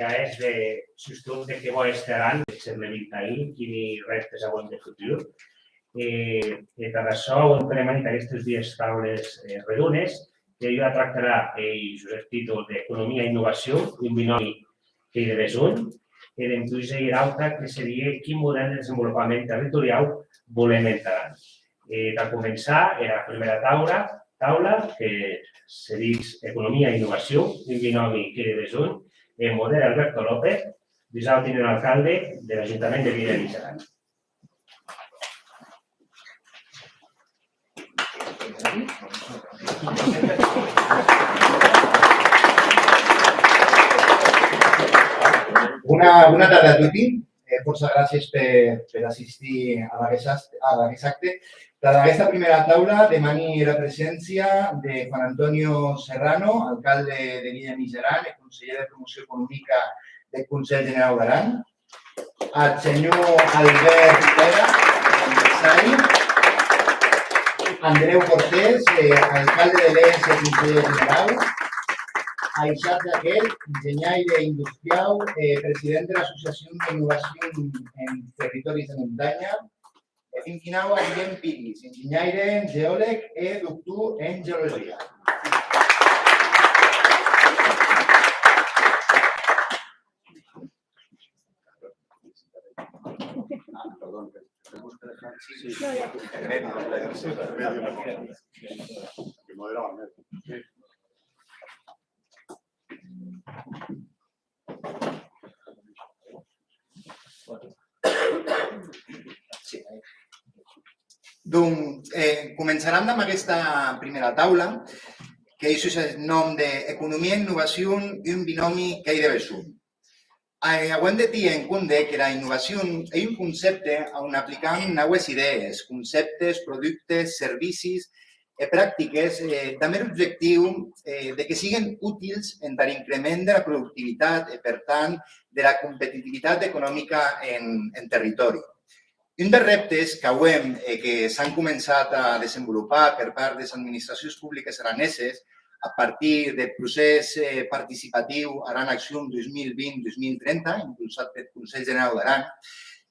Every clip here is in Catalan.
és de substitut de què bo estaran el segle XXI, quins reptes avui de futur. Per això ho implementat aquestes dues taules redunes, que ella tractarà el títol d'Economia i Innovació, un binomi que hi devés un, i l'empresa i l'altra, que seria quin model de desenvolupament territorial volem entrar. Per començar, la primera taula, que seria Economia i Innovació, un binomi que hi devés un, el model Alberto López, bisau tinent alcalde de l'Ajuntament de Villa Miseran. Bona tarda a tutti. Força gràcies per assistir a aquest acte. Per aquesta primera taula demani la presència de Juan Antonio Serrano, alcalde de Villa Miseran i conseller de Promoció Econòmica del Consell General d'Aran, al senyor Albert Pera, empresari, Andreu Cortés, alcalde de l'ES i conseller general, Aixat Jaquel, enginyaire industrial, president de l'Associació d'Innovació en Territoris de Muntanya, i finquinau a Guillem Piris, enginyaire, geòleg i doctor en geologia. Doncs començarem amb aquesta primera taula, que és el nom d'Economia i Innovació i un binomi que hi deve ser. Hem de tenir en compte que la innovació és un concepte on apliquem noves idees, conceptes, productes, servicis i pràctiques amb l'objectiu que siguin útils en l'increment de la productivitat i, per tant, de la competitivitat econòmica en territori. Un dels reptes que s'han començat a desenvolupar per part de les administracions públiques araneses a partir del procés participatiu Aran Acció 2020-2030, impulsat pel Consell General d'Aran,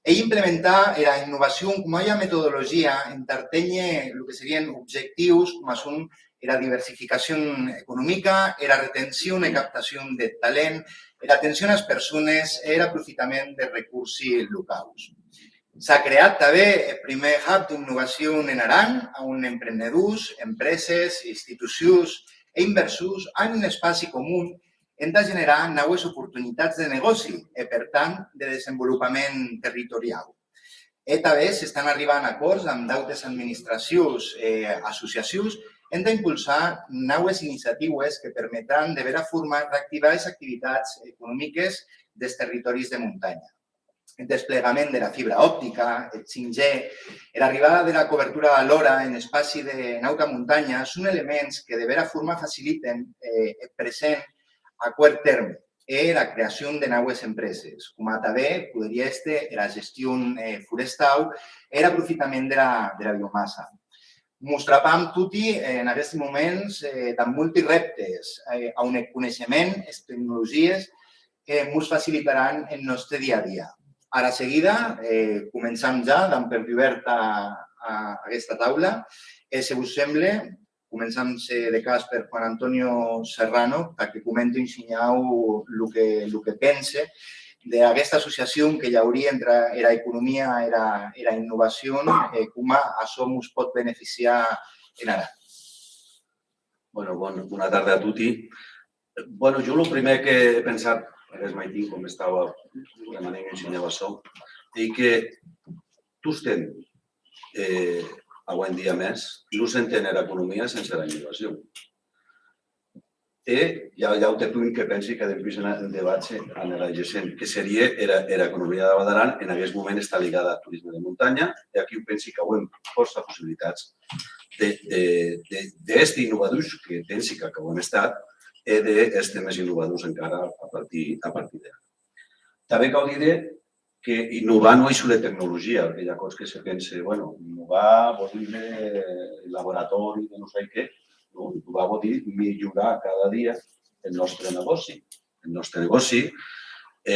és implementar la innovació com a metodologia en entendre el que serien objectius com són la diversificació econòmica, la retenció i captació de talent, l'atenció a les persones i l'aprofitament de recursos locals. S'ha creat també el primer hub d'innovació en Aran, on emprenedors, empreses, institucions i inversors han un espai comú hem de generar noves oportunitats de negoci i, per tant, de desenvolupament territorial. I també s'estan arribant a acords amb d'altres administracions i associacions hem d'impulsar noves iniciatives que permetran de vera forma reactivar les activitats econòmiques dels territoris de muntanya. El desplegament de la fibra òptica, el 5G, l'arribada de la cobertura de l'hora en espaci de nauta muntanya són elements que de vera forma faciliten el present a quart terme i la creació de noves empreses, com també podria ser la gestió forestal i l'aprofitament de la biomassa. Mostrapam tutti en aquests moments amb molts reptes on el coneixement, les tecnologies ens facilitaran el nostre dia a dia. Ara seguida, començam ja, dam per oberta aquesta taula. Si us sembla, començam de cas per Juan Antonio Serrano, perquè comenti ensenyau el que pensa d'aquesta associació que hi hauria entre l'economia i la innovació, com això ens pot beneficiar en Aran. Bona tarda a tutti. Jo el primer que he pensat, és mai com estava de manera que ensenyava això, és que tots tenen, avui en dia més, no s'entén l'economia sense la innovació. I hi ha un punt que pensi que després en el debat anirà llegint, que seria l'economia de Badaran, en aquest moment està lligada al turisme de muntanya, i aquí pensi que hi ha força possibilitats d'aquests innovadors que pensi que ho hem estat, i dels temes innovadors encara a partir d'ara. També cal dir que innovar no és sobre tecnologia, perquè hi ha coses que se pensa, innovar vol dir laboratori de no sé què, innovar vol dir millorar cada dia el nostre negoci. El nostre negoci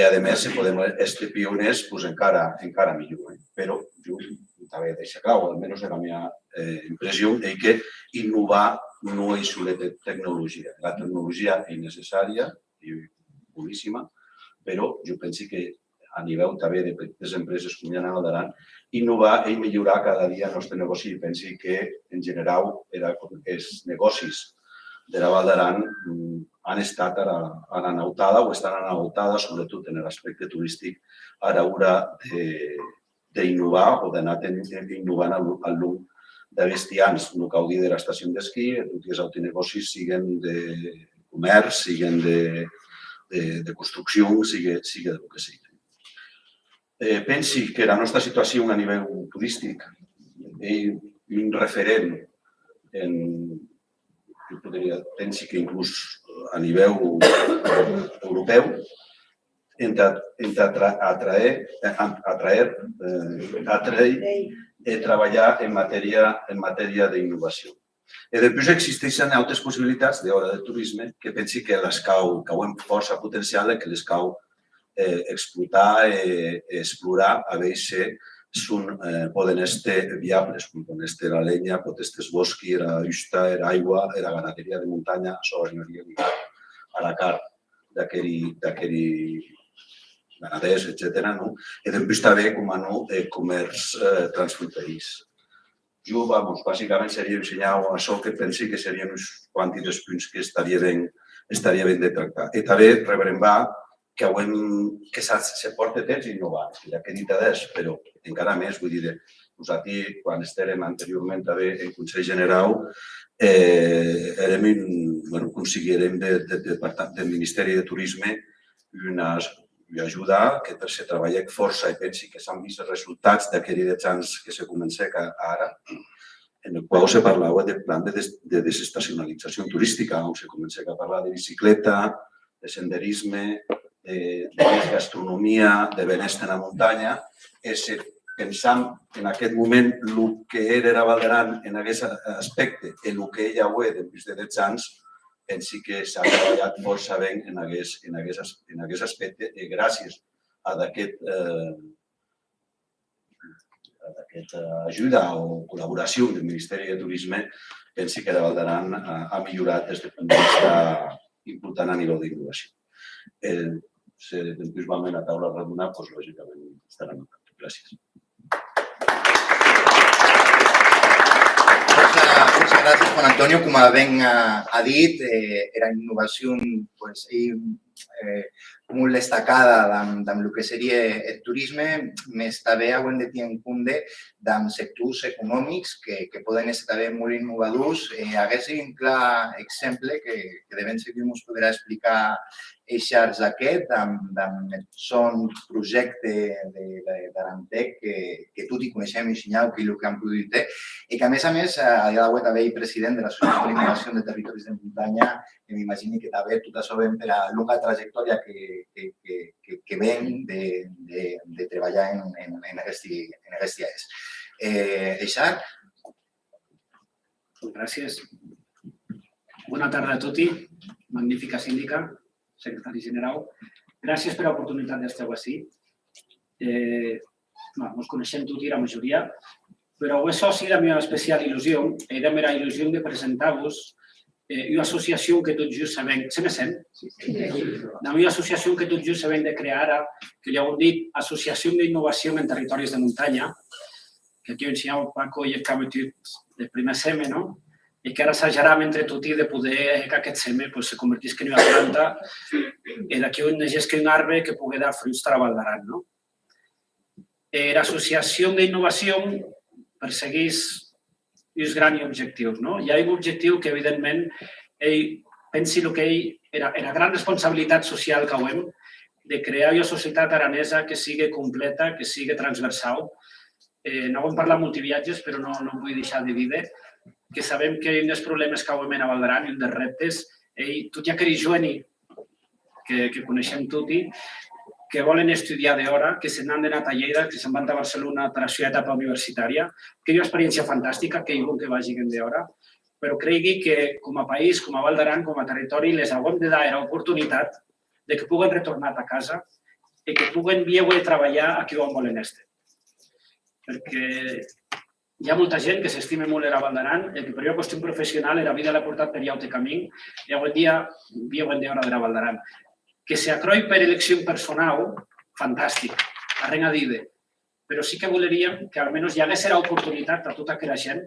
a més, si podem ser pioners, doncs encara millor. Però jo també deixo clar, almenys era la meva impressió, que innovar no és una tecnologia. La tecnologia és necessària i boníssima, però jo penso que a nivell també de petites empreses com hi ha a Valdaran, innovar i millorar cada dia el nostre negoci. Penso que, en general, els negocis de la Valdaran han estat a l'anautada o estan a l'anautada, sobretot en l'aspecte turístic, a l'hora d'innovar o d'anar innovant al llum de bestians. No cal dir de l'estació d'esquí, tots els autonegocis, siguin de comerç, siguin de construcció, sigui del que sigui. Pensi que la nostra situació a nivell turístic és un referent pensi que inclús a nivell europeu entre atraer i treballar en matèria d'innovació. Després existeixen altres possibilitats d'hora de turisme que pensi que les cau amb força potencial i que les cau explotar i explorar a veure si poden ser viables, com poden ser la llenya, pot ser el bosc, la husta, l'aigua, la ganaderia de muntanya, això aniria lligat a la carn d'aquells ganaders, etc. I després també, com a no, comerç transfronterís. Jo, bàsicament, seria ensenyar això que pensi que serien uns quants dels punts que estaria ben de tractar. I també rebrembar que se porta temps a innovar, ja que he dit adés, però encara més, vull dir, nosaltres, quan estèrem anteriorment també en Consell General, aconseguirem del Ministeri de Turisme una ajuda que se treballa força i pensi que s'han vist els resultats d'aquells anys que se comença ara, en el qual se parlava del plan de desestacionalització turística, on se comença a parlar de bicicleta, de senderisme, de gastronomia, de benestar a la muntanya, pensant en aquest moment el que era Valdaran en aquest aspecte i el que ella ho és després de 10 anys, pensi que s'ha treballat força bé en aquest aspecte i gràcies a aquesta ajuda o col·laboració del Ministeri de Turisme, pensi que la Valdaran ha millorat des del punt de vista important a nivell d'innovació. Si després vam a la taula redonda, doncs lògicament estarà en compte. Gràcies. Muchas gracias, Juan Antonio. Como ben ha dit, era innovació molt destacada amb el que seria el turisme, més també hem de tenir en compte amb sectors econòmics que poden ser també molt innovadors. Hagués un clar exemple que de ben segur ens podrà explicar Eixards aquest, amb son projecte d'Arantec, que tots hi coneixem i senyal que el que han produït, i que a més, a dia d'avui també és president de l'Associació d'Innovació de Territoris de Muntanya, que m'imagino que també tot això ven per la longa trajectòria que ven de treballar en aquest dies. Eixard? Gràcies. Bona tarda a tots. Magnífica síndica, secretari general. Gràcies per l'oportunitat d'estar així. Ens coneixem tots, la majoria, però això sí la meva especial il·lusió, i la meva il·lusió de presentar-vos una associació que tot just sabem... Se me sent? La meva associació que tot just sabem de crear ara, que ja ho hem dit, Associació d'Innovació en Territoris de Muntanya, que aquí ho ensenyava Paco i el Cametut del primer SEME, no? I que ara s'ajarà entre tots de poder que aquest SEME se convertisca en una planta i d'aquí on naixesca un arbre que pugui dar fruits a la Valdaran. L'associació d'innovació persegueix uns grans objectius. Hi ha un objectiu que, evidentment, pensi que era la gran responsabilitat social que hem de crear una societat aranesa que sigui completa, que sigui transversal. No hem parlat multiviatges, però no vull deixar de dir que sabem que un dels problemes que hem a Valdaran, un dels reptes, tot i aquell jovent que coneixem tots, que volen estudiar d'hora, que se n'han d'anar a Lleida, que se'n van a Barcelona per a la seva etapa universitària, que és una experiència fantàstica, que diuen que vagin d'hora, però cregui que com a país, com a Valdaran, com a territori, les hem de dar l'oportunitat de que puguen retornar a casa i que puguen veure treballar aquí on volen estar. Perquè hi ha molta gent que s'estima molt a Val d'Aran i que per una qüestió professional la vida l'ha portat per altre camí i avui dia viuen d'hora de Val d'Aran. Que s'acroi per elecció personal, fantàstic, arrenc a dir-ho. Però sí que voleríem que almenys hi hagués l'oportunitat a tota aquella gent,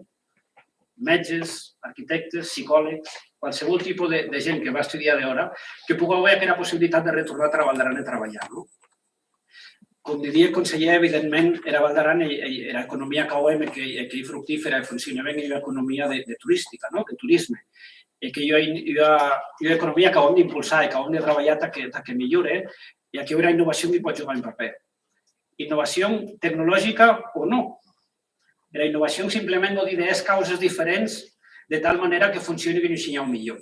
metges, arquitectes, psicòlegs, qualsevol tipus de gent que va estudiar d'hora, que pugui haver aquella possibilitat de retornar a Val d'Aran a treballar. Com diria el conseller, evidentment, era Val d'Aran i l'economia que veiem que hi fructífera i funciona bé i l'economia de turística, de turisme. I que hi ha economia que hem d'impulsar i que hem de treballar que millore i aquí hi haurà innovació que hi pot jugar un paper. Innovació tecnològica o no. La innovació simplement no d'idees causes diferents de tal manera que funcioni que n'hi hagi millor.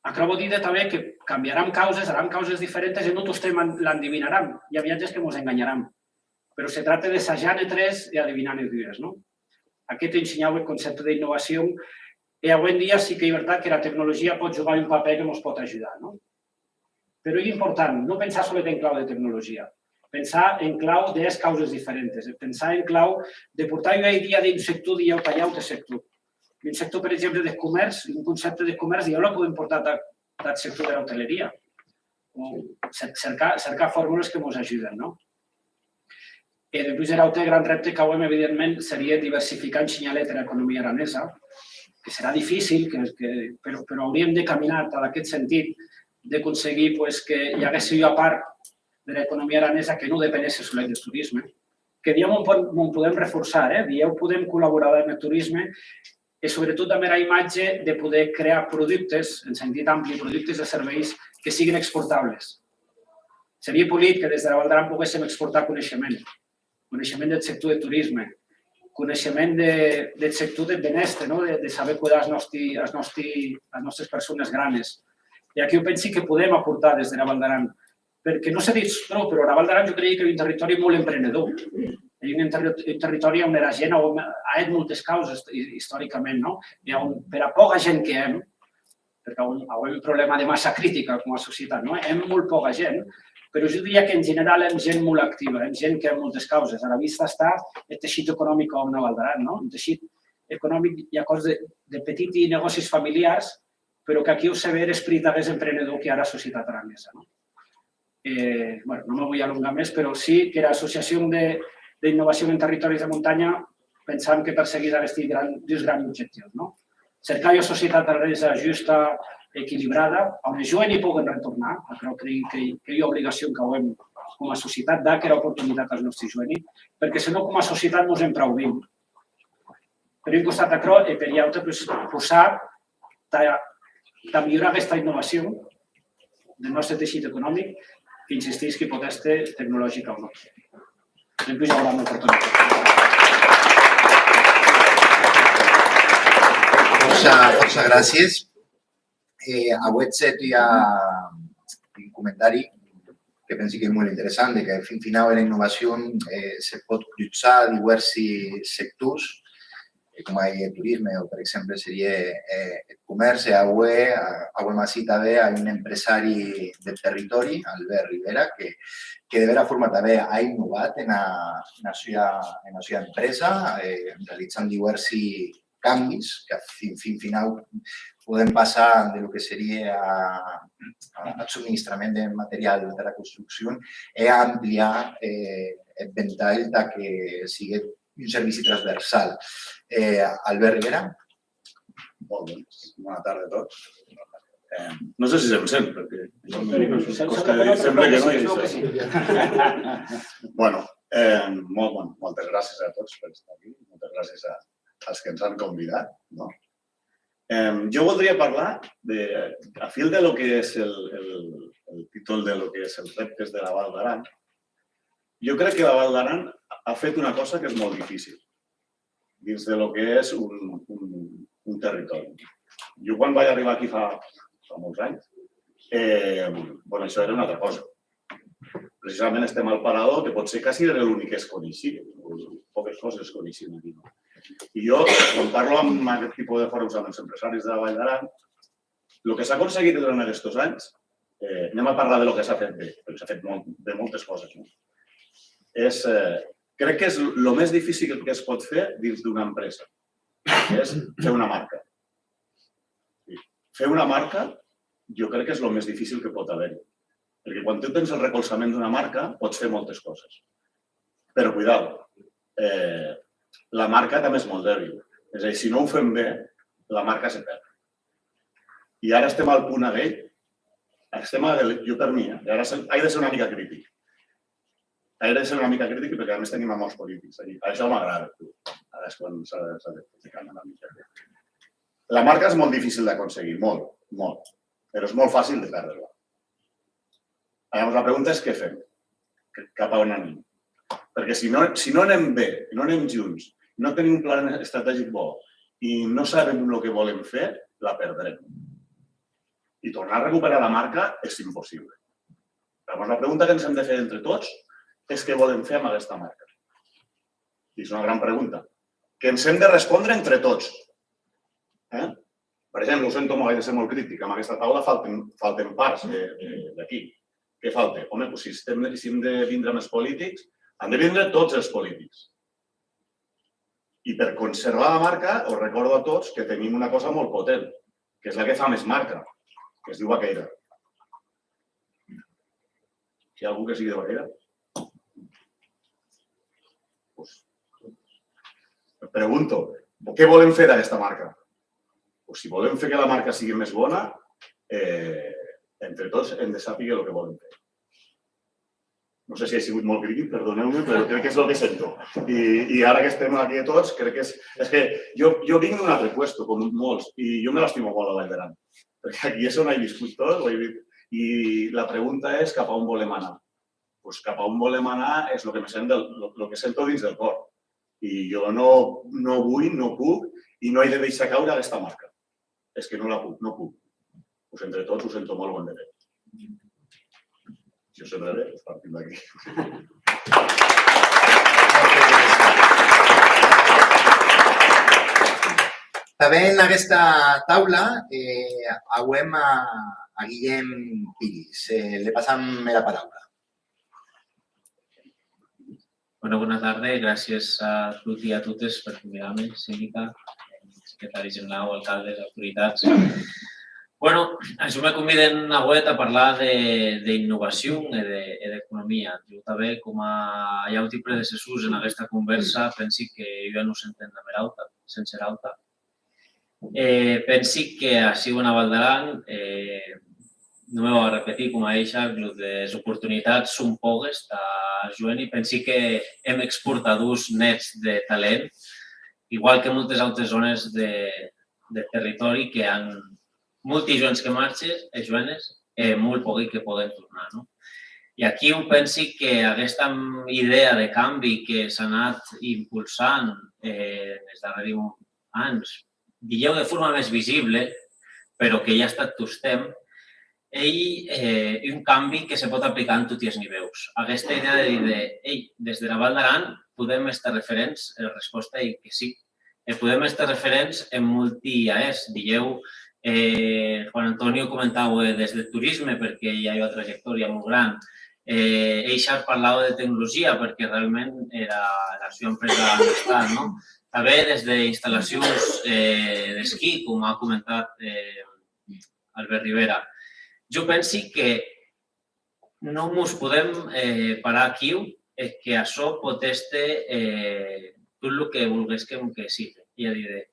Acabo de dir també que canviaran causes, haran causes diferents i no tots l'endevinaran. Hi ha viatges que ens enganyaran. Però se tracta d'assajar tres i adivinar les dues. Aquest ensenyava el concepte d'innovació i avui en dia sí que és veritat que la tecnologia pot jugar un paper que ens pot ajudar. Però és important no pensar sols en clau de tecnologia, pensar en clau de causes diferents, pensar en clau de portar una idea d'un sector i altre sector. Un sector, per exemple, de comerç, un concepte de comerç, ja el podem portar al sector de l'hoteleria. Cercar fórmules que ens ajuden. I després l'altre gran repte que veiem, evidentment, seria diversificar en xinyalet l'economia aranesa, que serà difícil, però hauríem de caminar en aquest sentit d'aconseguir que hi hagués una part de l'economia aranesa que no depenés solament del turisme, que diem on podem reforçar, dieu podem col·laborar amb el turisme i sobretot amb la imatge de poder crear productes, en sentit ampli, productes i serveis que siguin exportables. Seria polit que des de Val d'Aran poguéssim exportar coneixement, coneixement del sector de turisme, coneixement del sector del benestar, de saber cuidar les nostres persones grans. I aquí jo penso que podem aportar des de Val d'Aran, perquè no s'ha dit prou, però a Val d'Aran jo creia que és un territori molt emprenedor. És un territori on la gent ha fet moltes causes històricament, per a poca gent que hem, perquè hi ha un problema de massa crítica com a societat, hem molt poca gent, però jo diria que en general hem gent molt activa, hem gent que ha moltes causes. A la vista està el teixit econòmic on a Val d'Aran. El teixit econòmic hi ha coses de petits i negocis familiars, però que aquí ho sé ver l'esperit més emprenedor que hi ha a la societat aranesa. No me vull alongar més, però sí que l'Associació d'Innovació en Territoris de Muntanya pensàvem que perseguís aquests dos grans objectius. Cercar una societat aranesa justa, equilibrada, on els joves hi puguen retornar. Crec que hi ha obligació que ho hem com a societat d'aquesta oportunitat als nostres joves, perquè si no com a societat ens empraudim. Per un costat això i per l'altre posar de millorar aquesta innovació del nostre teixit econòmic que insistís que pot ser tecnològica o no. Després hi haurà una oportunitat. Força gràcies. Avui hi ha un comentari que penso que és molt interessant, que al final la innovació se pot cruzar diversos sectors, com el turisme o, per exemple, seria el comerç. Avui m'ací també un empresari del territori, Albert Rivera, que de vera forma també ha innovat en la seva empresa, realitzant diversos canvis que fins final podem passar del que seria el subministrament de material de la construcció i ampliar el ventall que sigui un servici transversal. Albert Rivera. Molt bé. Bona tarda a tots. No sé si se'm sent, perquè sembla que no hi és. Bueno, moltes gràcies a tots per estar aquí. Moltes gràcies als que ens han convidat. Jo voldria parlar, a fil de lo que és el títol de lo que és els reptes de la Val d'Aran. Jo crec que la Val d'Aran ha fet una cosa que és molt difícil dins de lo que és un territori. Jo quan vaig arribar aquí fa molts anys, això era una altra cosa. Precisament estem al parador, que potser quasi era l'únic que es coneixia. Poques coses es coneixien aquí. I jo, quan parlo amb aquest tipus de fòrums amb els empresaris de la Vall d'Aran, el que s'ha aconseguit durant aquests anys anem a parlar de lo que s'ha fet bé, perquè s'ha fet bé moltes coses. Crec que és el més difícil que es pot fer dins d'una empresa, que és fer una marca. Fer una marca jo crec que és el més difícil que pot haver-hi. Perquè quan tu tens el recolzament d'una marca pots fer moltes coses. Però, cuidado, la marca també és molt dèbil. És a dir, si no ho fem bé, la marca se perd. I ara estem al punt aquell, jo per mi, ara he de ser una mica crític. He de ser una mica crític perquè a més tenim amors polítics. Això m'agrada. Ara és quan s'ha de ficar una mica. La marca és molt difícil d'aconseguir, molt, molt. Però és molt fàcil de perdre-la. Llavors, la pregunta és què fem? Cap a on anem? Perquè si no anem bé, no anem junts, no tenim un pla estratègic bo i no sabem el que volem fer, la perdrem. I tornar a recuperar la marca és impossible. Llavors, la pregunta que ens hem de fer entre tots és què volem fer amb aquesta marca. I és una gran pregunta. Que ens hem de respondre entre tots. Per exemple, ho sento, m'ho he de ser molt crític. Amb aquesta taula falten parts d'aquí. Què falta? Home, si hem de vindre amb els polítics, han de vindre tots els polítics. I per conservar la marca, us recordo a tots que tenim una cosa molt potent, que és la que fa més marca, que es diu Vaqueira. Hi ha algú que sigui de Vaqueira? Em pregunto, què volem fer d'aquesta marca? Si volem fer que la marca sigui més bona, entre tots hem de saber el que volem fer. No sé si he sigut molt crític, perdoneu-me, però crec que és el que sento. I ara que estem aquí tots, crec que és... És que jo vinc d'un altre puesto, com molts, i jo me l'estimo molt a Vall d'Aran. Perquè aquí és on he viscut tot, i la pregunta és cap a on volem anar. Doncs cap a on volem anar és el que sento dins del cor. I jo no vull, no puc, i no he de deixar caure aquesta marca. És que no la puc, no puc. Doncs entre tots ho sento molt, ho hem de fer. Si us sembla bé, doncs partim d'aquí. També en aquesta taula avem a Guillem Piris. Le passam la paraula. Bueno, bona tarda i gràcies a tots i a totes per convidar-me, síndica, secretari general, alcaldes, autoritats. Bueno, això me conviden avui a parlar d'innovació i d'economia. Jo també, com a llaut i predecessors en aquesta conversa, penso que jo ja no s'entén de mer alta, sense alta. Penso que així a Vall d'Aran, no m'ho va repetir com a eixa, les oportunitats són poques a joven i penso que hem exportadors nets de talent, igual que moltes altres zones de territori que han molts joves que marxen, joves, molt pocs que poden tornar. I aquí jo penso que aquesta idea de canvi que s'ha anat impulsant en els darrers anys, digueu de forma més visible, però que ja ha estat tot temps, és un canvi que se pot aplicar en tots els nivells. Aquesta idea de dir, des de la Vall d'Aran podem estar referents, la resposta és que sí. Podem estar referents en multi-AES. Digueu, Juan Antonio comentava des del turisme, perquè hi ha una trajectòria molt gran. Eixar parlava de tecnologia, perquè realment era la seva empresa d'estat. També des d'instal·lacions d'esquí, com ha comentat Albert Rivera. Jo penso que no ens podem parar aquí, que això pot estar tot el que vulguéssim que sigui. És a dir,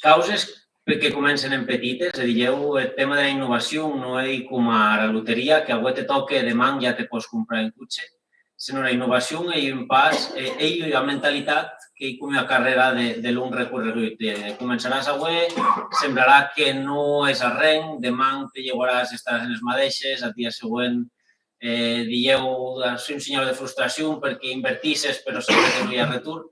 causes que comencen en petites, el tema de la innovació no és com a la loteria, que avui te toca, demà ja te pots comprar un cotxe, sinó la innovació és un pas, és la mentalitat que és com una carrera de long recorregut. Començaràs avui, semblarà que no és arrenc, demà te llevaràs, estaràs en les mateixes, el dia següent dieu, és un senyal de frustració perquè invertisses però sempre que no hi ha retorn.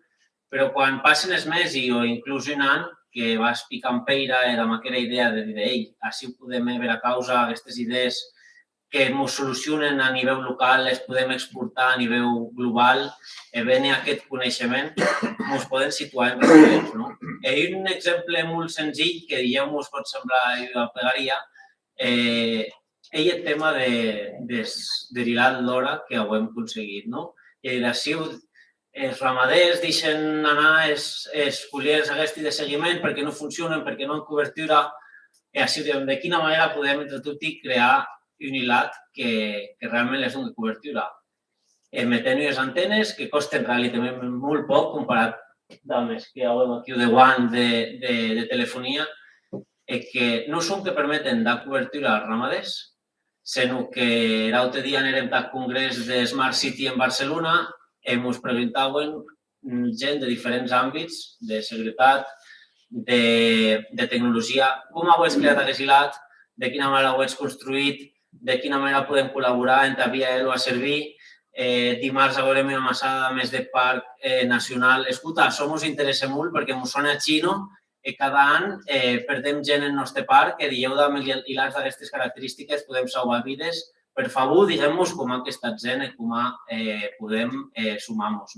Però quan passen els mesos o inclús un any, que vas picant peira amb aquella idea de dir, així podem veure a causa aquestes idees que ens solucionen a nivell local, les podem exportar a nivell global, venir aquest coneixement, ens podem situar en referents. Un exemple molt senzill, que dieu ens pot semblar una pegaria, ell el tema derilat l'hora que ho hem aconseguit, no? I així els ramaders deixen anar els cullers aquests de seguiment perquè no funcionen, perquè no han cobertura. I així, de quina manera podem, entre tots, crear un hilat que realment és una cobertura. Metent unes antenes que costen relativament molt poc comparat amb els que hi ha aquí de WAN de telefonia, que no són que permeten dar cobertura als ramaders, sinó que l'altre dia anirem al congrés de Smart City en Barcelona i ens preguntaven gent de diferents àmbits, de seguretat, de tecnologia, com heu creat aquest hilat, de quina manera ho heu construït, de quina manera podem col·laborar entre via ELO a servir. Dimarts haurem una massada més de parc nacional. Escolta, això ens interessa molt perquè ens sona a xino i cada any perdem gent en el nostre parc que dieu amb hilats d'aquestes característiques podem salvar vides. Per favor, diguem-nos com ha estat gent i com podem sumar-nos.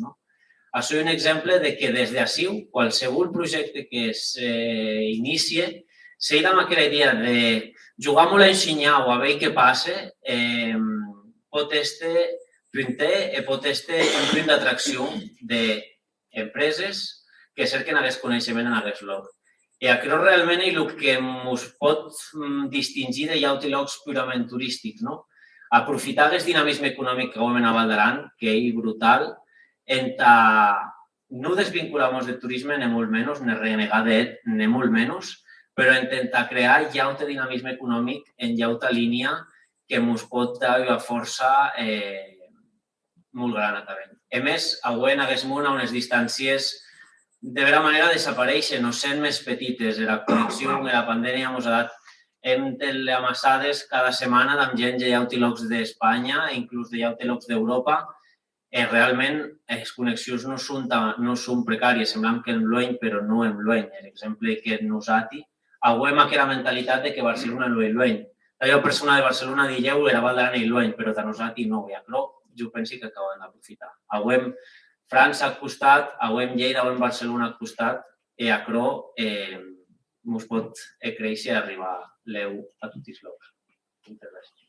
Això és un exemple de que des d'ací, qualsevol projecte que s'inicie, si amb aquella idea de jugar molt a ensenyar o a veure què passa, pot estar pot estar un punt d'atracció d'empreses que cerquen aquest coneixement en aquest lloc. I això realment és el que ens pot distingir de llocs purament turístics. Aprofitar aquest dinamisme econòmic que hem a Val d'Aran, que és brutal, no desvincular-nos del turisme ni molt menys, ni renegar d'ell ni molt menys, però intentar crear lloc de dinamisme econòmic en lloc de línia que ens pot dar una força molt gran. A més, avui en aquest món, on les distàncies de vera manera desapareixen o sent més petites. La connexió, la pandèmia ens ha dat amassades cada setmana amb gent de llocs d'Espanya, inclús de llocs d'Europa. Realment, les connexions no són precàries, semblant que en l'any, però no en l'any. L'exemple que nosaltres, avui hem aquella mentalitat que Barcelona no és l'any. La persona de Barcelona dieu era Val d'Aran i l'any, però de nosaltres no. Jo penso que acaben d'aprofitar. Avui França al costat, avui Lleida, avui Barcelona al costat, i això ens pot créixer i arribar l'EU a tots els llocs. Moltes gràcies.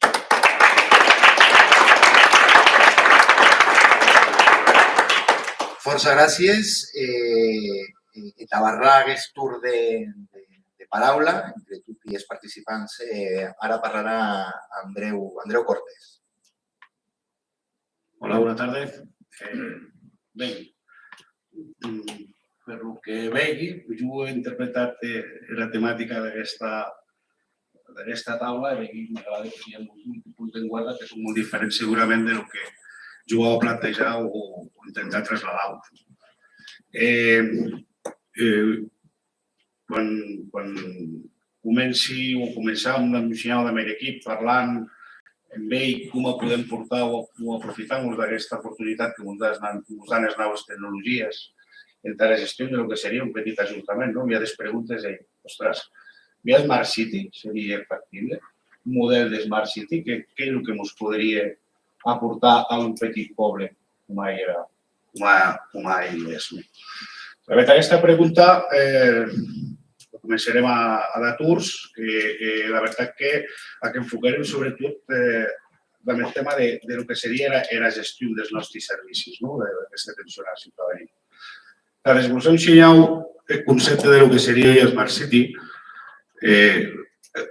Força gràcies. Tabarrà aquest torn de paraula entre tots els participants. Ara parlarà Andreu Cortés. Hola, buenas tardes. Bé, per lo que vegi, jo he interpretat la temàtica d'aquesta taula i m'agrada que hi ha molts punts en guarda que són molt diferents segurament del que jo ho plantejar o intentar traslladar-ho. Quan començàvem amb el meu equip parlant amb ell com podem portar o aprofitar-nos d'aquesta oportunitat que ens dan les noves tecnologies entre la gestió del que seria un petit ajuntament. Hi ha les preguntes de, ostres, via Smart City seria factible? Un model de Smart City, què és el que ens podria aportar a un petit poble com és? Aquesta pregunta començarem a d'aturs, que la veritat que enfocarem sobretot amb el tema de lo que seria la gestió dels nostres servicis, d'aquesta atenció a la ciutadania. Per desglossar el concepte de lo que seria Smart City,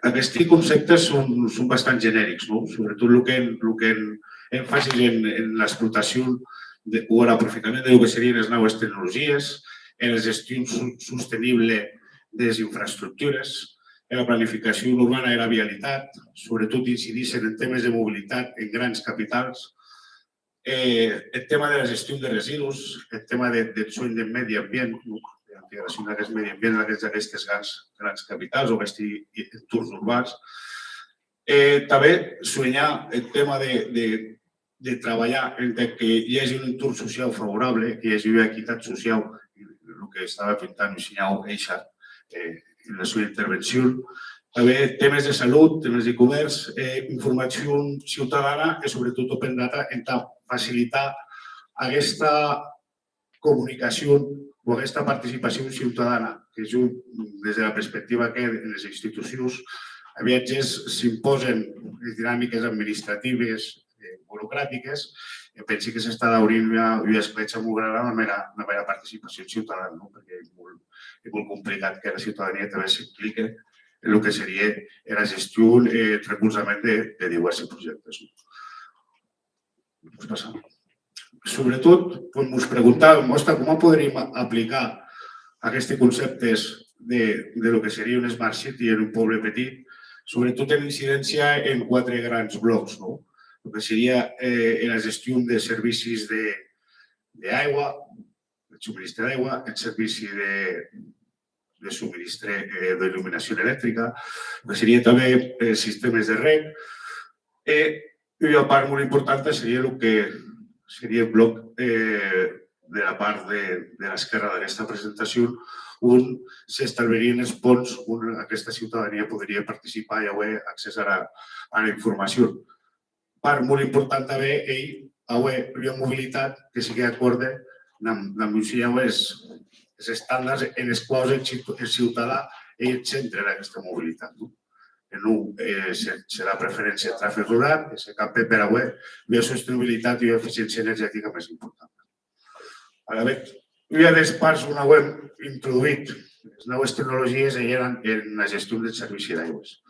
aquests conceptes són bastant genèrics, sobretot el que èmfasis en l'explotació o l'aprofitament de lo que serien les noves tecnologies, en la gestió sostenible de les infraestructures, en la planificació urbana i la vialitat, sobretot incideixen en temes de mobilitat en grans capitals, el tema de la gestió de residus, el tema del seny del medi ambient, la integració d'aquest medi ambient en aquestes grans capitals o aquests entorns urbans. També soñar el tema de treballar entre que hi hagi un entorn social favorable, que hi hagi una equitat social, el que estava pintant el senyor Eixa en la seva intervenció. També temes de salut, temes de comerç, informació ciutadana i sobretot open data per facilitar aquesta comunicació o aquesta participació ciutadana que des de la perspectiva que en les institucions a viatgers s'imposen les dinàmiques administratives burocràtiques i pensi que s'està d'obrir una escletxa molt gran amb la participació ciutadana, perquè és molt complicat que la ciutadania també s'implique en el que seria la gestió i el recolzament de diversos projectes. Sobretot, quan ens preguntàvem com podríem aplicar aquests conceptes de lo que seria un Smart City en un poble petit, sobretot en incidència en 4 grans blocs. El que seria la gestió de servicis d'aigua, el subministre d'aigua, el servici de subministre d'il·luminació elèctrica, el que seria també sistemes de reg, i una part molt important seria el que seria el bloc de la part de l'esquerra d'aquesta presentació, on s'estalviarien els ponts on aquesta ciutadania podria participar i haver accés a la informació. Part molt important també haver una mobilitat que sigui d'acord amb els estàndards en els quals el ciutadà és el centre d'aquesta mobilitat. En un serà preferència de tràfic rural, que s'acampa per haver una sostenibilitat i una eficiència energètica més important. Ara bé, una de les parts on hem introduït les noves tecnologies eren en la gestió del servici d'aigües.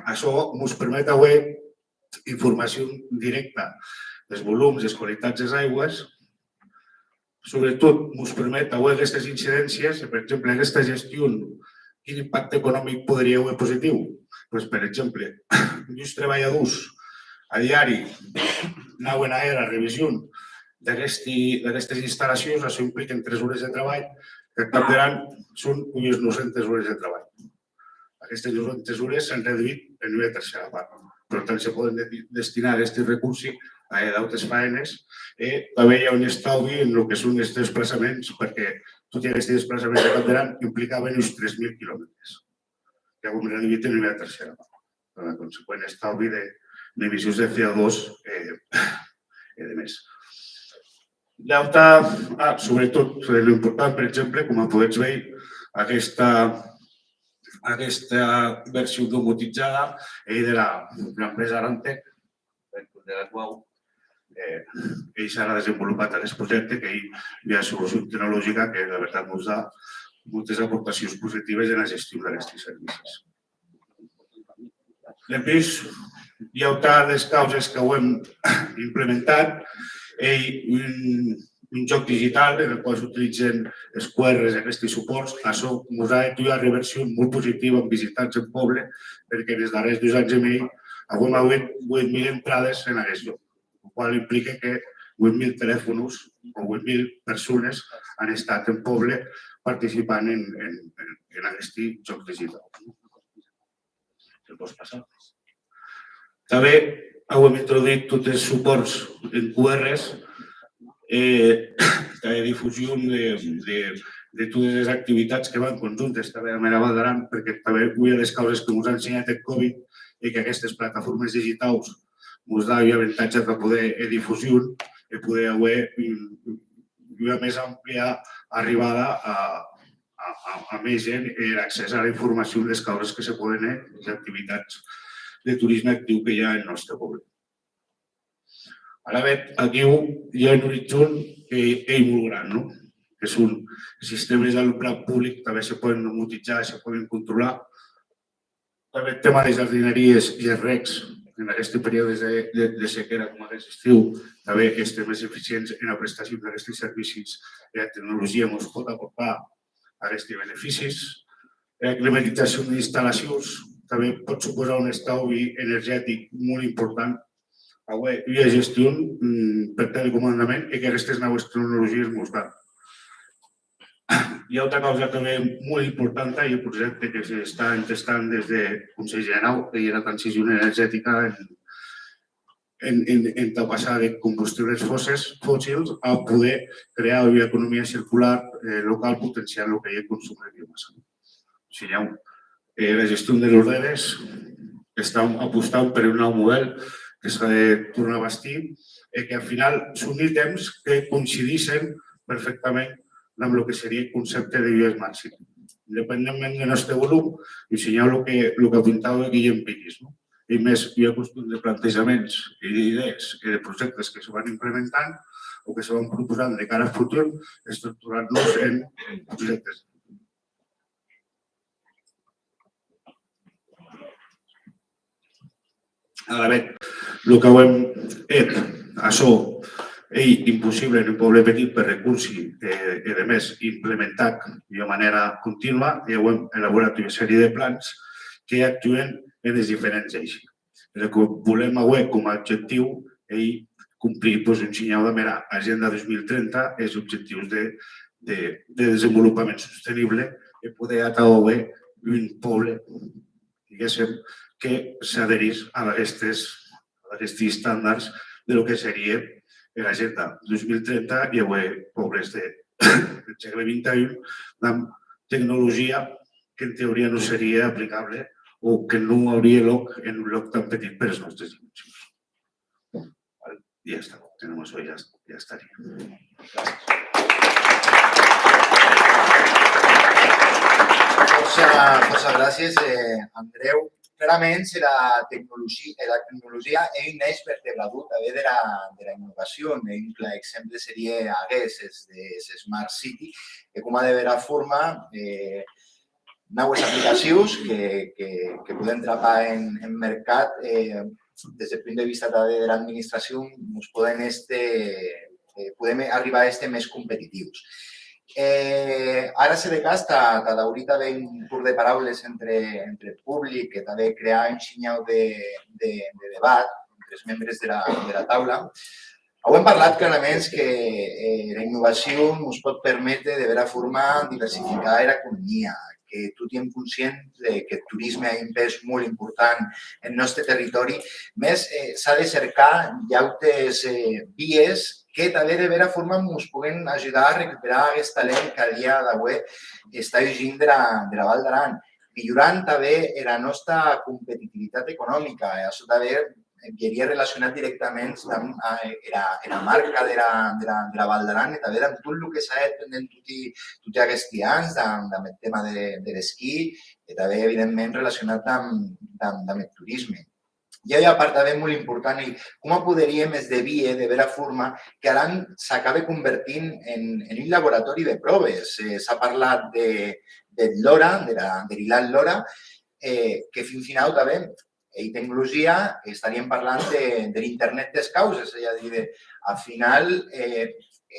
Això ens permet haver informació directa dels volums, les qualitats de les aigües. Sobretot, ens permet haver aquestes incidències, per exemple, aquesta gestió, quin impacte econòmic podria haver positiu? Per exemple, uns treballadors a diari anaven a la revisió d'aquestes instal·lacions, això implica 3 hores de treball, que al cap d'any són unes 900 hores de treball. Aquestes 900 hores s'han reduït en una tercera part. Per tant, se poden destinar aquests recursos a d'altres feines. També hi ha un estalvi en el que són els desplaçaments, perquè tot i aquests desplaçaments de cap d'any implicaven uns 3.000 quilòmetres, que hem reduït en una tercera part. El conseqüent estalvi d'emissions de CO2 i de més. Sobretot, l'important, per exemple, com podeu veure, aquesta versió domotitzada de l'empresa Arantec, de la qual ells han desenvolupat aquest projecte, que hi ha solució tecnològica que, la veritat, ens dona moltes aportacions positives en la gestió d'aquests servicis. Després, hi ha altres causes que ho hem implementat, un joc digital en el qual s'utilitzen els QRs, aquests suports. Això ens ha de una reversió molt positiva en visitats en poble, perquè en els darrers 2 anys i mig hem hagut 8.000 entrades en aquest lloc, el qual implica que 8.000 telèfons o 8.000 persones han estat en poble participant en aquest joc digital. També hem introduït tots els suports en QRs, de difusió de totes les activitats que van conjuntes també amb la Val d'Aran, perquè també una de les causes que ens ha ensenyat el Covid és que aquestes plataformes digitals ens donen avantatges per poder difusió i poder haver una més àmplia arribada a més gent i l'accés a la informació de les causes que se poden fer, les activitats de turisme actiu que hi ha al nostre poble. Ara bé, aquí hi ha un horitzó que és molt gran, que són sistemes d'alumnat públic, també se poden domotitzar, se poden controlar. També el tema de les jardineries i els recs, en aquests períodes de sequera com aquest estiu, també estem més eficients en la prestació d'aquests servicis i la tecnologia ens pot aportar aquests beneficis. La climatització d'instal·lacions també pot suposar un estalvi energètic molt important. Avui hi ha gestió per telecomandament i que aquestes noves tecnologies ens donen. Hi ha altra cosa també molt important i el projecte que s'està testant des del Consell General, que hi ha la transició energètica en passar de combustibles fòssils a poder crear una economia circular local potenciant el que hi ha consum de biomassa. O sigui, la gestió de les redes està apostant per un nou model que s'ha de tornar a bastir i que al final són ítems que coincideixen perfectament amb el que seria el concepte de Smart City. independentment del nostre volum, ensenyeu el que apuntava Guillem Piquis. I més, hi ha qüestions de plantejaments i d'idees i de projectes que se van implementant o que se van proposant de cara al futur, estructurant-los en projectes. Ara bé, el que ho hem fet, això, impossible en un poble petit per recursos i, a més, implementat de manera contínua, i ho hem elaborat una sèrie de plans que actuen en els diferents eixos. El que volem avui com a objectiu és complir un senyal de mera Agenda 2030, els objectius de desenvolupament sostenible i poder atraure un poble, diguéssim, que s'adherís a aquests estàndards del que seria l'Agenda 2030 i avui pobles del segle XXI amb tecnologia que en teoria no seria aplicable o que no hauria lloc en un lloc tan petit per les nostres dimensions. I ja està, tenim això i ja estaria. Força gràcies, Andreu. Clarament, la tecnologia neix vertebrador també de la innovació. Un clar exemple seria Agués, de Smart City, que com a de vera forma noves aplicacions que podem trapar en mercat des del punt de vista de l'administració ens podem arribar a ser més competitius. Ara se de cas t'ha d'obrir també un curs de paraules entre el públic que també crear un senyal de debat entre els membres de la taula. Hem parlat clarament que la innovació ens pot permetre de vera forma diversificar l'economia, que tots som conscients que el turisme ha un pes molt important en el nostre territori, més s'ha de cercar altres vies que també de vera forma ens puguen ajudar a recuperar aquest talent que a dia d'avui està fugint de la Val d'Aran, millorant també la nostra competitivitat econòmica. Això també hauria relacionat directament amb la marca de la Val d'Aran i també amb tot el que s'ha fet en tots aquests anys, amb el tema de l'esquí i també, evidentment, relacionat amb el turisme. Hi ha una part també molt important i com podríem esdeviar de vera forma que Aran s'acabi convertint en un laboratori de proves. S'ha parlat de l'Lora, de l'Ilat Lora, que fins al final també en tecnologia estaríem parlant de l'internet des causes, és a dir, al final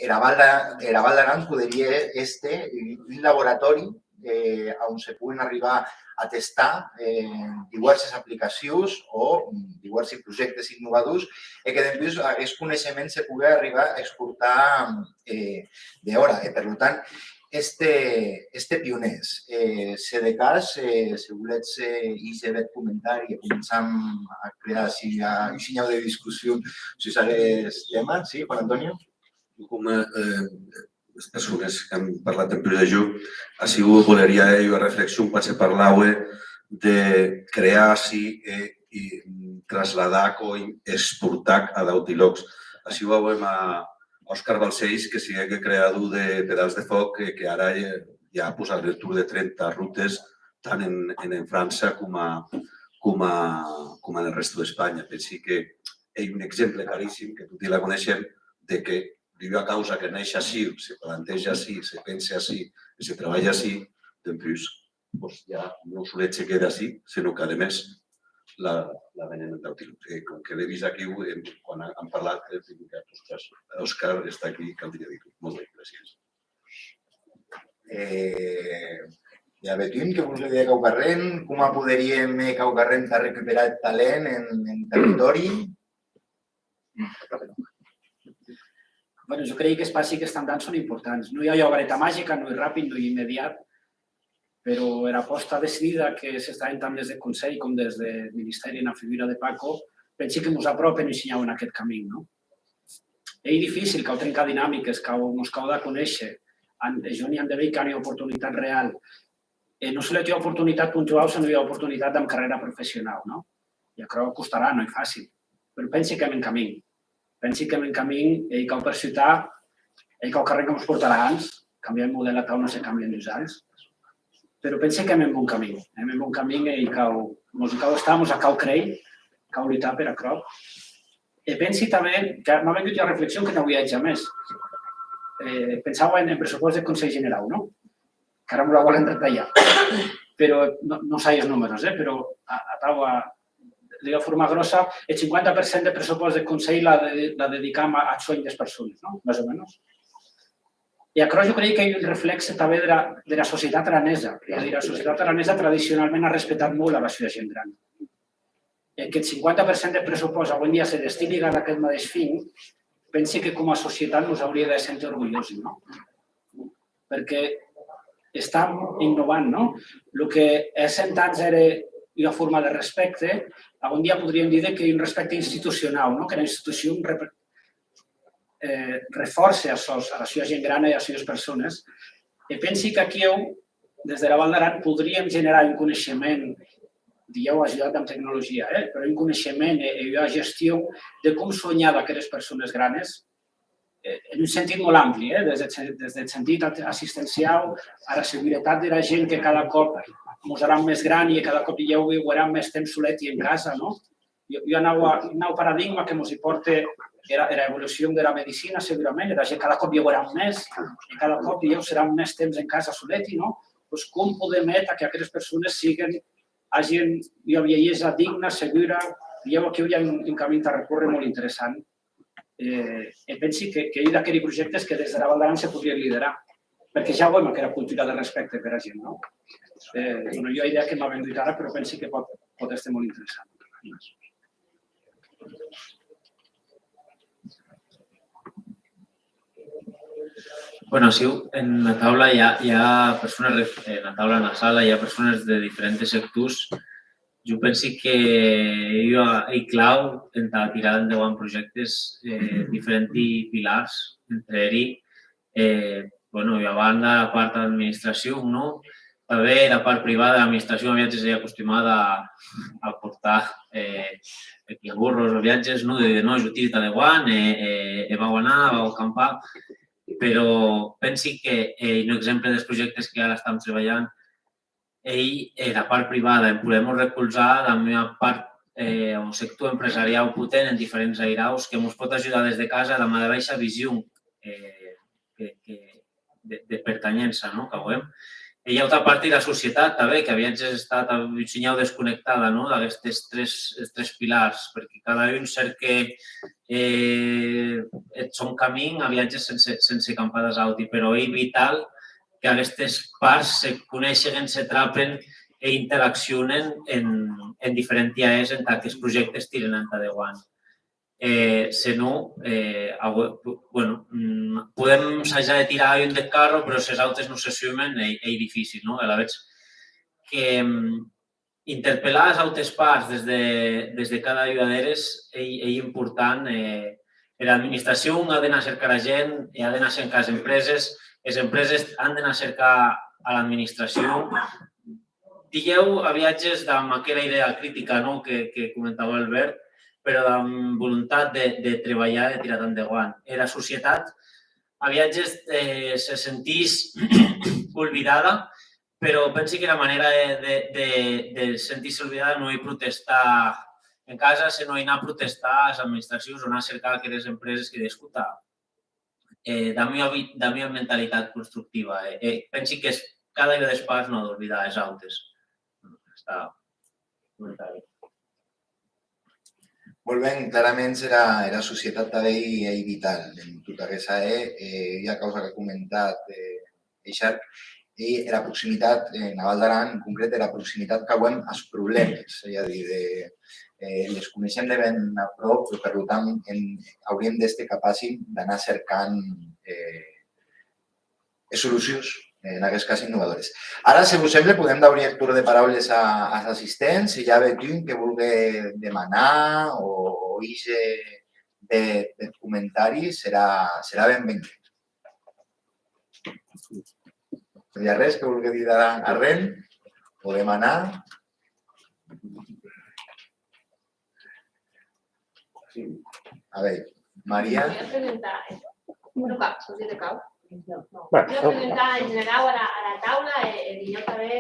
la Val d'Aran podria ser un laboratori on se puguen arribar a testar diverses aplicacions o diversos projectes innovadors i que després aquest coneixement se pugui arribar a exportar d'hora. Per tant, este pioners. Se de cas, si volets aquest comentari i començam a crear un senyal de discussió sobre aquest tema. Sí, Juan Antonio? Com les persones que han parlat en primer lloc, ha sigut, voleria una reflexió, potser parlava de crear i traslladar o exportar a d'autres llocs. Així ho veiem a Òscar Balcells, que sigui creador de pedals de foc, que ara ja ha posat el Tour de 30 rutes tant en França com en el resto d'Espanya. Pensi que hi ha un exemple claríssim, que tots la coneixem, de que a causa que neix així, se planteja així, se pensa així, se treballa així, després ja no solet se queda així, sinó que, a més, la venen d'util. Com que l'he vist aquí, quan han parlat, he dit que Òscar està aquí, caldria dir-ho. Molt bé, gràcies. I a Betín, que volia dir a Caucarrent, com podríem Caucarrent recuperar el talent en territori? Bueno, jo crec que els passos que estan dant són importants. No hi ha vareta màgica, no és ràpid, no és immediat, però l'aposta decidida que s'està fent tant des del Consell com des del Ministeri en la figura de Paco, penso que ens apropen i ensenyeu en aquest camí. És difícil que ho trencar dinàmiques, que ens cau de conèixer. Jo n'hi han de veure que hi ha oportunitat real. No sols hi ha oportunitat puntual, sinó hi ha oportunitat amb carrera professional. I això costarà, no és fàcil, però penso que hem en camí. Penso que en camí hi cau per ciutat, hi cau carrer que ens portarà anys, canviar el model a tal no se canvia en 2 anys. però pense que hem en bon camí. Hem en bon camí i cau estamos a cau crei, cau lluitar per aquerò. E pensi també que m'ha vengut la reflexió que no viatja més. Pensava en el pressupost del Consell General, no? Que ara m'ho la volen retallar. Però no sé els números, però de forma grossa, el 50% del pressupost del Consell la dedicam a sony de les persones, no? Més o menys. I això jo crec que hi ha un reflex també de la societat aranesa. És a dir, la societat aranesa tradicionalment ha respectat molt a la seva gent gran. Que el 50% del pressupost avui dia se destini a aquest mateix fin, pensi que com a societat ens hauria de sentir orgullosos, no? Perquè estem innovant, no? El que a 100 anys era una forma de respecte, avui dia podríem dir que hi ha un respecte institucional, no? Que la institució reforça a la seva gent gran i a les seves persones. I pensi que aquí, des de la Val d'Aran, podríem generar un coneixement, dieu ajudat amb tecnologia, però un coneixement i una gestió de com soñar d'aquestes persones grans en un sentit molt ampli, des del sentit assistencial a la seguretat de la gent que cada cop ens serà més gran i cada cop ja ho veurem més temps solet i en casa, no? Hi ha un nou paradigma que ens hi porta l'evolució de la medicina, segurament, la gent cada cop hi veurem més i cada cop ja seran més temps en casa solet, no? Com podem fer que aquestes persones hagin una vellesa digna, segura, i aquí hi ha un camí a recórrer molt interessant. Pensi que hi ha d'aquests projectes que des de la Val d'Aran se podrien liderar, perquè ja veiem que era cultura de respecte per a la gent, no? Jo hi ha idea que m'ha venut ara, però pensi que pot estar molt interessant. Bueno, sí, en la taula hi ha persones, en la taula en la sala hi ha persones de diferents sectors. Jo penso que hi ha clau en tirar endavant projectes diferents pilars, entre ells, hi ha la part d'administració, no? També la part privada, l'administració de viatges és acostumada a portar els burros o viatges, no? De no, jo tiro de guant, vau anar, vau acampar, però pensi que un exemple dels projectes que ara estem treballant, la part privada, en podem recolzar la meva part, un sector empresarial potent en diferents airaus que ens pot ajudar des de casa a la mateixa visió de pertanyença, no? Que veiem. Hi ha altra part de la societat, també, que havia estat desconnectada d'aquests tres pilars, perquè cada un cerca el seu camí a viatges sense campades auti, però és vital que aquestes parts se coneixen, s'atrapen i interaccionen en diferents àrees en què els projectes tiren endavant. Si no, podem assajar de tirar un del carro, però si els altres no se sumen, és difícil. La veig que interpel·lar les altres parts des de cada ayudadera és important. L'administració ha d'anar a cercar la gent, ha d'anar a cercar les empreses han d'anar a cercar a l'administració. Digueu a viatges amb aquella idea crítica que comentava Albert, però amb voluntat de treballar, de tirar endavant. La societat a viatges se sentís oblidada, però pensi que la manera de sentir-se oblidada no és protestar en casa, sinó anar a protestar a les administracions o anar a cercar aquelles empreses que discuta. La meva mentalitat constructiva. Pensi que cada dia d'espais no ha d'oblidar les altres. Està molt bé. Molt bé, clarament la societat també és vital en tota aquesta. Hi ha causa que ha comentat Eixarc, i la proximitat, en la Val d'Aran en concret, la proximitat que veiem als problemes, és a dir, les coneixem de ben a prop, però per tant hauríem d'estar capaços d'anar cercant solucions, en aquest cas innovadores. Ara, si us sembla, podem obrir el torn de paraules als assistents. Si hi ha algú que vulgui demanar o eixir de comentaris, serà benvingut. No hi ha res que vulgui dir arren o demanar? A veure, Maria. Volia preguntar, no cap, sortir de cau. Jo preguntava en general a la taula i jo també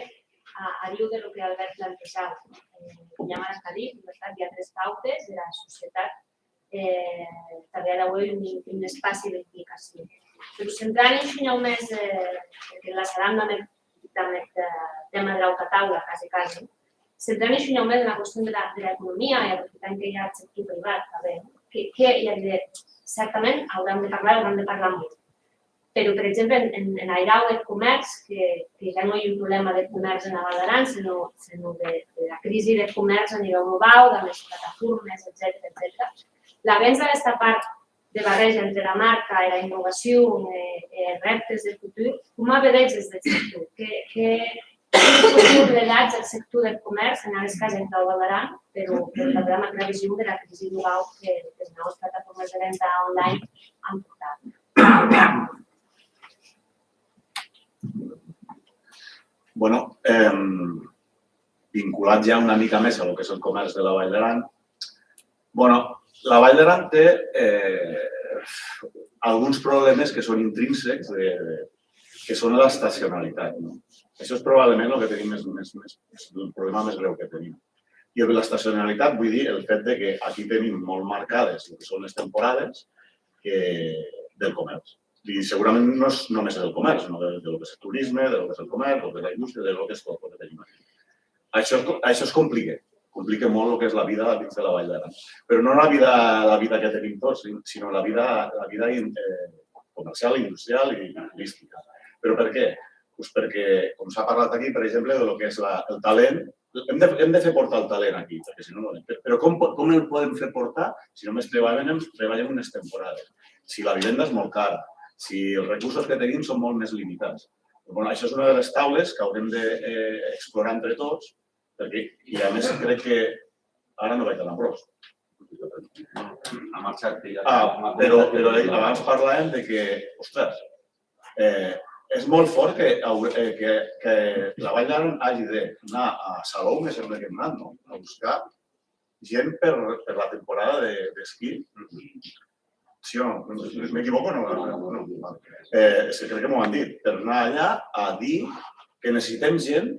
a diu de lo que Albert plantejava. Ja m'ha estat dit, hi ha 3 pautes de la societat també a l'avui un espai d'implicació. Però centrant en això més, perquè enlaçarem amb el tema de l'autotaula, quasi, centrant en això més en la qüestió de l'economia i aprofitant que hi ha el sector privat, que certament haurem de parlar molt. Però, per exemple, en l'airau del comerç, que ja no hi ha un problema de comerç en la Vall d'Aran, sinó de la crisi del comerç a nivell global, de les plataformes, etc. L'avenç d'aquesta part de barreja entre la marca i la innovació i els reptes del futur, com ho veig des del sector? Què futur relats al sector del comerç, en aquest cas entre el Vall d'Aran, però també amb la visió de la crisi global que les noves plataformes de venda online han portat? Bueno, vinculat ja una mica més a lo que és el comerç de la Vall d'Aran, la Vall d'Aran té alguns problemes que són intrínsecs, que són l'estacionalitat. Això és probablement el que tenim el problema més greu que tenim. I l'estacionalitat vull dir el fet que aquí tenim molt marcades el que són les temporades del comerç. I segurament no és només del comerç, sinó del que és el turisme, del que és el comerç, del que és la indústria, del que és tot el que tenim aquí. Això es complica molt el que és la vida dins de la Vall d'Aran. Però no la vida que tenim tots, sinó la vida comercial, industrial i turística. Però per què? Doncs perquè, com s'ha parlat aquí, per exemple, del que és el talent, hem de fer portar el talent aquí, perquè si no, no. Però com el podem fer portar si només treballem unes temporades? Si la vivenda és molt cara, si els recursos que tenim són molt més limitats. Això és una de les taules que haurem d'explorar entre tots, perquè, i a més, crec que ara no vaig a l'Ambrós. Ha marxat. Però abans parlàvem de que, ostres, és molt fort que la Vall d'Aran hagi d'anar a Salou, me sembla que hem anat, a buscar gent per la temporada d'esquí. Sí o no? M'equivoco o no? Crec que m'ho han dit. Per anar allà a dir que necessitem gent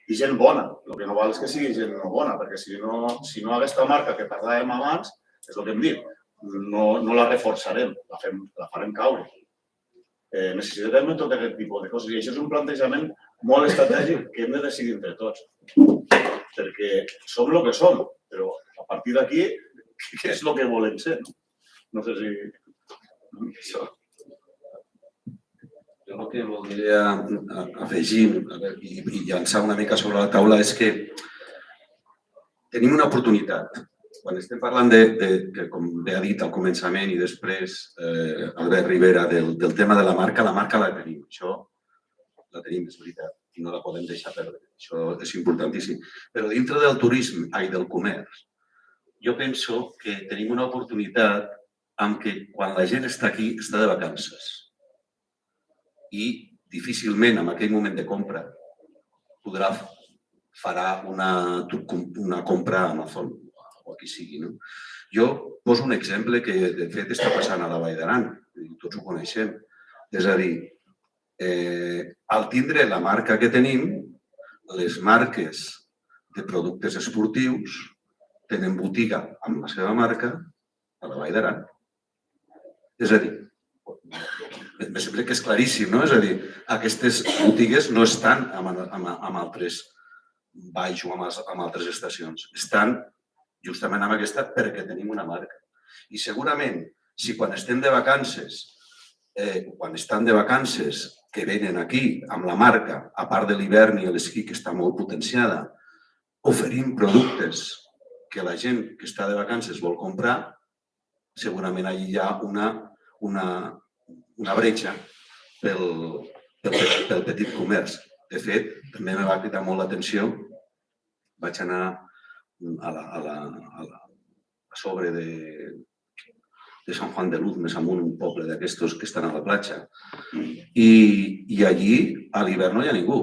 i gent bona. El que no val és que sigui gent no bona, perquè si no aquesta marca que parlàvem abans, és el que hem dit, no la reforçarem, la farem caure. Necessitem tot aquest tipus de coses i això és un plantejament molt estratègic que hem de decidir entre tots. Perquè som el que som, però a partir d'aquí, què és el que volem ser? No sé si... Jo el que voldria afegir i llançar una mica sobre la taula és que tenim una oportunitat. Quan estem parlant de, com bé ha dit al començament i després Albert Rivera, del tema de la marca la tenim. Això la tenim, és veritat, i no la podem deixar perdre. Això és importantíssim. Però dintre del turisme, del comerç, jo penso que tenim una oportunitat en què quan la gent està aquí, està de vacances. I difícilment, en aquell moment de compra, farà una compra a Amazon o qui sigui. Jo poso un exemple que, de fet, està passant a la Vall d'Aran, tots ho coneixem. És a dir, al tindre la marca que tenim, les marques de productes esportius tenen botiga amb la seva marca a la Vall d'Aran. És a dir, me sembla que és claríssim, no? És a dir, aquestes botigues no estan amb altres valls o amb altres estacions. Estan justament amb aquesta perquè tenim una marca. I segurament, si quan estem de vacances, que venen aquí amb la marca, a part de l'hivern i l'esquí, que està molt potenciada, oferim productes que la gent que està de vacances vol comprar, segurament allà hi ha una bretxa pel petit comerç. De fet, també me va cridar molt l'atenció. Vaig anar a sobre de Sant Juan de Luz, més amunt, un poble d'aquestos que estan a la platja. I allí, a l'hivern, no hi ha ningú.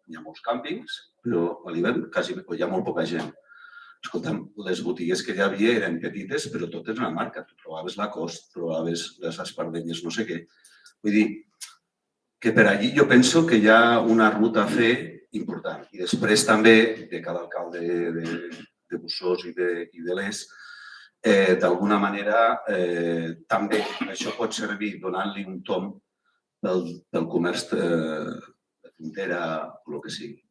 Hi ha molts càmpings, però a l'hivern hi ha molt poca gent. Escolta'm, les botigues que hi havia eren petites, però totes una marca. Tu trobaves Lacoste, trobaves les Espardenyes, no sé què. Vull dir, que per allí jo penso que hi ha una ruta a fer important. I després també, de cada alcalde de Bussos i de l'Es, d'alguna manera també això pot servir donant-li un tomb pel comerç de frontera o el que sigui.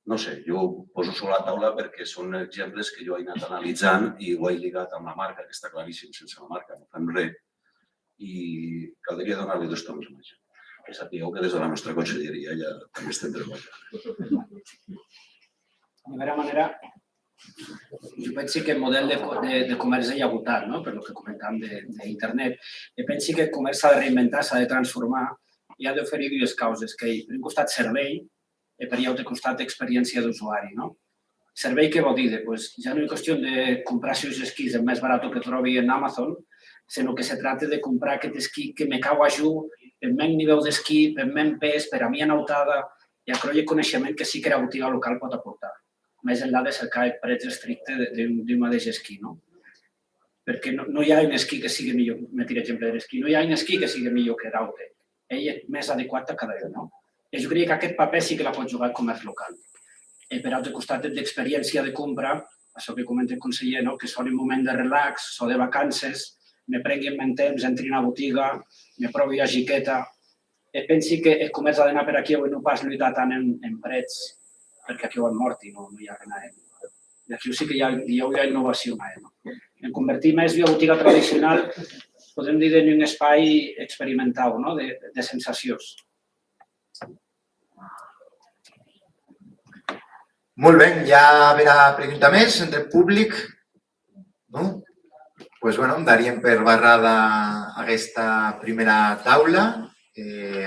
No sé, jo ho poso sobre la taula perquè són exemples que jo he anat analitzant i ho he lligat amb la marca, que està claríssim, sense la marca no fem res. I caldria donar-li 2 toms a la gent. Que sapigueu que des de la nostra conselleria ja també estem treballant. De alguna manera, jo penso que el model de comerç ja ha votat, per el que comentàvem d'internet. Jo penso que el comerç s'ha de reinventar, s'ha de transformar i ha d'oferir dues causes, que per un costat servei i per l'altre costat experiència d'usuari. Servei què vol dir? Ja no és qüestió de comprar els esquís el més barat que trobi en Amazon, sinó que se tracta de comprar aquest esquí que me cau a ju, el meu nivell d'esquí, el meu pes, per a mi anotada, i aquell coneixement que sí que la botiga local pot aportar, més enllà de cercar el preu estricte d'un mateix esquí. Perquè no hi ha un esquí que sigui millor, me tiro exemple de l'esquí, no hi ha un esquí que sigui millor que l'altre. Ell és més adequat a cada un. I jo crec que aquest paper sí que la pot jugar el comerç local. I per altre costat, d'experiència de compra, això que comenta el conseller, que són un moment de relax, són de vacances, me prengui el meu temps, entri a la botiga, me provi la jiqueta. Pensi que el comerç ha d'anar per aquí i no pas lluitar tant en preus, perquè aquí ho han mort i no hi ha res. I aquí sí que hi ha innovació. En convertir més la botiga tradicional, podem dir, en un espai experimental, de sensacions. Molt bé, hi ha una pregunta més entre el públic? No? Doncs daríem per barrada aquesta primera taula.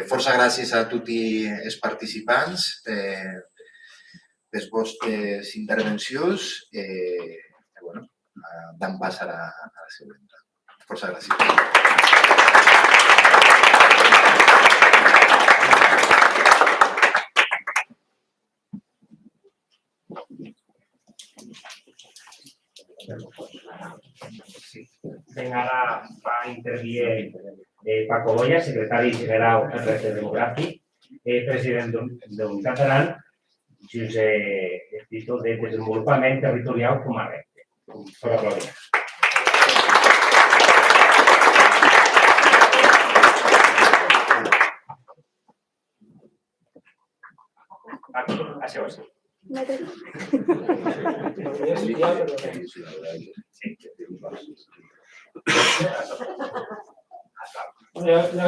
Força gràcies a tots els participants per les vostres intervencions. Dam pas a la següent. Força gràcies. Ara va intervir Paco Boya, secretari general del Repte Demogràfic, president d'Unitat Aran, dins el títol de Desenvolupament Territorial com a repte. Per aplaudir. Asseu-vos. Ja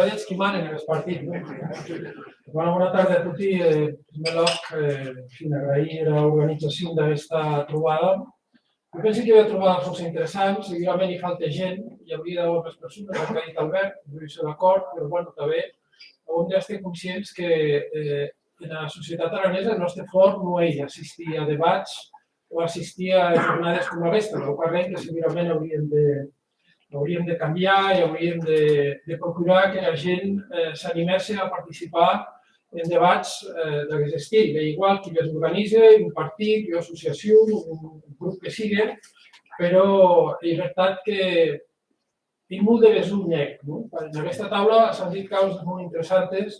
veig qui manen en el partit. Bona tarda a tots. En primer lloc, agrair l'organització d'aquesta trobada. Jo penso que la trobada força interessant, segurament hi falta gent, hi hauria d'haver més persones, el que ha dit Albert, jo hi estic d'acord, però també hem d'estar conscients que en la societat aranesa el nostre fort no és assistir a debats o assistir a jornades com aquesta, el qual que segurament hauríem de canviar i hauríem de procurar que la gent s'animés a participar en debats d'aquest estil. Igual qui els organitza, un partit, una associació, un grup que sigui, però és veritat que tinc molt de besunyec. En aquesta taula s'han dit causes molt interessants.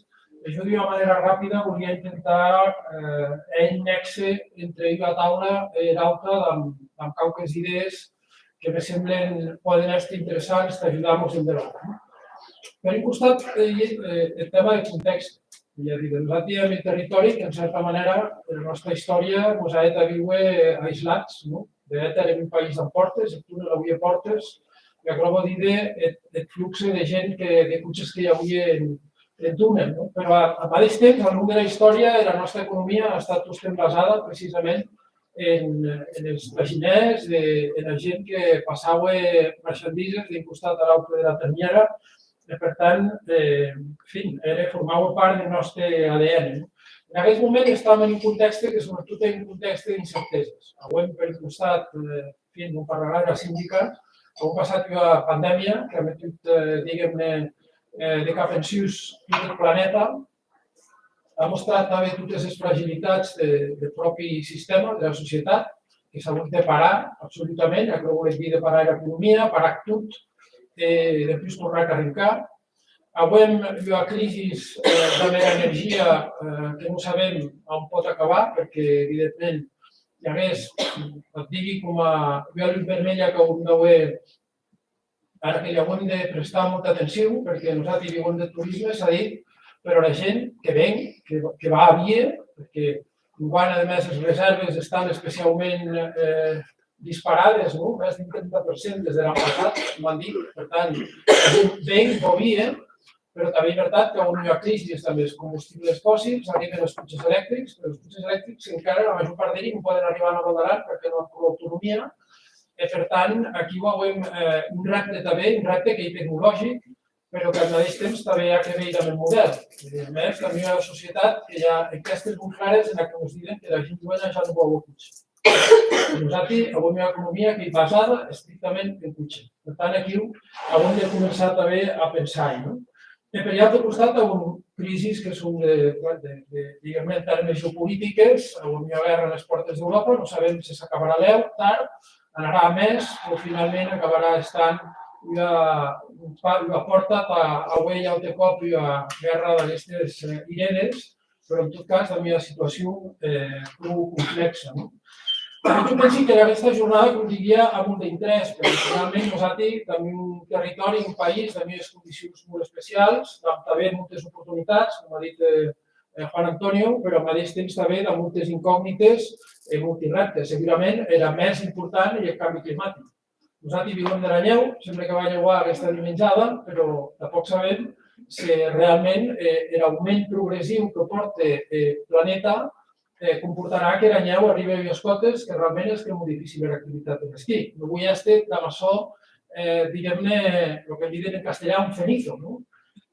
Jo, d'una manera ràpida, volia intentar un nexe entre la taula i l'altra amb qualques idees que me semblen poden ser interessants d'ajudar-nos en debat. Per un costat, el tema del context. Nosaltres tenim un territori que, en certa manera, en la nostra història ens ha de viure aislats. De fet, érem un país amb portes, el túnel avui a portes, i acabo de dir el flux de gent de cotxes que hi havia en túnel. Però, al mateix temps, al llarg de la història, la nostra economia ha estat basada precisament en els traginers, en la gent que passava merchandises d'un costat a l'altre de la ternyera. Per tant, formava part del nostre ADN. En aquest moment estàvem en un context que sobretot és un context d'incerteses. Avui, per un costat, no parlarà la síndica, hem passat una pandèmia que ha metut, diguem-ne, de cap en sus tot el planeta. Ha mostrat també totes les fragilitats del propi sistema, de la societat, que s'ha hagut de parar absolutament, ja que ho he dit de parar l'economia, parar tot, després tornar a carregar. Avui hi ha crisis de l'energia que no sabem on pot acabar, perquè, evidentment, hi hagués, et digui com a llum vermella que ho hem de veure, ara que hi hem de prestar molta atenció, perquè nosaltres vivim de turisme, s'ha dit, però la gent que ven, que va a Via, perquè quan, a més, les reserves estan especialment disparades, més d'un 30% des de l'any passat, m'han dit. Per tant, la gent ven, va a Via, però també és veritat que on hi ha crisi també els combustibles fòssils, arriben els cotxes elèctrics, però els cotxes elèctrics encara la major part d'ells no poden arribar a Nova d'Aran perquè no han prou autonomia. Per tant, aquí veiem un repte també, un repte que és tecnològic, però que al mateix temps també hi ha que veure amb el model. A més, també hi ha una societat que hi ha enquestes molt clares en què ens diuen que la gent jovent ja no vol el cotxe. Nosaltres avui hi ha una economia que és basada estrictament en cotxe. Per tant, aquí hem de començar també a pensar-hi. Per l'altre costat, hi ha crisis que són diguem-ne en termes geopolítiques, on hi ha guerra a les portes d'Europa, no sabem si s'acabarà tard, anarà a més o finalment acabarà estant la porta a avui altre cop hi ha guerra d'aquestes irenes, però en tot cas també hi ha situació prou complexa. Jo penso que aquesta jornada, com diria, ha molt d'interès, perquè finalment nosaltres tenim un territori, un país, també les condicions molt especials, també moltes oportunitats, com ha dit Juan Antonio, però al mateix temps també de moltes incògnites i molts reptes. Segurament era més important el canvi climàtic. Nosaltres vivim de la neu, sempre que va llevar aquesta dimenjada, però tampoc sabem si realment l'augment progressiu que porta el planeta comportarà que la neu arribi a les cotes que realment és que és molt difícil l'activitat de l'esquí. No vull estar amb això, diguem-ne, el que diuen en castellà, un cenizo,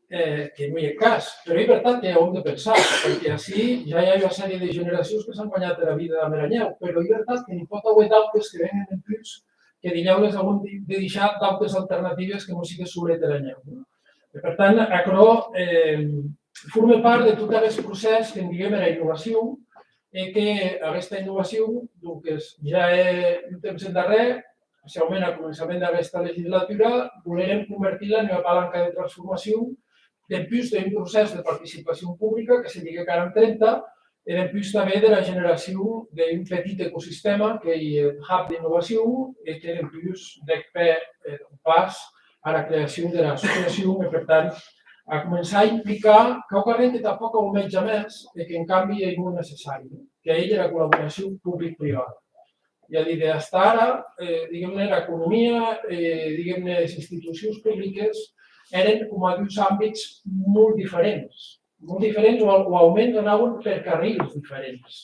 que no hi ha cas. Però és veritat que hem de pensar, perquè així ja hi ha una sèrie de generacions que s'han guanyat la vida amb la neu, però és veritat que n'hi pot haver d'altres que venen en plus que dineu-les haurem de deixar d'altres alternatives que no siguin sobre la neu. Per tant, això forma part de tot aquest procés que en diguem la innovació, i que aquesta innovació ja és un temps endarrere, especialment al començament d'aquesta legislatura, volem convertir-la en una palanca de transformació després d'un procés de participació pública que se lliga encara amb 30 i després també de la generació d'un petit ecosistema que és el hub d'innovació i que després de pas a la creació de l'associació i, per tant, a començar a implicar quelcom que tampoc ho menja més i que en canvi és molt necessari, que és la col·laboració públic-privada. Ja dic, fins ara, diguem-ne, l'economia, diguem-ne, les institucions públiques eren com a dos àmbits molt diferents o almenys anaven per carrils diferents.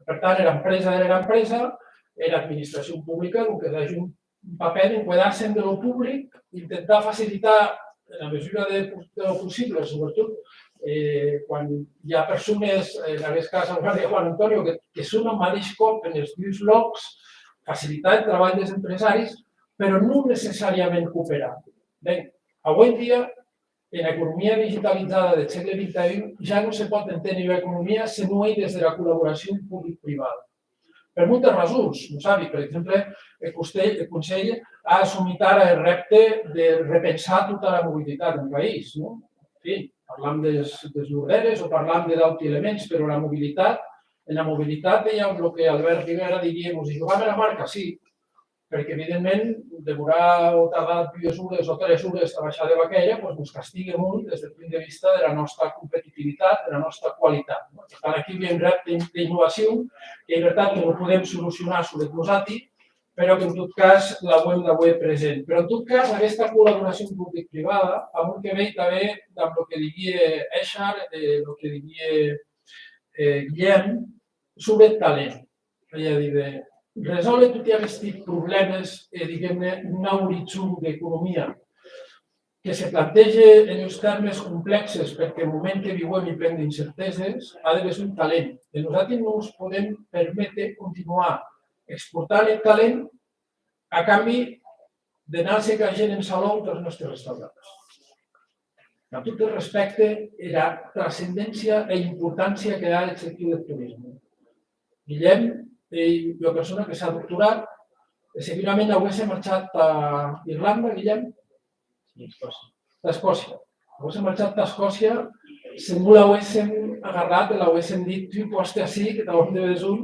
Per tant, l'empresa era l'empresa, l'administració pública, el que és un paper d'enquadrar-se en lo públic, intentar facilitar en la mesura de lo possible, sobretot quan hi ha persones, en aquest cas el de Juan Antonio, que són al mateix cop en els dos llocs, facilitar el treball dels empresaris, però no necessàriament cooperar. Bé, avui en dia, en l'economia digitalitzada del segle XXI, ja no se pot entendre l'economia si no és des de la col·laboració públic-privada. Per moltes raons. No sabi, per exemple, el Consell ha assumit ara el repte de repensar tota la mobilitat del país. En fi, parlam dels llogueres o parlam d'altres elements, però en la mobilitat hi ha el que Albert Rivera diria, si jugam a la marca, sí, perquè evidentment demorar o tardar 2 hores o 3 hores a baixar de Baquella ens castiga molt des del punt de vista de la nostra competitivitat, de la nostra qualitat. Per tant, aquí hi ha un repte d'innovació que és veritat que no podem solucionar sobre nosaltres, però que en tot cas l'hem d'avui present. Però en tot cas, aquesta col·laboració públic-privada, amb el que ve també amb el que diria Eixar, el que diria Guillem, sobre el talent. És a dir, resoldre tots aquests problemes, diguem-ne, un horitzó d'economia que se planteja en els termes complexos perquè el moment que vivim i ple d'incerteses ha de ser un talent. Nosaltres no ens podem permetre continuar exportant el talent a canvi d'anar-se caient en saló dels nostres restaurants. Amb tot el respecte i la transcendència i importància que ha el sector del turisme. Guillem, la persona que s'ha doctorat, segurament hagués marxat a Irlanda, Guillem? D'Escòcia. Haguéssim marxat d'Escòcia, segur l'haguéssim agarrat i l'haguéssim dit tu poste així, que t'ho de besum,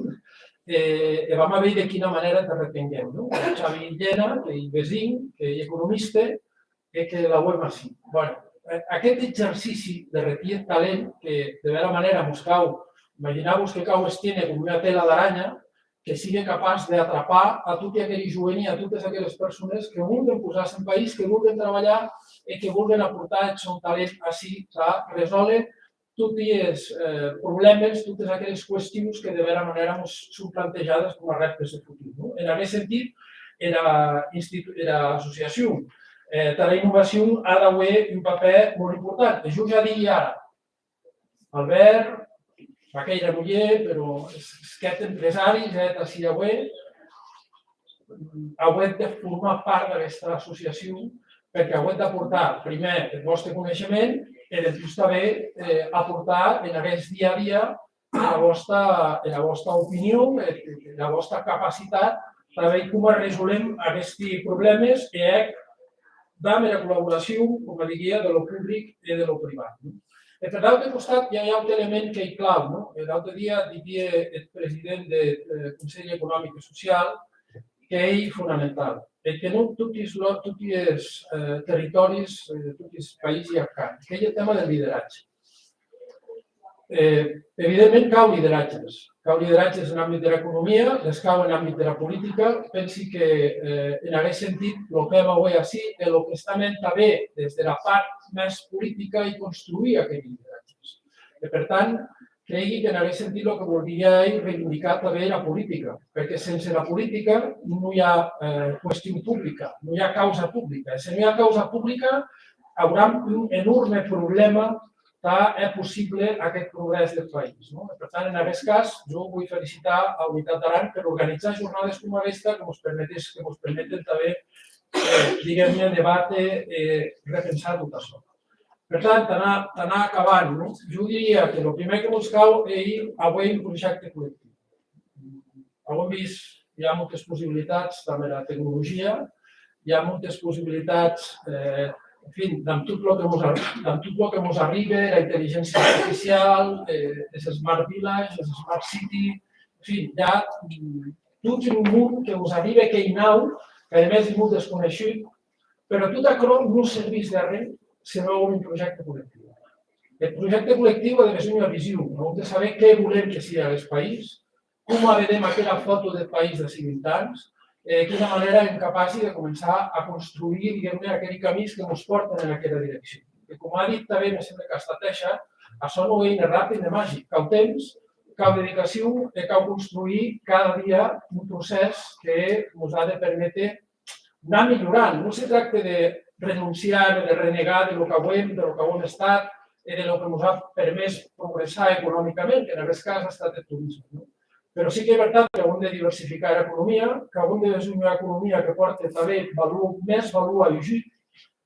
i vam haver de quina manera te retenguem. El Xavi Llena, que és vesin, que és economista, i que la web així. Aquest exercici de retir talent, que de vera manera mos cau, imagineu-vos que cau estine com una tela d'aranya, que sigui capaç d'atrapar a tot aquell jovent i a totes aquelles persones que vulguin posar-se en país, que vulguin treballar i que vulguin aportar el seu talent així a resoldre tots els problemes, totes aquelles qüestions que de vera manera ens són plantejades com a reptes de futur. En aquest sentit, l'associació de la innovació ha d'haver un paper molt important. Jo ja diria ara, Albert, aquella muller, però aquest empresari, així avui, heu de formar part d'aquesta associació perquè heu d'aportar primer el vostre coneixement i després també aportar en aquest dia a dia la vostra opinió, la vostra capacitat per veure com resolem aquests problemes i amb la col·laboració, com diria, de lo públic i de lo privat. Per l'altre costat, hi ha un element que és clau. L'altre dia diria el president del Consell Econòmic i Social que és fonamental. Que no tots els territoris, tots els països hi ha canvi, que és el tema del lideratge. Evidentment, cau lideratges. Cau lideratges en l'àmbit de l'economia, les cau en l'àmbit de la política. Pensi que en aquest sentit el que hem avui així és el que està anant també des de la part més política i construir aquests lideratges. Per tant, cregui que en aquest sentit el que voldria és reivindicar també la política, perquè sense la política no hi ha qüestió pública, no hi ha causa pública. Si no hi ha causa pública, hi haurà un enorme problema que és possible aquest progrés del país. Per tant, en aquest cas, jo vull felicitar a Unitat d'Aran per organitzar jornades com aquesta que ens permeten també, diguem-ne, debatre i repensar tot això. Per tant, anar acabant, jo diria que el primer que ens cal és avui un projecte col·lectiu. Hem vist, hi ha moltes possibilitats també de la tecnologia, hi ha moltes possibilitats en fi, amb tot el que ens arriba, la intel·ligència artificial, les smart villages, les smart city, en fi, hi ha tot un món que ens arriba, que és nou, que a més és molt desconeixut, però tot això no serveix de res si no un projecte col·lectiu. El projecte col·lectiu ha de ser una visió, hem de saber què volem que sigui el país, com vedem aquella foto del país de 20 anys, de quina manera hem capaços de començar a construir, diguem-ne, aquells camins que ens porten en aquella direcció. I com ha dit també, me sembla que ha estat això, això no és ni ràpid ni màgic. Cal temps, cal dedicació i cal construir cada dia un procés que ens ha de permetre anar millorant. No se tracta de renunciar, de renegar de lo que hem estat i de lo que ens ha permès progressar econòmicament, que en aquest cas ha estat el turisme. Però sí que és veritat que hem de diversificar l'economia, que hem de desenvolupar una economia que porti també més valor afegit.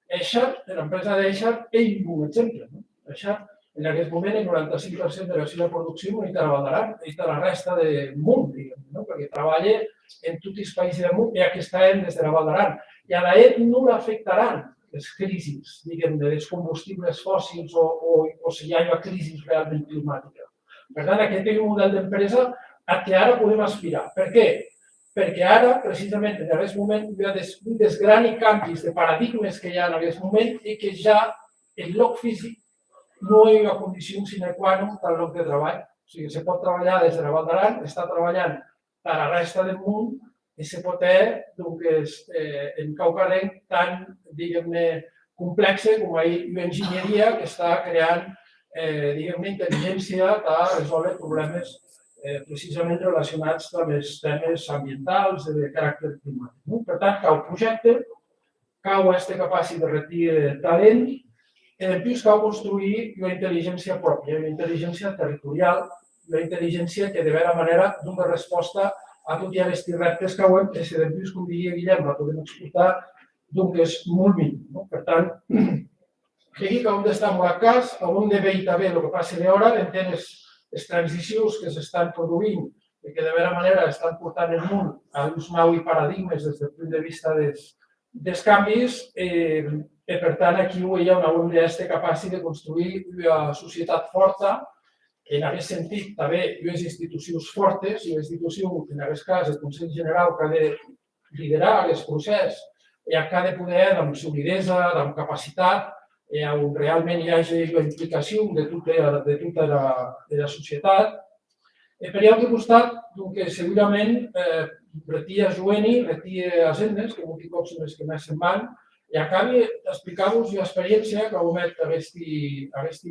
Eixar, l'empresa d'Eixar, és un bon exemple. Eixar, en aquest moment, el 95% de la seva producció no és de la Val d'Aran, és de la resta del món, perquè treballa en tots els països del món i aquí estem des de la Val d'Aran. I a l'ET no l'afectaran les crisis, diguem, dels combustibles fòssils o si hi ha una crisi realment climàtica. Per tant, aquest és un model d'empresa a què ara podem aspirar. Per què? Perquè ara, precisament, en aquest moment, hi ha un dels grans canvis de paradigmes que hi ha en aquest moment i que ja el lloc físic no és una condició sine qua non del lloc de treball. O sigui, se pot treballar des de la Val d'Aran, està treballant per la resta del món i se pot en caucarenc tan, diguem-ne, complexa com una enginyeria que està creant, diguem-ne, intel·ligència per resoldre problemes precisament relacionats amb els temes ambientals de caràcter climàtic. Per tant, cau projecte, cau aquesta capacitat de retir talent i després cau construir una intel·ligència pròpia, una intel·ligència territorial, una intel·ligència que de vera manera dona resposta a tots aquests reptes que hem, que si després, com diria Guillem, la podem exportar, doncs molt mínim. Per tant, aquí que hem d'estar molt a cas, hem de veure també el que passa d'hora, entendre les transicions que s'estan produint i que de vera manera estan portant el món a uns nous paradigmes des del punt de vista dels canvis per tant, aquí ho veia una UND este capaç de construir una societat forta, en aquest sentit, també, unes institucions fortes, i una institució, en aquest cas, el Consell General, que ha de liderar aquest procés, i que ha de poder, amb solidesa, amb capacitat, on realment hi hagi la implicació de tota la societat. Per l'altre costat, que segurament retia Joeni, retia Asendes, que molts cops són els que més se'n van, i acabi d'explicar-vos l'experiència que heu met aquest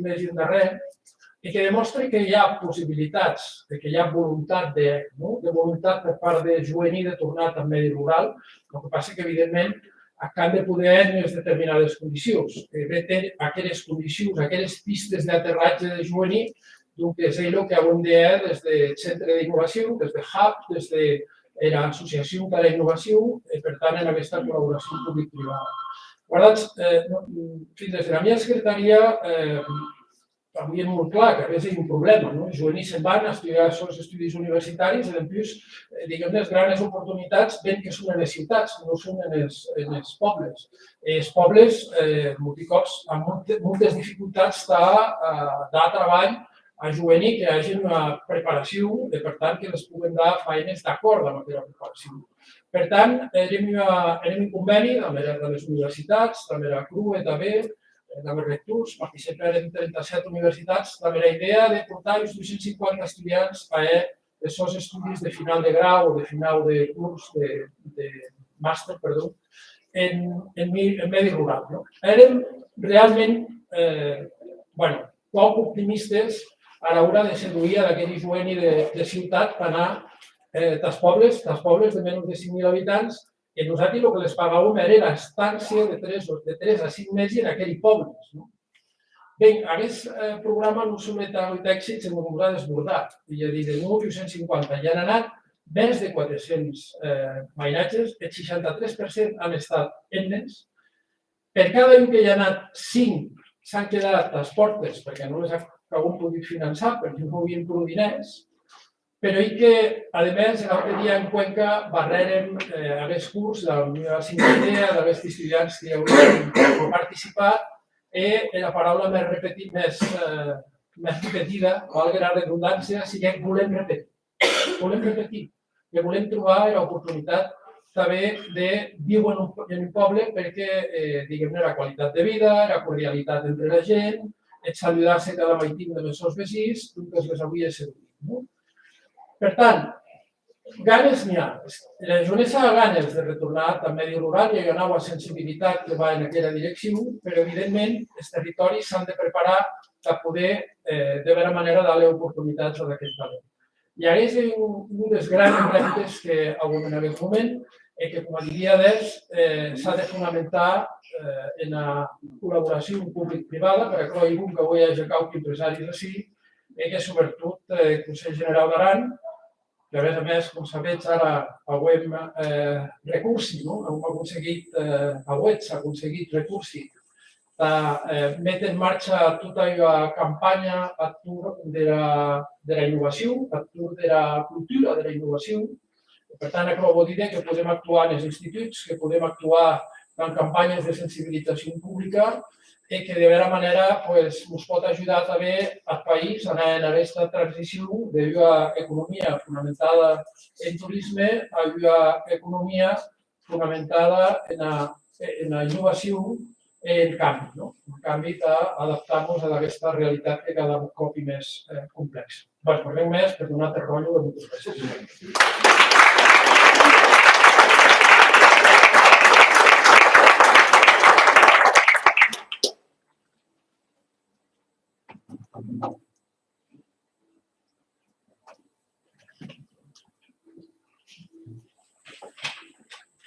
mes i darrer, i que demostra que hi ha possibilitats, que hi ha voluntat de voluntat per part de Joeni de tornar al medi rural. El que passa que, evidentment, han de poder en unes determinades condicions. Aquelles condicions, aquelles pistes d'aterratge de Joeni, que és el que avui dia des del Centre d'Innovació, des del Hub, des de l'Associació de la Innovació, per tant, en aquesta col·laboració públic-privada. Guardats, des de la meva secretaria, avui és molt clar que a vegades hi ha un problema. Joeni se'n van a estudiar els seus estudis universitaris i, en plus, diguem, les grans oportunitats ven que són en les ciutats, no són en els pobles. Els pobles, molts cops, amb moltes dificultats de treball a Joeni que hi hagi una preparació i, per tant, que les puguem dar feines d'acord amb aquella preparació. Per tant, érem un conveni amb les universitats, també la CRUE, també, amb els rectors, participem en 37 universitats, amb la idea de portar els 250 estudiants a els seus estudis de final de grau o de final de curs, de màster, perdó, en medi rural. Érem realment poc optimistes a l'hora de seduir aquell Joeni de ciutat per anar dels pobles de menys de 5.000 habitants. I nosaltres el que les pagàvem era l'estància de 3 a 5 mesos en aquell poble. Bé, aquest programa no solia tenir èxits en el que desbordat. És a dir, de 1.850 ja han anat més de 400 mainatges, el 63% han estat etnes. Per cada un que hi ha anat, 5 s'han quedat a les portes perquè no les hem pogut finançar, perquè no hi havia prou diners. Però i que, a més, l'altre dia en Cuenca barrerem aquest curs de la Universitat d'aquests estudiants que hi haurien participat i la paraula més repetida, valgui la redundància, sigui que volem repetir. Volem repetir, que volem trobar l'oportunitat també de viure en un poble perquè, diguem-ne, la qualitat de vida, la cordialitat entre la gent, el saludar-se cada matí amb els seus vecins, que es les hauria de servir. Per tant, ganes n'hi ha. La Joanesa ha ganes de retornar al medi rural i hi ha una sensibilitat que va en aquella direcció, però, evidentment, els territoris s'han de preparar per poder, de bona manera, dar-li oportunitats a aquest talent. I aquest és un dels grans reptes que avui en aquest moment i que, com a diria s'ha de fonamentar en la col·laboració públic-privada, perquè hi ha un que avui hagi cauc empresaris així, i que, sobretot, el Consell General d'Aran, que, a més, com sabeu, ara hem recursi, hem aconseguit, s'ha aconseguit recursi de metre en marxa tota la campanya a tour de la innovació, a tour de la cultura de la innovació. Per tant, això vol dir que podem actuar en els instituts, que podem actuar en campanyes de sensibilització pública i que, de bona manera, ens pot ajudar també al país a anar en aquesta transició d'una economia fonamentada en turisme a una economia fonamentada en la innovació i en canvi. En canvi, d'adaptar-nos a aquesta realitat que cada cop és més complexa. Bé, res més, per donar el rotllo de moltes gràcies.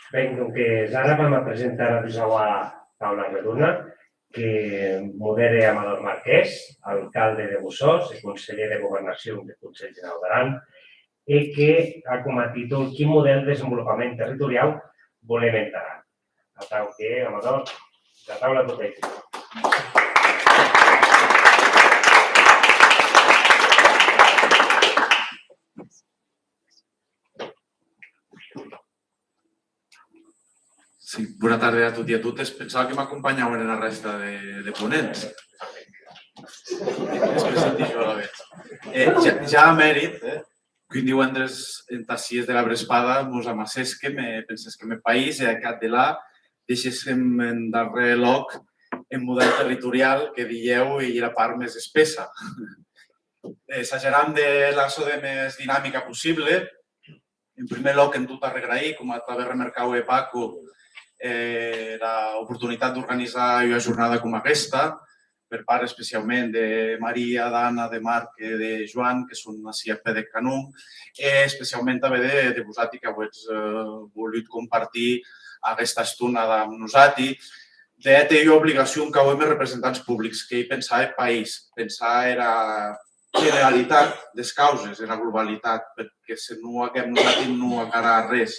Bé, doncs ara vam a presentar la segua taula redona que modera Amador Marquès, alcalde de Busós i conseller de Governació del Consell General d'Aran, i que ha com a títol quin model de desenvolupament territorial volem en Aran. A tal que, Amador, la taula tot èxit. Sí, bona bona tarda a tots i a totes. Pensava que m'acompanyaven en la resta de ponents. És que me senti jo a la vez. Ja a mèrit, que divendres en Tassies de la Brespada mos amassesquem, pensesquem el país, i a cap de là deixéssim en darrer loc en model territorial que dieu i la part més espessa. Exagerant de l'asso de més dinàmica possible. En primer lloc, en tot arregrair, com a també remarcau Paco, l'oportunitat d'organitzar una jornada com aquesta, per part especialment de Maria, d'Anna, de Marc i de Joan, que són ací a peu de canó, especialment també de vosaltres que heu volgut compartir aquesta estona amb nosaltres. Té obligació que hem representants públics, que hi pensar el país, pensar en la generalitat des causes, en la globalitat, perquè si no haguem nosaltres no acarà res.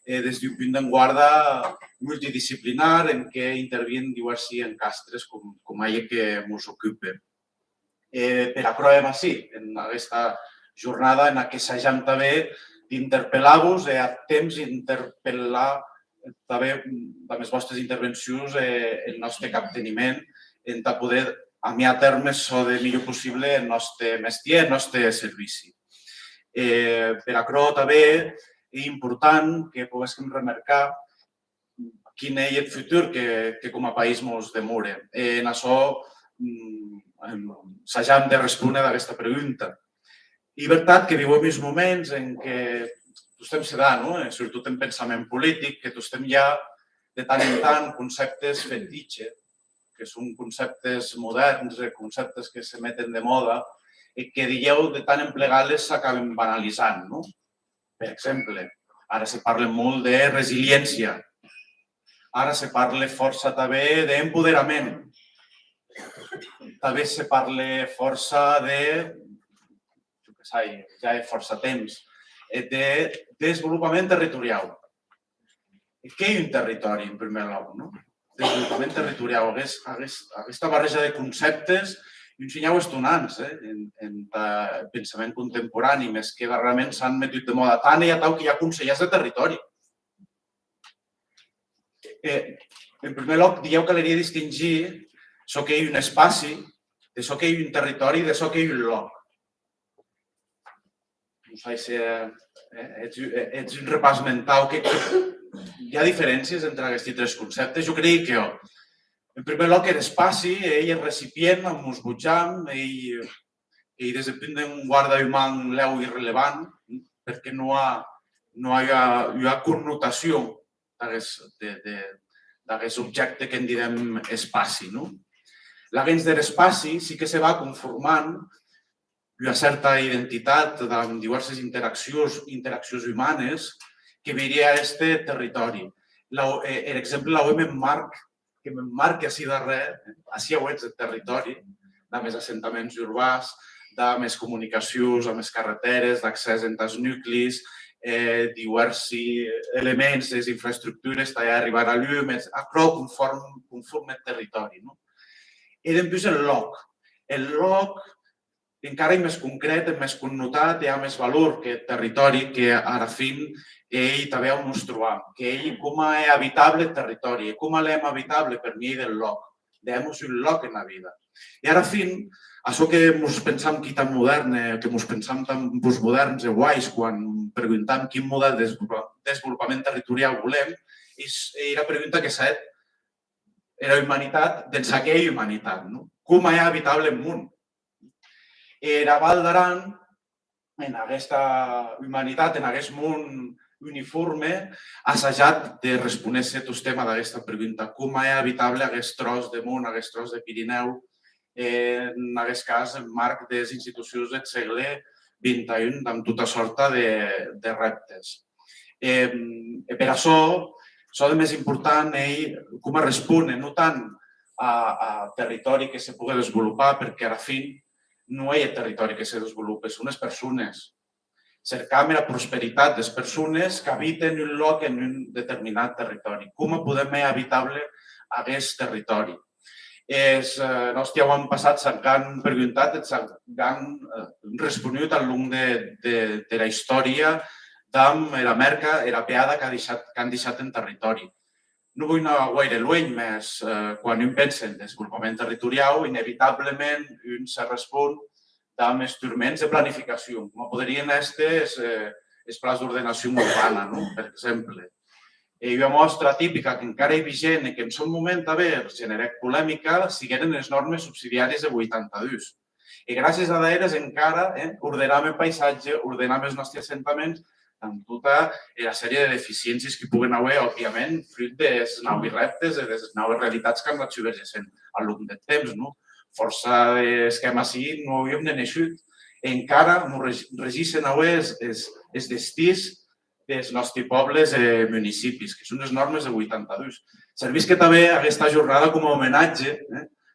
Des d'un punt d'enguarda multidisciplinar en què intervien diversos encastres com allà que ens ocupen. Per a provem així, en aquesta jornada en què s'hagem també d'interpel·lar-vos a temps d'interpel·lar també amb les vostres intervencions el nostre capteniment en poder amiar a terme això de millor possible el nostre mestier, el nostre servici. Per això també és important que poguéssim remarcar quin és el futur que com a país ens demora. En això s'hagem de respondre d'aquesta pregunta. I veritat que vivim uns moments en què estem sedant, sobretot en pensament polític, que estem ja de tant en tant conceptes fetitxe, que són conceptes moderns, conceptes que se meten de moda i que, dieu, de tant en plegades s'acaben banalitzant. Per exemple, ara se parla molt de resiliència. Ara se parla força també d'empoderament. També se parla força de, ja hi ha força temps, de desenvolupament territorial. Què és un territori, en primer lloc? Desenvolupament territorial. Aquesta barreja de conceptes i uns senyals estonants en el pensament contemporani, més que darrerament s'han metut de moda tant i a tal que hi ha consellers de territori. En primer lloc, dieu que hauria de distingir això que és un espaci, d'això que és un territori i d'això que és un lloc. No sé si ets un repàs mental. Hi ha diferències entre aquests tres conceptes? Jo crec que en primer lloc, l'espai és el recipient on ens butjam i des del punt d'un guarda humà l'eu irrellevant perquè no hi ha connotació d'aquest objecte que en direm espai. L'agents de l'espai sí que se va conformant una certa identitat amb diverses interaccions humanes que veuria aquest territori. Per exemple, l'OM que m'emmarca així darrere, així ho ets el territori, de més assentaments urbans, de més comunicacions, amb les carreteres, d'accés entre els nuclis, diversos elements, les infraestructures, d'arribar a llum, però conforme el territori. I després el lloc. El lloc, encara és més concret, és més connotat, hi ha més valor que el territori, que ara fin ell també on ens trobam, que ell com és habitable el territori, com l'hem habitable per mi del lloc, d'hemos un lloc en la vida. I ara fin, això que ens pensam que tan modern, que ens pensam tan postmoderns i guais quan preguntem quin model de desenvolupament territorial volem, és la pregunta que s'ha fet la humanitat dins aquella humanitat, com és habitable el món. Era Val d'Aran, en aquesta humanitat, en aquest món uniforme, ha assajat de respondre aquest tema d'aquesta pregunta. Com és habitable aquest tros de món, aquest tros de Pirineu, en aquest cas, en marc de les institucions del segle XXI, amb tota sorta de reptes. Per això, el més important és com respon, no tant al territori que se pugui desenvolupar, perquè a la fi no és el territori que se desenvolupa, són les persones. Cercam la prosperitat de les persones que habiten un lloc en un determinat territori. Com podem fer habitable aquest territori? Ja ho han passat, s'han preguntat, s'han respost al llarg de la història amb la merca, la peada que han deixat en territori. no vull anar gaire lluny, més quan un pensa en desenvolupament territorial, inevitablement un se respon amb instruments de planificació, com podrien ser els plans d'ordenació urbana, per exemple. I una mostra típica que encara hi vigent i que en son moment també genera polèmica sigueren les normes subsidiàries de 82. I gràcies a d'elles encara ordenem el paisatge, ordenem els nostres assentaments amb tota la sèrie de deficiències que puguen haver, òbviament, fruit dels nous reptes, de les noves realitats que han anat subvergent al llarg del temps. Força d'esquemes així no havíem de néixer. Encara ens regeixen els destins dels nostres pobles i municipis, que són les normes de 82. Serveix que també aquesta jornada com a homenatge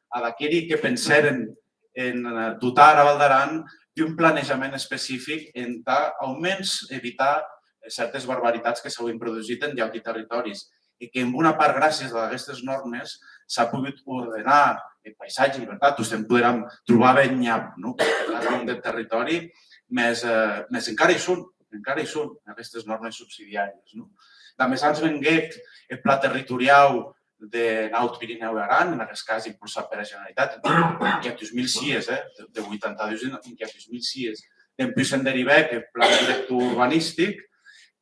a d'aquells que pensaren en dotar a Val d'Aran d'un planejament específic en almenys evitar certes barbaritats que s'haurien produït en llocs i territoris i que en una part gràcies a aquestes normes s'ha pogut ordenar el paisatge, llibertat, us en podrem trobar ben nyap, l'arrel del territori, més encara hi són aquestes normes subsidiàries. També s'ha vengut el pla territorial de Naut Pirineu i Aran, en aquest cas impulsat per la Generalitat, en el 2006, de 82 en el 2006. Després se'n deriva el pla director urbanístic,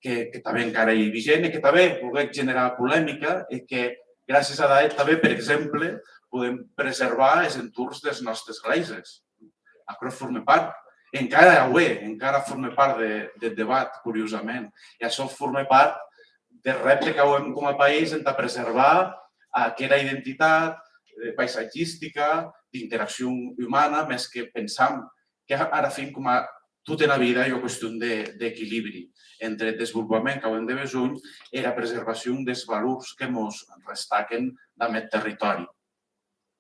que també encara hi vigent i que també volgué generar polèmica i que gràcies a d'ell també, per exemple, podem preservar els entorns dels nostres gleises. Això forma part, encara forma part del debat, curiosament. I això forma part del repte que hem com a país de preservar aquella identitat paisatgística, d'interacció humana, més que pensam que ara fem com a tota la vida hi ha qüestió d'equilibri entre el desenvolupament que hem de besuny i la preservació dels valors que ens destaquen d'aquest territori.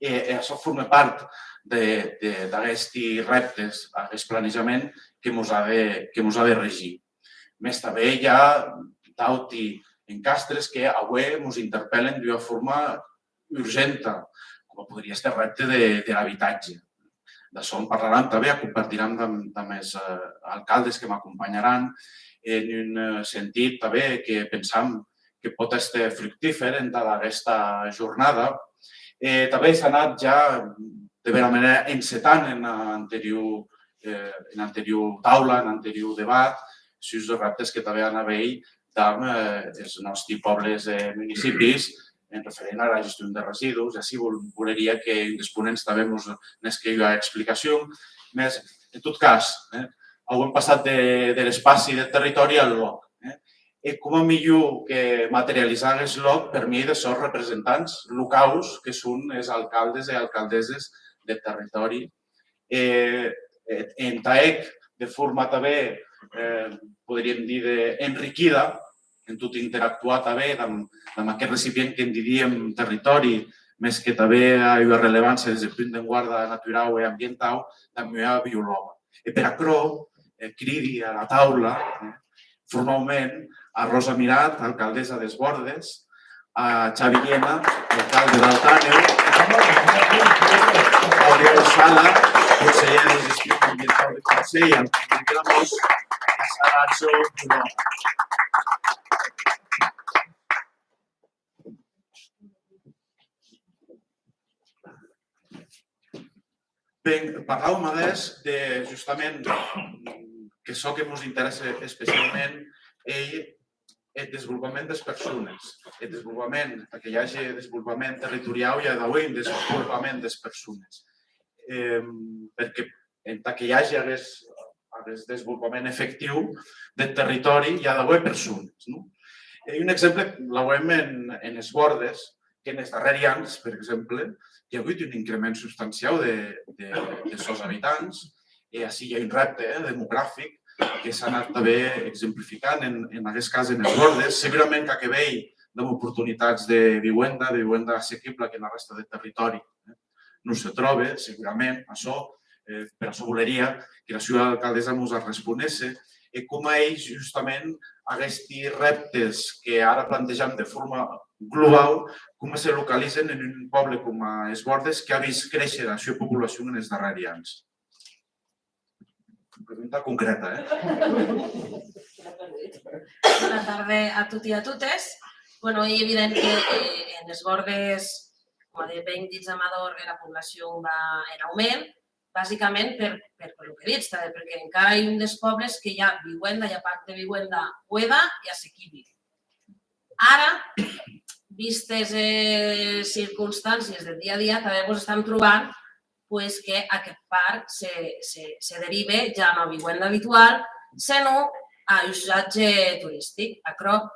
I això forma part d'aquests reptes, d'aquest planejament que ens ha de regir. Més també hi ha d'altres encastres que avui ens interpel·len d'una forma urgent, com podria ser el repte de l'habitatge. D'això en parlaran també, compartiran amb els alcaldes que m'acompanyaran en un sentit també que pensam que pot ser fructífer en aquesta jornada. També s'ha anat ja de vera manera encetant en l'anterior taula, en l'anterior debat, els reptes que també han hagut amb els nostres pobles i municipis en referent a la gestió de residus. Així voleria que els ponents també ens n'escriu explicació. En tot cas, hem passat de l'espai del territori al LOC. I com a millor que materialitzar el LOC per mi de ser representants locals, que són els alcaldes i alcaldesses del territori. En TAEC, de forma també, podríem dir, enriquida, en tot interactuar també amb aquest recipient que en diríem territori, més que també hi ha rellevància des del punt de guarda natural i ambiental, també hi ha biòloga. I per això cridi a la taula formalment a Rosa Mirat, alcaldessa dels Bordes, a Xavi Llena, alcalde d'Alt Àneu, a Oriol Sala, conseller de Gestió Ambiental del Consell, a Miquel Amos i a Sara Arxó. Bé, parlàvem de justament que això que ens interessa especialment és el desenvolupament de les persones. El desenvolupament, que hi hagi desenvolupament territorial i d'avui desenvolupament de les persones. Perquè que hi hagi aquest desenvolupament efectiu del territori hi ha d'haver persones. Un exemple el veiem en els Bordes, que en els darrers anys, per exemple, hi ha hagut un increment substancial dels seus habitants i així hi ha un repte demogràfic que s'ha anat també exemplificant en aquest cas en els Bordes. Segurament que ve d'oportunitats de vivenda assequible que en la resta del territori no se troba, segurament, això. Per això voleria que la seva alcaldessa ens responés i com a ells justament aquests reptes que ara plantegem de forma global, com se localitzen en un poble com els Bordes que ha vist créixer la seva població en els darrers anys. Pregunta concreta, Bona tarda a tots i a totes. Bueno, és evident que en les bordes, com a ben dits Amador, la població va en augment, bàsicament per el que he dit, perquè encara hi ha un dels pobles que hi ha vivenda, hi ha part de vivenda buida i assequible. Ara, vistes circumstàncies del dia a dia, també ens estem trobant que aquest parc se deriva ja no a vivenda habitual, sinó a usatge turístic. Però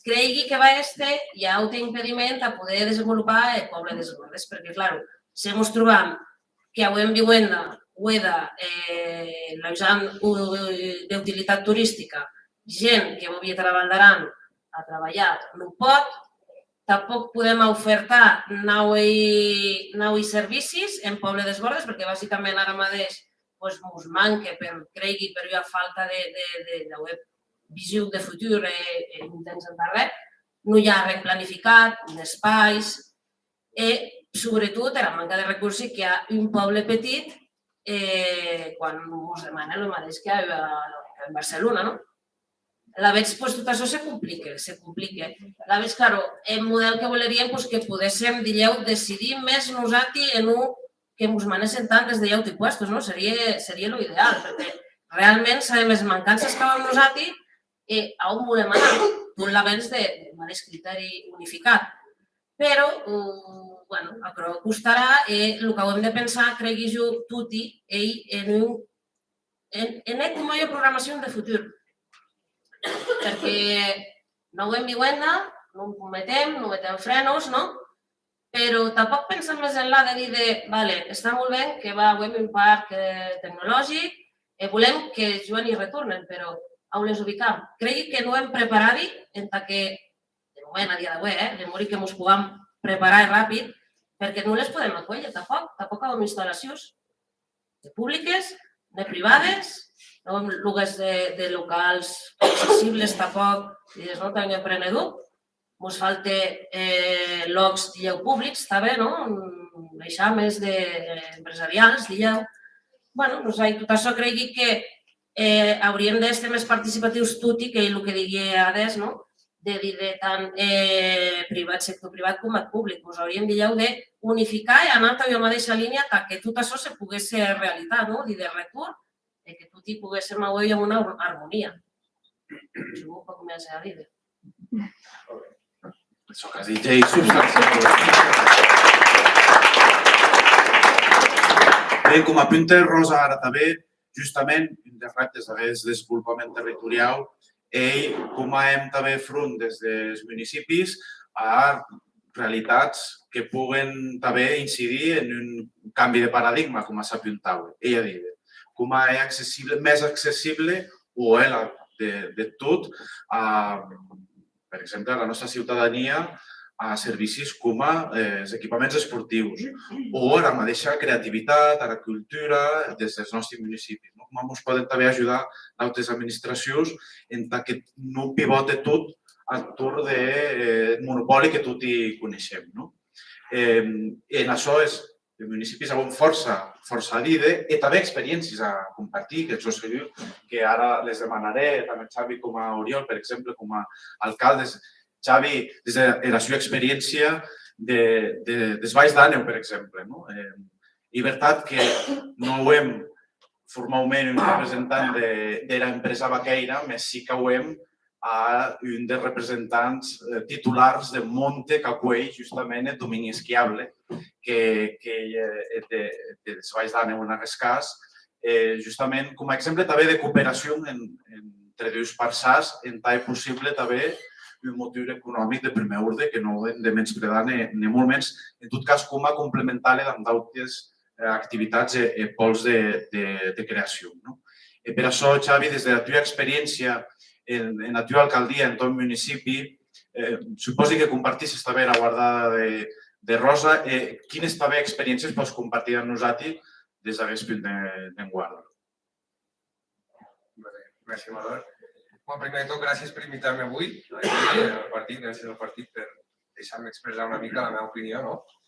cregui que va estar hi ha un impediment a poder desenvolupar el poble dels Bordes, perquè, clar, si ens trobam que hi ha vivenda buida, l'usant d'utilitat turística, gent que vol via Vall d'Aran a treballar no pot, tampoc podem ofertar nous servicis en Poble dels Bordes, perquè bàsicament ara mateix ens manca, cregui, per la falta de visió de futur en un temps endarrer, no hi ha res planificat, d'espais, i sobretot la manca de recursos que hi ha un poble petit quan ens demana el mateix que a Barcelona, no? A la vegada, tot això se complica. A la vegada, clar, el model que voleríem que poguéssim, decidir més nosaltres en un que ens manessin tant des de llaut i puestos, no? Seria l'ideal, perquè realment sabem les mancances que vam nosaltres i on volem anar, d'un l'avenç de mateix criteri unificat. Però, bueno, però costarà el que hem de pensar, cregui jo, tutti, en com hi ha programació de futur. Perquè no ho hem vivenda, no ho cometem, no metem frenos, no? Però tampoc pensem més enllà de dir vale, està molt bé que va a un parc tecnològic i volem que juguen i retornen, però on les ubicam? Cregui que no hem preparat en que, de moment, a dia d'avui, de morir que ens puguem preparar ràpid, perquè no les podem acollir, tampoc amb instal·lacions públiques, ni privades, no amb lloguers de locals accessibles tampoc, no tenim emprenedor, ens falta llocs públics, també, no? Eixames empresarials, digueu. Bé, tot això cregui que hauríem d'estar més participatius tutti, que és el que digui Ades, no? De dir tant sector privat com el públic. Ens hauríem d'unificar i anar a la mateixa línia que tot això se pogués ser realitat, no? Dir de retorn, que tot hi poguéssim avui amb una harmonia. Jo puc començar a dir. Això que has dit ja és substancial. Bé, com apunta Rosa ara també, justament, un dels reptes de desenvolupament territorial, com hem també front des dels municipis a realitats que puguen també incidir en un canvi de paradigma, com s'apuntava. Ella diu, com és més accessible o de tot, per exemple, a la nostra ciutadania a servicis com els equipaments esportius o a la mateixa creativitat, a la cultura des dels nostres municipis. Com ens poden també ajudar altres administracions en que no pivote tot al torn del monopoli que tot hi coneixem. En això els municipis amb força a dir i també experiències a compartir, que jo sé que ara les demanaré tant a Xavi com a Oriol, per exemple, com a alcaldes. Xavi, des de la seva experiència dels Valls d'Àneu, per exemple. I veritat que no ho hem formalment un representant de l'empresa vaqueira, més sí que ho hem a un dels representants titulars de Monte que acull justament el domini esquiable, que dels Valls d'Àneu en aquest cas, justament com a exemple també de cooperació entre dos parçats, en tal possible també un motiu econòmic de primer ordre que no hem de menysprear ni molt menys, en tot cas com a complementari amb d'altres activitats i pols de creació. Per això, Xavi, des de la teva experiència en la teva alcaldia, en tot municipi, suposo que compartissis també la guardada de Rosa. Quines també experiències pots compartir amb nosaltres des d'aquest punt d'enguarda? Gràcies, Amador. Primer de tot, gràcies per invitar-me avui al partit, gràcies al partit per deixar-me expressar una mica la meva opinió,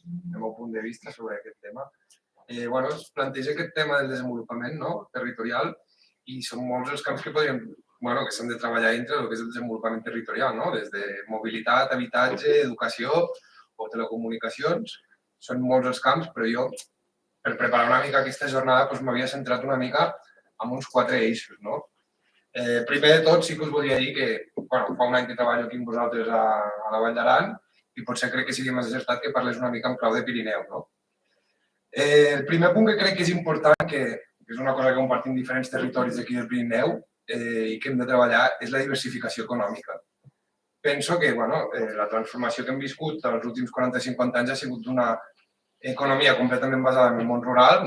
el meu punt de vista sobre aquest tema. Es planteja aquest tema del desenvolupament territorial i són molts els camps que podríem que s'han de treballar dintre del que és el desenvolupament territorial, des de mobilitat, habitatge, educació o telecomunicacions. Són molts els camps, però jo, per preparar una mica aquesta jornada, m'havia centrat una mica en uns 4 eixos. Primer de tot, sí que us volia dir que fa un any que treballo aquí amb vosaltres a la Vall d'Aran i potser crec que sigui més acertat que parlés una mica en clau de Pirineu. El primer punt que crec que és important, que és una cosa que compartim diferents territoris d'aquí del Pirineu i que hem de treballar, és la diversificació econòmica. Penso que la transformació que hem viscut els últims 40-50 anys ha sigut d'una economia completament basada en el món rural,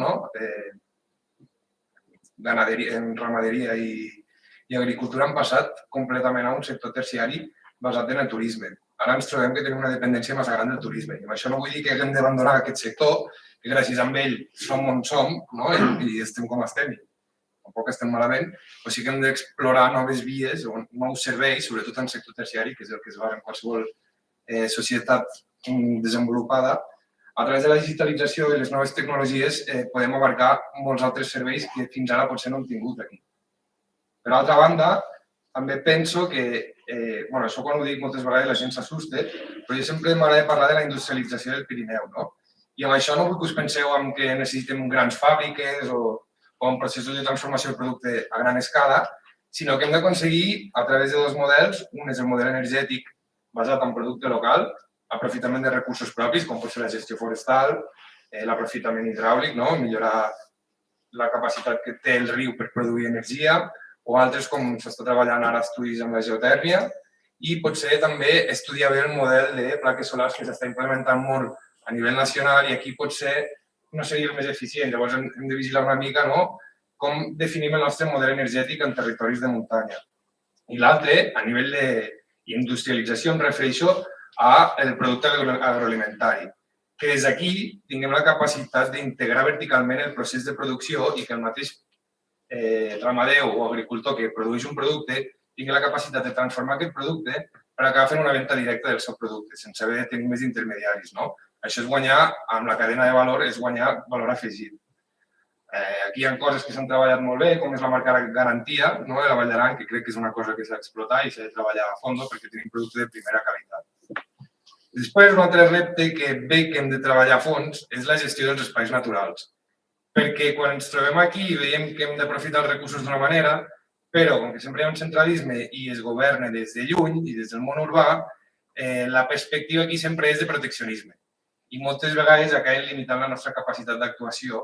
en ramaderia i agricultura, han passat completament a un sector terciari basat en el turisme. Ara ens trobem que tenim una dependència massa gran del turisme. I amb això no vull dir que haguem d'abandonar aquest sector, que gràcies a ell som on som i estem com estem. Tampoc estem malament, però sí que hem d'explorar noves vies o nous serveis, sobretot en el sector terciari, que és el que es va en qualsevol societat desenvolupada. A través de la digitalització i les noves tecnologies podem abarcar molts altres serveis que fins ara potser no hem tingut aquí. Per altra banda, també penso que, això quan ho dic moltes vegades la gent s'assusta, però jo sempre m'agrada parlar de la industrialització del Pirineu. I amb això no vull que us penseu que necessitem grans fàbriques o en processos de transformació del producte a gran escala, sinó que hem d'aconseguir, a través de 2 models, un és el model energètic basat en producte local, aprofitament de recursos propis, com pot ser la gestió forestal, l'aprofitament hidràulic, millorar la capacitat que té el riu per produir energia, o altres com s'està treballant ara estudis amb la geotèrmia, i potser també estudiar bé el model de plaques solars que s'està implementant molt a nivell nacional i aquí potser no seria el més eficient. Llavors hem de vigilar una mica com definim el nostre model energètic en territoris de muntanya. I l'altre, a nivell d'industrialització, em refereixo al producte agroalimentari, que des d'aquí tinguem la capacitat d'integrar verticalment el procés de producció i que el mateix ramader o agricultor que produeix un producte tingui la capacitat de transformar aquest producte per acabar fent una venda directa del seu producte, sense haver de tenir més intermediaris. Això és guanyar, amb la cadena de valor, és guanyar valor afegit. Aquí hi ha coses que s'han treballat molt bé, com és la marca Garantia de la Vall d'Aran, que crec que és una cosa que s'ha d'explotar i s'ha de treballar a fons perquè tenim producte de primera qualitat. Després, un altre repte que ve que hem de treballar a fons és la gestió dels espais naturals. Perquè quan ens trobem aquí veiem que hem d'aprofitar els recursos d'una manera, però com que sempre hi ha un centralisme i es governa des de lluny i des del món urbà, la perspectiva aquí sempre és de proteccionisme. I moltes vegades acabem limitant la nostra capacitat d'actuació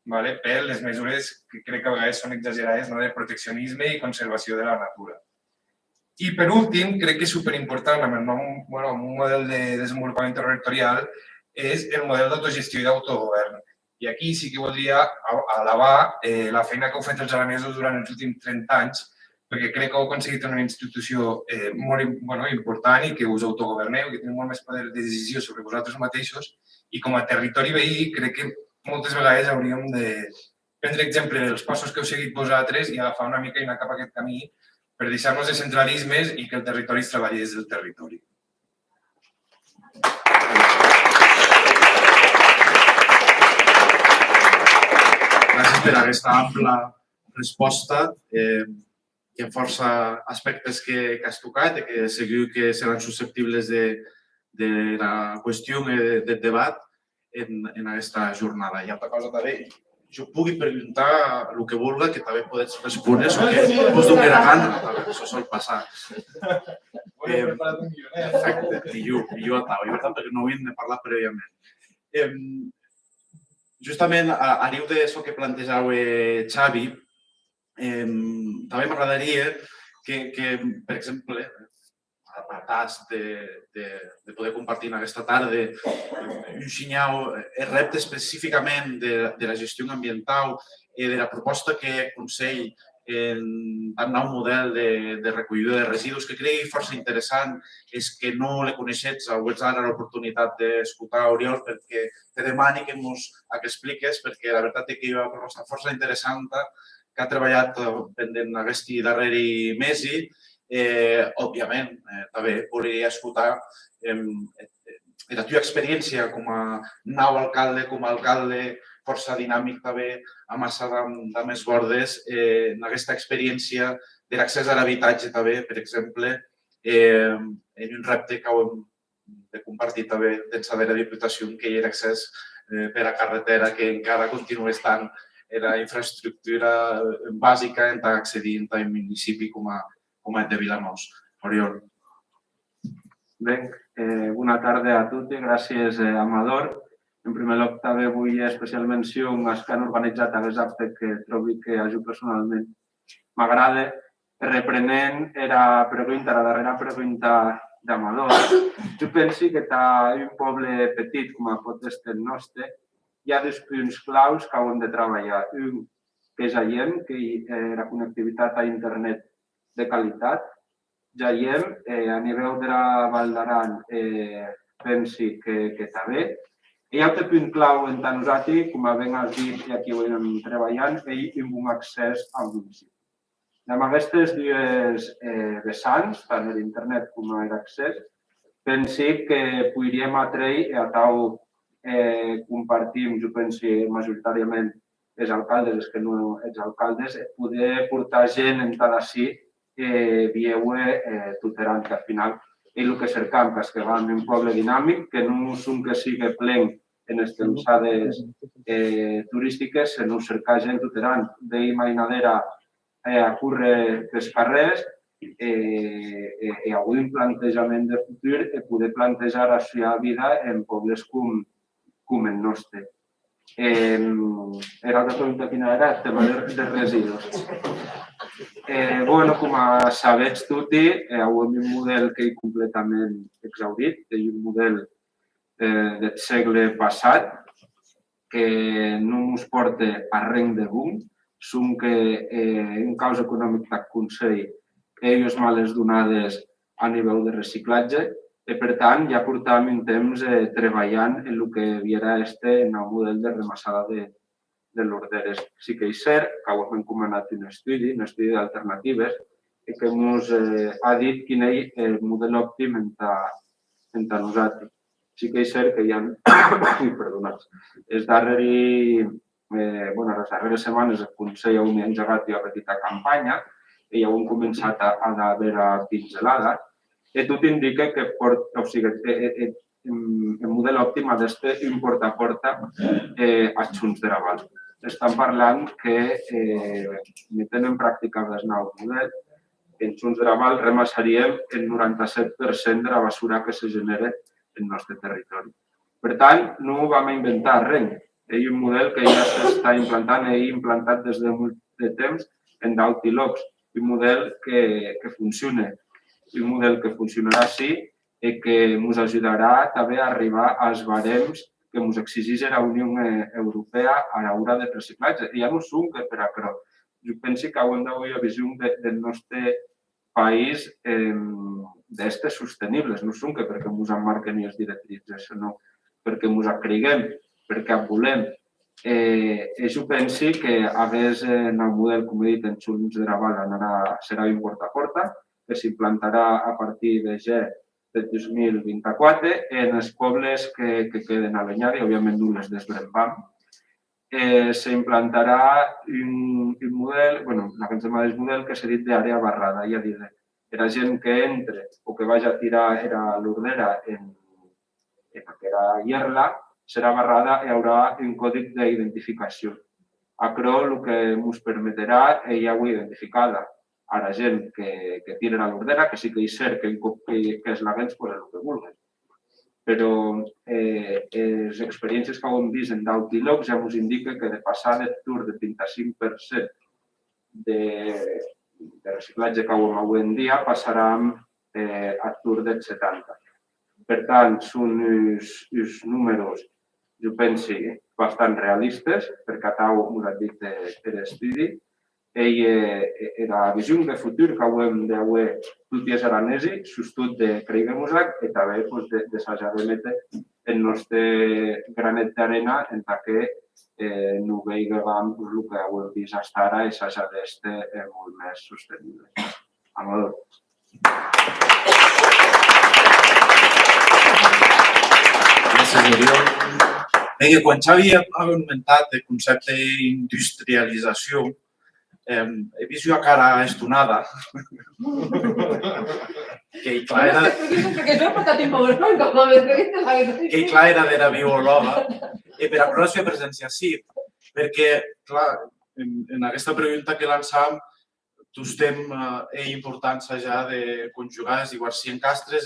per les mesures que crec que a vegades són exagerades de proteccionisme i conservació de la natura. I per últim, crec que és superimportant amb un model de desenvolupament territorial és el model d'autogestió i d'autogovern. I aquí sí que voldria alabar la feina que heu fet els aranesos durant els últims 30 anys, perquè crec que heu aconseguit una institució molt important i que us autogoverneu, que teniu molt més poder de decisió sobre vosaltres mateixos i com a territori veí crec que moltes vegades hauríem de prendre exemple dels passos que heu seguit vosaltres i agafar una mica i anar cap a aquest camí per deixar-nos de centralismes i que el territori es treballi des del territori. Gràcies per aquesta ampla resposta. Hi ha força aspectes que has tocat i que segur que seran susceptibles de la qüestió del debat en aquesta jornada. Hi ha altra cosa també. Jo pugui preguntar el que vulgui, que també podeu respondre, o que us doni la gana, això sol passar. Perfecte, i jo perquè no ho hem de parlar prèviament. Justament, a riu d'això que plantejava Xavi, també m'agradaria que, per exemple, apartats de poder compartir en aquesta tarda un xinyau el repte específicament de la gestió ambiental i de la proposta que el Consell en nou model de recollida de residus que crec força interessant és que no le coneixets, heu ara l'oportunitat d'escoltar Oriol perquè te demani que ens expliques perquè la veritat és que hi ha una proposta força interessant que ha treballat pendent aquest darrer mes i òbviament també podria escoltar la teva experiència com a nou alcalde, com a alcalde força dinàmic també a Massa de Més Bordes en aquesta experiència l'accés a l'habitatge també, per exemple, en un repte que hem de compartir també dins de la Diputació, que hi ha l'accés per a carretera, que encara continua estant la infraestructura bàsica en accedir a un municipi com el de Vilamós. Oriol. Bé, bona tarda a tots. Gràcies, Amador. En primer lloc, també vull especial menció als que han organitzat aquest acte que trobo que a jo personalment m'agrada. Reprenent la darrera pregunta d'Amador, jo penso que a un poble petit com pot ser el nostre hi ha dos punts claus que hem de treballar. Un, que és Jaiem, que la connectivitat a internet de qualitat. Jaiem, a nivell de la Val d'Aran, penso que està bé. Hi ha un punt clau entre nosaltres, com ben has dit, i aquí ho estem treballant, és un bon accés al municipi. Amb aquestes dues vessants, tant l'internet com l'accés, penso que podríem atreure a tal compartim, jo penso, majoritàriament els alcaldes, els que no els alcaldes, poder portar gent en tal així vieu tuterant, que al final és el que cercam, que va en un poble dinàmic, que no és un que sigui ple en les temporades turístiques, sinó cercar gent tuterant. Veiem mainadera a córrer pels carrers i avui un plantejament de futur i poder plantejar la seva vida en pobles com el nostre. Era altra pregunta quina era? El tema de residus. Com sabeu tots, avui un model que és completament exhaurit, és un model del segle passat que no ens porta a res de bon, som que en causa econòmic del Consell ells males donades a nivell de reciclatge i, per tant, ja portàvem un temps treballant en el que havia el nou model de remassada de l'Orderes. Sí que és cert que hem encomanat un estudi d'alternatives que ens ha dit quin és el model òptim entre nosaltres. Sí que és cert que hi ha les darreres setmanes el Consell ha engegat una petita campanya i ja hem començat a haver pinzelada i tot indica que el model òptim ha d'estar un porta a porta a Junts de Raval. Estan parlant que metent en pràctica el nou model, en Junts de Raval remassaríem el 97% de la basura que se genera en el nostre territori. Per tant, no vam inventar res. És un model que ja s'està implantant i implantat des de molt de temps en d'altres llocs. Un model que funciona. Un model que funcionarà així i que ens ajudarà també a arribar als barems que ens exigeix la Unió Europea a l'hora de reciclatge. I ja no som que per a però. Jo penso que hem d'avui la visió del nostre país d'estes sostenibles. No som que perquè ens emmarquen les directrius, sinó perquè ens creguem, perquè volem. Jo penso que hagués en el model, com he dit, en Junts de Raval serà un porta a porta, que s'implantarà a partir de del 2024 en els pobles que queden a l'Anyada i, òbviament, no les desbrempam. S'implantarà un model, aquest model que s'ha dit d'àrea barrada, ja diré. La gent que entre o que vagi a tirar l'ordera en aquesta llerla serà barrada i hi haurà un còdic d'identificació. Això el que ens permetrà és ja ho identificada a la gent que tira l'ordera, que sí que és cert que es l'hagués per el que vulgui. Però les experiències que hem vist en d'altres llocs ja ens indica que de passar del tur de 35% de reciclatge que hem avui en dia passarem al tur del 70%. Per tant, són uns números, jo penso, bastant realistes, perquè tal ens ha dit l'estudi. I la visió de futur que hem d'avui tots els aranesos, sobretot de creguem-nos-la, i també d'assajar de metre el nostre granet d'arena en que no veiem el que hem vist fins ara i assajar d'estar molt més sostenible. Amador. Gràcies, Oriol. Quan Xavi ha comentat el concepte d'industrialització, he vist jo a cara estonada, que clar era d'era biòloga, per a la seva presència sí, perquè, clar, en aquesta pregunta que lançam, tostem importància ja de conjugar les iguals si encastres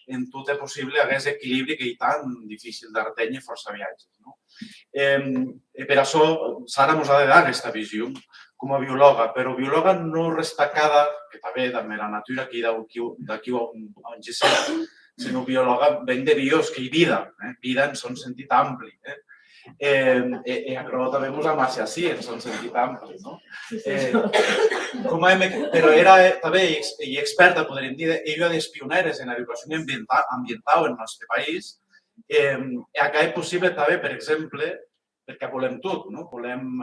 en tot és possible hagués equilibri que hi tan difícil d'arteny i força viatges. Per això, Sara ens ha de dar aquesta visió com a biòloga, però biòloga no destacada, que també de la natura, que d'aquí on gesem, sinó biòloga ben de bios, que hi vida, vida en son sentit ampli. Però també ens amassi així, en son sentit ampli. Però era també experta, podríem dir, ella és pioneres en l'educació ambiental en el nostre país. Acá és possible també, per exemple, perquè volem tot, volem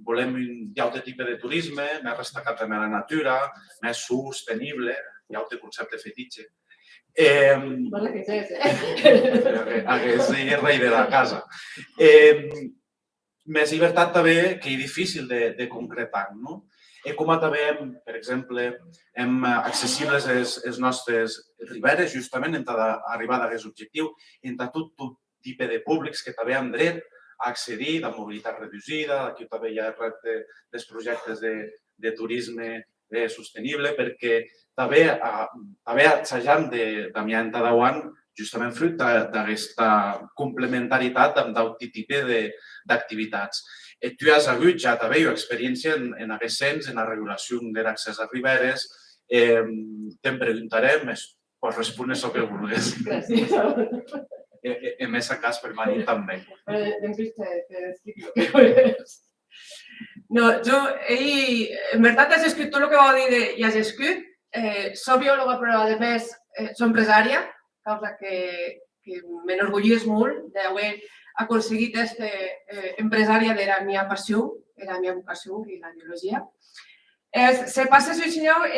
un altre tipus de turisme, més destacat també a la natura, més sostenible, hi ha altre concepte fetitxe. Hagués rei de la casa. Més llibertat també que és difícil de concretar. Com també, per exemple, hem accessibles les nostres riberes, justament, en arribar a aquest objectiu, entre tot tipus de públics que també han dret a accedir de mobilitat reduïda, aquí també hi ha el repte dels projectes de turisme sostenible, perquè també assajant d'Amiant Tadeuan, justament fruit d'aquesta complementaritat amb d'altre tipus d'activitats. Tu has hagut ja també experiència en aquest sens, en la regulació de l'accés a riberes. Te'n preguntarem, pots respondre el que vulguis. Gràcies. En aquest cas, per mi també. Després t'explico el que vols. No, jo, en veritat has escrit tot el que vau dir i has escrit. Soc biòloga, però a més soc empresària, cosa que m'enorgullis molt d'haver aconseguit ser empresària de la meva passió, de la meva vocació, que és la biologia. Se passa, senyor,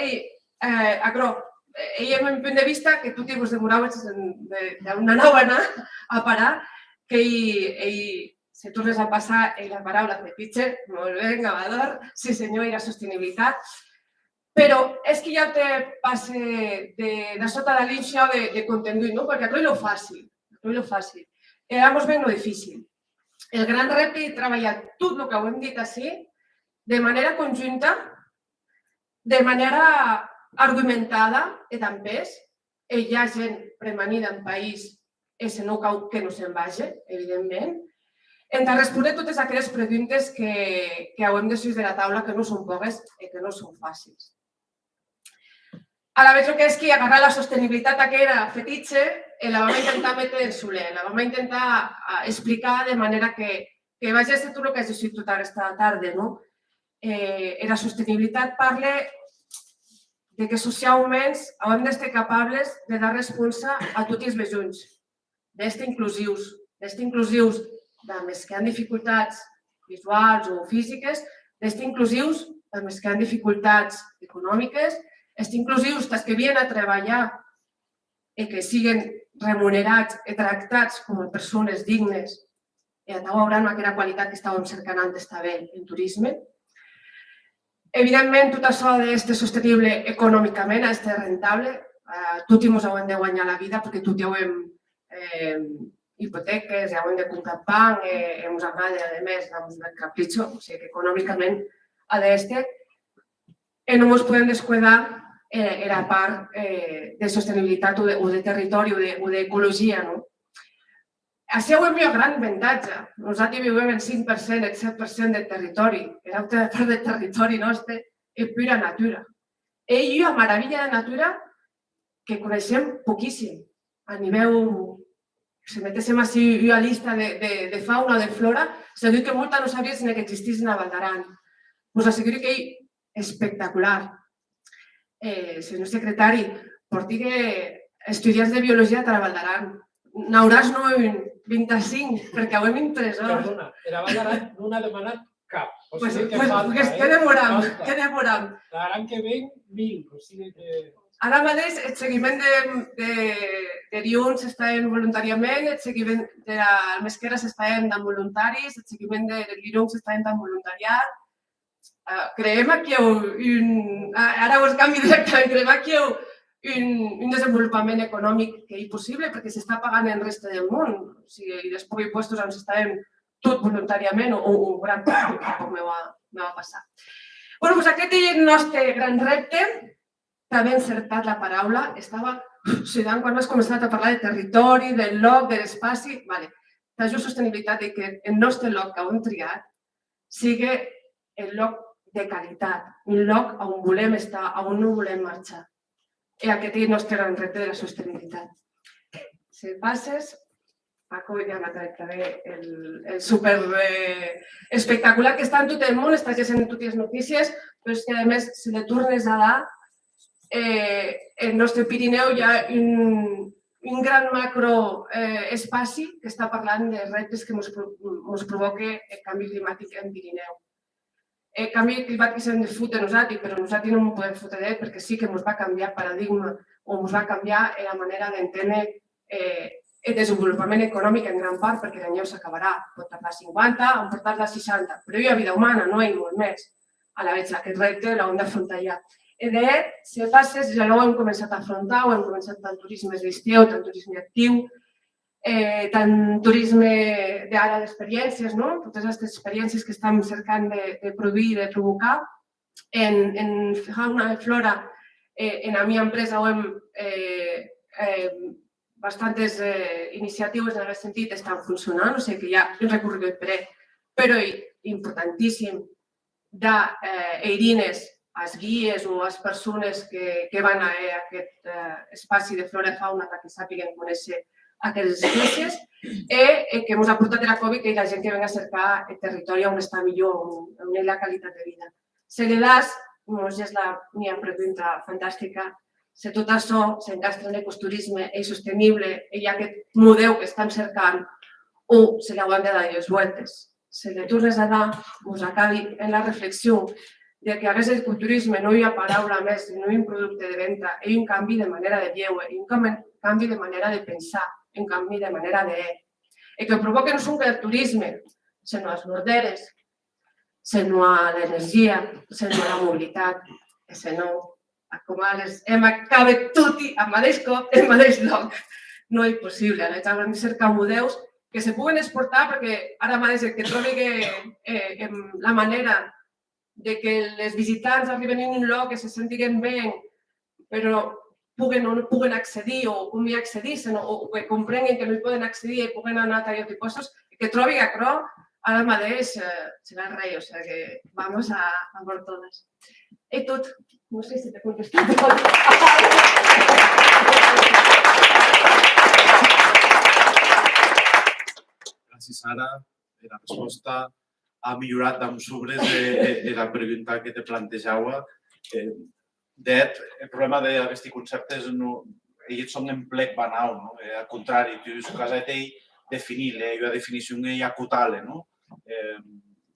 agrò, ell, en el punt de vista, que tu vos demoraves d'una nova anar a parar, que ell se tornes a passar la paraula fetitxe, molt bé, engavador, sí senyor, i la sostenibilitat, però és que ja te passe de sota de l'ínxia de contingut, no? Perquè això és lo fàcil, Éramos ben lo difícil. El gran repte és treballar tot el que ho hem dit així de manera conjunta, de manera argumentada i també hi ha gent premanida en país i se no cal que no se'n vagi, evidentment. Hem de respondre totes aquelles preguntes que hem de sortir de la taula que no són poques i que no són fàcils. Ara veig el que és que agarrar la sostenibilitat aquella fetitxe i la vam intentar metre en soler, la vam intentar explicar de manera que vagi a ser tot el que has dit tota aquesta tarda. La sostenibilitat parla de que socialment hem d'estar capables de dar resposta a tots els vejons, d'estar inclusius amb els que han dificultats visuals o físiques, d'estar inclusius amb els que han dificultats econòmiques, estar inclusius dels que venen a treballar i que siguin remunerats i tractats com a persones dignes i veuran aquella qualitat que estàvem cercant antes també en turisme. Evidentment, tot això ha d'estar sostenible econòmicament, ha d'estar rentable. Tots ens hem de guanyar la vida perquè tots hem hipoteques, hem de comprar pan, ens agrada, a més, el capritxo, o sigui que econòmicament ha d'estar. I no ens podem descuidar la part de sostenibilitat o de territori o d'ecologia. Això és el meu gran avantatge. Nosaltres vivim en 5%, el 7% del territori. L'altra part del territori nostre és pura natura. I hi ha una meravella de natura que coneixem poquíssim. A nivell, si metéssim així una llista de fauna o de flora, segur que molta no sabria si existís a Val d'Aran. Us asseguro que és espectacular. Senyor secretari, porti estudiants de biologia a Val d'Aran. N'hauràs 25, perquè ho hem interessat. Perdona, a Val d'Aran no n'ha demanat cap. Doncs què demoram? L'Aran que ven, 1.000. O sigui que... Ara mateix el seguiment de Dions s'està fent voluntàriament, el seguiment de la Mesquera s'està fent amb voluntaris, el seguiment de l'Irung s'està fent amb voluntariat. creiem aquí ara us canvi directament, creiem aquí un desenvolupament econòmic que és possible perquè s'està pagant en resta del món. O sigui, i després impostos ens estàvem tot voluntàriament o un gran part, tampoc me va passar. Bueno, doncs aquest és el nostre gran repte. També encertat la paraula. Estava sudant quan has començat a parlar de territori, del lloc, de l'espai. La just sostenibilitat i que el nostre lloc que hem triat sigui el lloc de qualitat, un lloc on volem estar, on no volem marxar. I aquest és el nostre gran repte de la sostenibilitat. Si passes, Paco ja m'ha tractat el super espectacular que està en tot el món, està llegint en totes les notícies, però és que a més, si li tornes a dar, el nostre Pirineu hi ha un gran macroespai que està parlant de reptes que ens provoca el canvi climàtic en Pirineu. El canvi climàtic s'han de fotre nosaltres, però nosaltres no ens podem fotre d'ell perquè sí que ens va canviar el paradigma o ens va canviar la manera d'entendre el desenvolupament econòmic en gran part perquè l'any s'acabarà. Pot tardar 50 o pot tardar 60, però hi ha vida humana, no hi ha molt més. A la vegada, aquest repte l'hem d'afrontar ja. I d'ell, si passes, ja l'hem començat a afrontar, ho hem començat tant turisme d'estiu, tant turisme actiu, tant turisme d'ara d'experiències, totes aquestes experiències que estem cercant de produir i de provocar. En fauna i flora, en la meva empresa, bastantes iniciatives en aquest sentit estan funcionant, o sigui que hi ha un recorregut però importantíssim d'eirines als guies o a les persones que van a aquest espai de flora i fauna perquè sàpiguen conèixer aquestes espècies i que ens ha portat la Covid que la gent que venga a cercar el territori on està millor, on és la qualitat de vida. Si li das, és la meva pregunta fantàstica, si tot això s'encastra en l'ecoturisme, és sostenible, hi ha aquest model que estan cercant, o se li haurem de dar les voltes. Si li tornes a dar, ens acabi en la reflexió de que a vegades el culturisme no hi ha paraula més, no hi ha un producte de venda, hi ha un canvi de manera de viure, hi ha un canvi de manera de pensar, un canvi de manera de... El que provoca no és un turisme, sinó les norderes, sinó l'energia, sinó la mobilitat, sinó com hem acabat tot al mateix cop, al mateix lloc. No és possible. Hem de cercar models que se puguen exportar perquè ara mateix el que trobi la manera de que els visitants arriben a un lloc que se sentin bé, però puguen o no puguen accedir o com hi accedir, o que comprenguen que no hi poden accedir i puguen anar a tallar tipus, que trobi això, ara mateix serà el rei, o sigui que vamos a por todas. I tot, no sé si t'he contestat tot. Gràcies, Sara. La resposta ha millorat amb sobres la pregunta que te plantejava. El problema d'aquests conceptes, ells són en plec banal, al contrari, tu has de definir, la definició és acotar-la,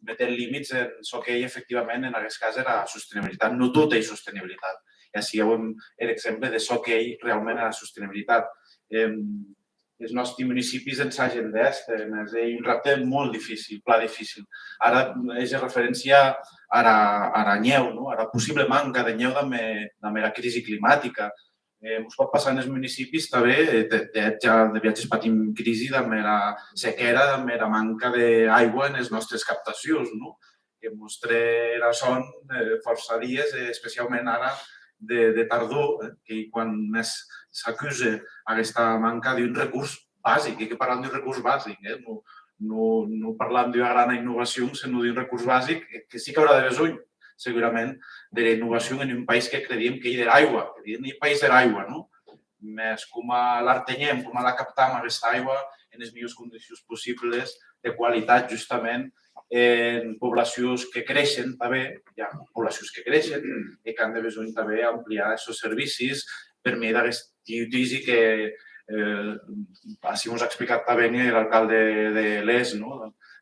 metent límits en això que efectivament en aquest cas era sostenibilitat, no tot és sostenibilitat. I així veiem l'exemple de això que realment era sostenibilitat. Els nostres municipis ens hagin d'est, és un repte molt difícil, pla difícil. Ara és referència a la neu, a la possible manca de neu amb la crisi climàtica. Ens pot passar en els municipis també, ja de viatges patim crisi amb la sequera, amb la manca d'aigua en les nostres captacions, que mostra són força dies, especialment ara de tardor, que quan més s'acusa aquesta manca d'un recurs bàsic, que parlem d'un recurs bàsic, no parlem d'una gran innovació, sinó d'un recurs bàsic que sí que haurà de besar, segurament, de la innovació en un país que creiem que hi ha l'aigua, que hi ha un país de l'aigua, més com l'artenyem, com la captam aquesta aigua en les millors condicions possibles, de qualitat, justament, en poblacions que creixen també, hi ha poblacions que creixen i que han de besar també ampliar aquests servicis per mitjà d'aquest utilici que així ens ha explicat també l'alcalde de l'ES,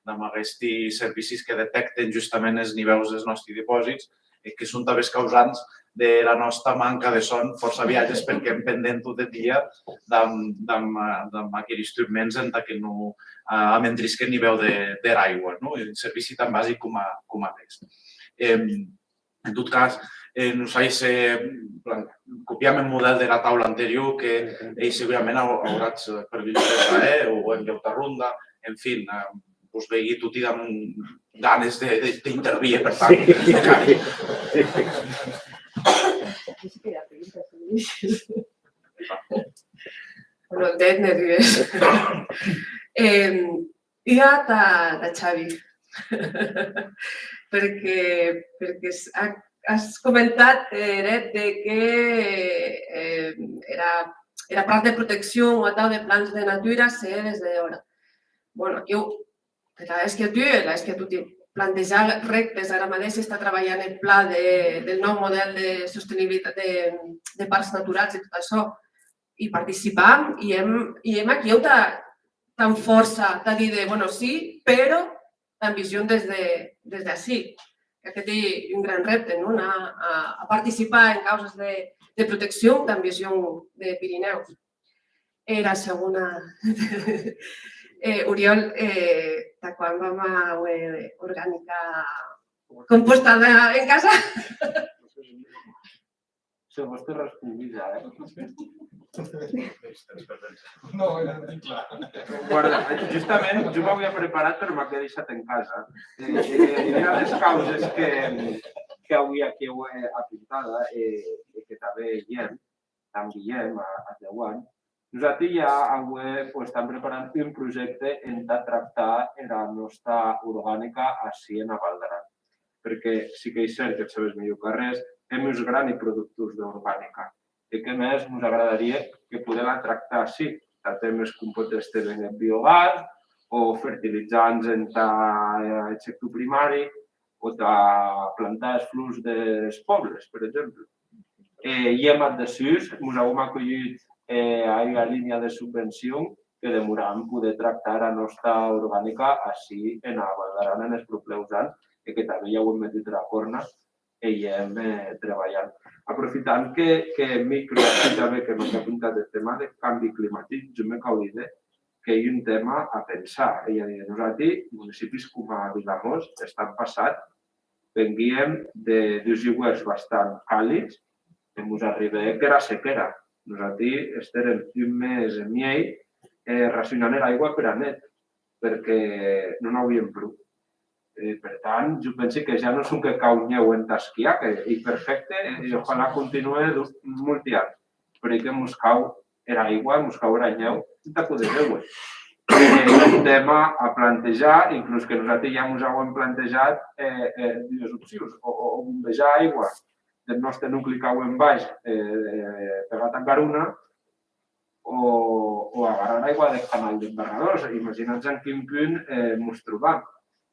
amb aquests servicis que detecten justament els nivells dels nostres dipòsits, que són també els causants de la nostra manca de son, força viatges perquè hem pendent tot el dia d'aquests instruments en què no entrisquen el nivell de l'aigua, un servici tan bàsic com aquest. En tot cas, nosaltres copiem el model de la taula anterior, que ells segurament hauràs per Vilaseca o en lloc de ronda, en fi, us vegi tot i amb ganes d'intervir, per tant. Bueno, det nerviós. Ja de Xavi, perquè has comentat, Eret, que era part de protecció o tal de plans de natura ser des d'ara. Bueno, jo, és que tu plantejar reptes, ara mateix està treballant el pla del nou model de sostenibilitat de parcs naturals i tot això, i participar, i hem aquí tan força de dir, bueno, sí, però amb visió des d'ací. Aquest és un gran repte, anar a participar en causes de protecció amb visió de Pirineus. La segona, Oriol, de quan vam a orgànica compostada en casa? Se vostè respongui ja, No, era clar. Guarda, justament jo m'havia preparat però m'havia deixat en casa. I una de les causes que avui aquí heu apuntat i que també veiem a Teuan, nosaltres ja avui estem preparant un projecte en què tractar la nostra orgànica així en Val d'Aran. Perquè sí que és cert que els seus millors carrers hem uns grans productors d'orgànica. I que més ens agradaria que podem tractar així, de temes com pot ser en biogàs o fertilitzants en el sector primari o de plantar els flors dels pobles, per exemple. I hem adhesions, ens hem acollit a la línia de subvenció que demorem poder tractar la nostra orgànica així en Val d'Aran en els propers anys i que també ja ho hem metit a la corna i hem treballat. Aprofitant que micro aquí també que m'ha apuntat el tema de canvi climàtic, jo m'he caudit que hi ha un tema a pensar. És a dir, nosaltres, municipis com a Vilamós, estan passat, veníem d'uns aigües bastant càlids, que ens arriba que era sequera. Nosaltres estem un mes en miei racionant l'aigua per a net, perquè no n'hauríem prou. Per tant, jo penso que ja no és un que cau neu en esquiar, que és perfecte i ojalà continuï molt anys, però que ens cau l'aigua, ens cau la neu, sense poder veure. És un tema a plantejar, inclús que nosaltres ja ens hem plantejat dues opcions, o bombejar aigua del nostre nucli cau en baix pegat a Garuna, o agarrar aigua del canal d'embargadors. Imaginats en quin punt ens trobam,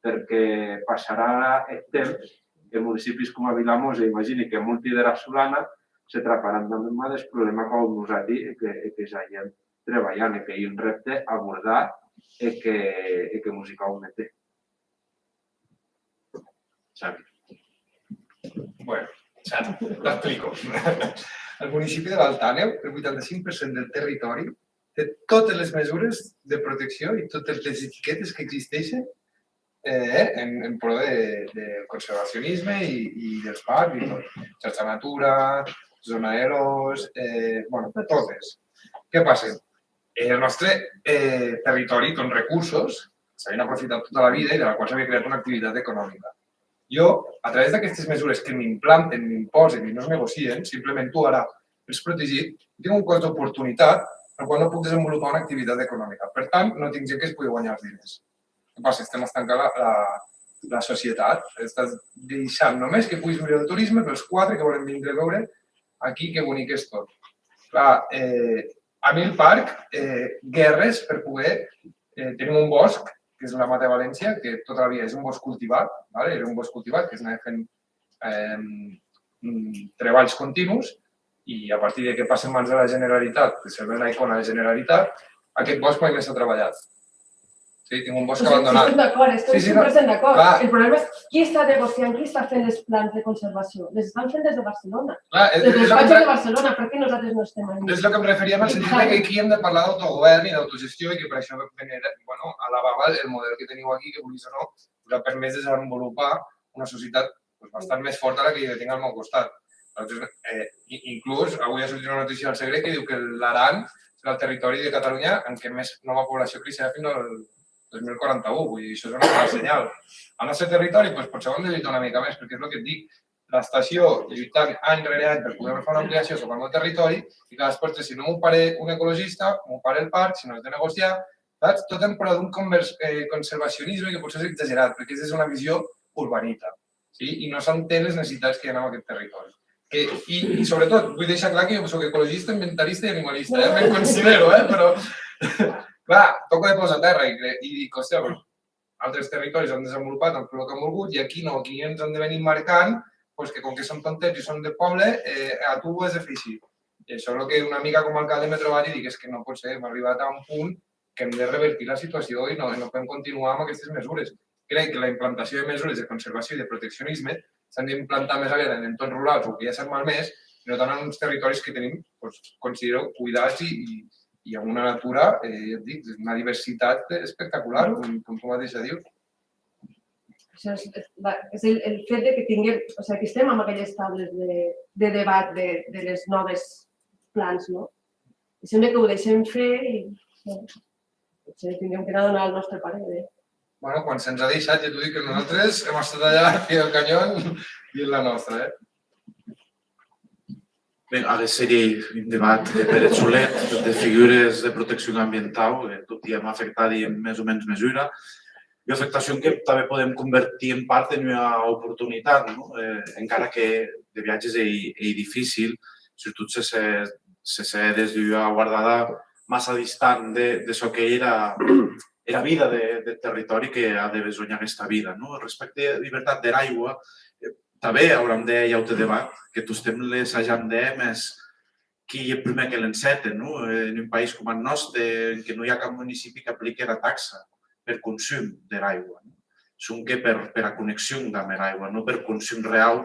perquè passarà el temps que municipis com a Vilamós, imagini que molti de la Solana se trataran també amb el problema que nosaltres que ja hi hem treballant i que hi ha un repte a abordar i que música ho mete. Xavi. Bueno, Xavi, t'explico. Al municipi de l'Alt Àneu, el 85% del territori té totes les mesures de protecció i totes les etiquetes que existeixen en pro del conservacionisme i dels parcs i tot. Xarxa Natura, Zona Eros, bueno, totes. Què passa? El nostre territori té recursos que s'havien aprofitat tota la vida i de la qual s'havia creat una activitat econòmica. Jo, a través d'aquestes mesures que m'implanten, m'imposen i no es negocien, simplement tu ara ets protegit, tinc un cost d'oportunitat per qual no puc desenvolupar una activitat econòmica. Per tant, no tinc gent que es pugui guanyar els diners. Què passa? Estem estancant la societat. Estàs deixant només que puguis viure el turisme pels 4 que volen vindre a veure aquí que bonic és tot. Clar, a mi el parc, guerres per poder... Tenim un bosc, que és la Mata de València, que tota la vida és un bosc cultivat, era un bosc cultivat que s'anava fent treballs continus i a partir de que passa en mans de la Generalitat, que serveix la icona de Generalitat, aquest bosc mai més s'ha treballat. Sí, tinc un bosc abandonat. Estem d'acord, estem 100% d'acord. El problema és qui està negociant, qui està fent els plans de conservació. Les estan fent des de Barcelona. Des dels despatxos de Barcelona, per què nosaltres no estem allà? És el que em referia en el sentit que aquí hem de parlar d'autogovern i d'autogestió i que per això alabava el model que teniu aquí, que vulguis o no, us ha permès desenvolupar una societat bastant més fort ara que jo tinc al meu costat. Inclús, avui ha sortit una notícia al Segre que diu que l'Aran serà el territori de Catalunya en què més nova població creixerà fins al 2041, vull dir, això és una bona senyal. Al nostre territori, potser ho hem de lluitar una mica més, perquè és el que et dic, l'estació lluitant any rere any per poder fer una ampliació sobre el meu territori i que després, si no m'ho pare un ecologista, m'ho pare el parc, si no has de negociar, saps? Tot en pro d'un conservacionisme que potser és exagerat, perquè és una visió urbanita, i no s'entén les necessitats que hi ha en aquest territori. I sobretot, vull deixar clar que jo soc ecologista, ambientalista i animalista, me'n considero, però clar, toco de posar a terra i dic, hòstia, altres territoris han desenvolupat el que han volgut i aquí no, aquí ens han de venir marcant que com que són tontets i són de poble, a tu ho has de fer així. I això és el que una mica com a alcalde m'he trobat i dic, és que no pot ser, hem arribat a un punt que hem de revertir la situació i no podem continuar amb aquestes mesures. Crec que la implantació de mesures de conservació i de proteccionisme s'han d'implantar més aviat en entorns rurals o que ja s'han malmès, i no tant en uns territoris que tenim, considero, cuidats i amb una natura, ja et dic, una diversitat espectacular, com tu mateixa dius. Això és el fet de que tinguem, o sigui, que estem amb aquelles taules de debat de les noves plans, no? I sembla que ho deixem fer i potser tinguem que anar a donar el nostre parer. Bueno, quan se'ns ha deixat, ja t'ho dic, que nosaltres hem estat allà al pie del canyón i és la nostra, Bé, ara seria un debat de Pere Solet, de figures de protecció ambiental, tot i hem afectat en més o menys mesura, i afectació que també podem convertir en part en una oportunitat, encara que de viatges és difícil, sobretot se s'ha d'estar guardada massa distant d'això que era vida de territori que ha de besonyar aquesta vida. Respecte a llibertat de l'aigua, també haurem de hi ha un debat, que tots estem les hagem de més qui és el primer que l'enceta. En un país com el nostre, en què no hi ha cap municipi que apliqui la taxa per consum de l'aigua. Són que per a connexió amb l'aigua, no per consum real.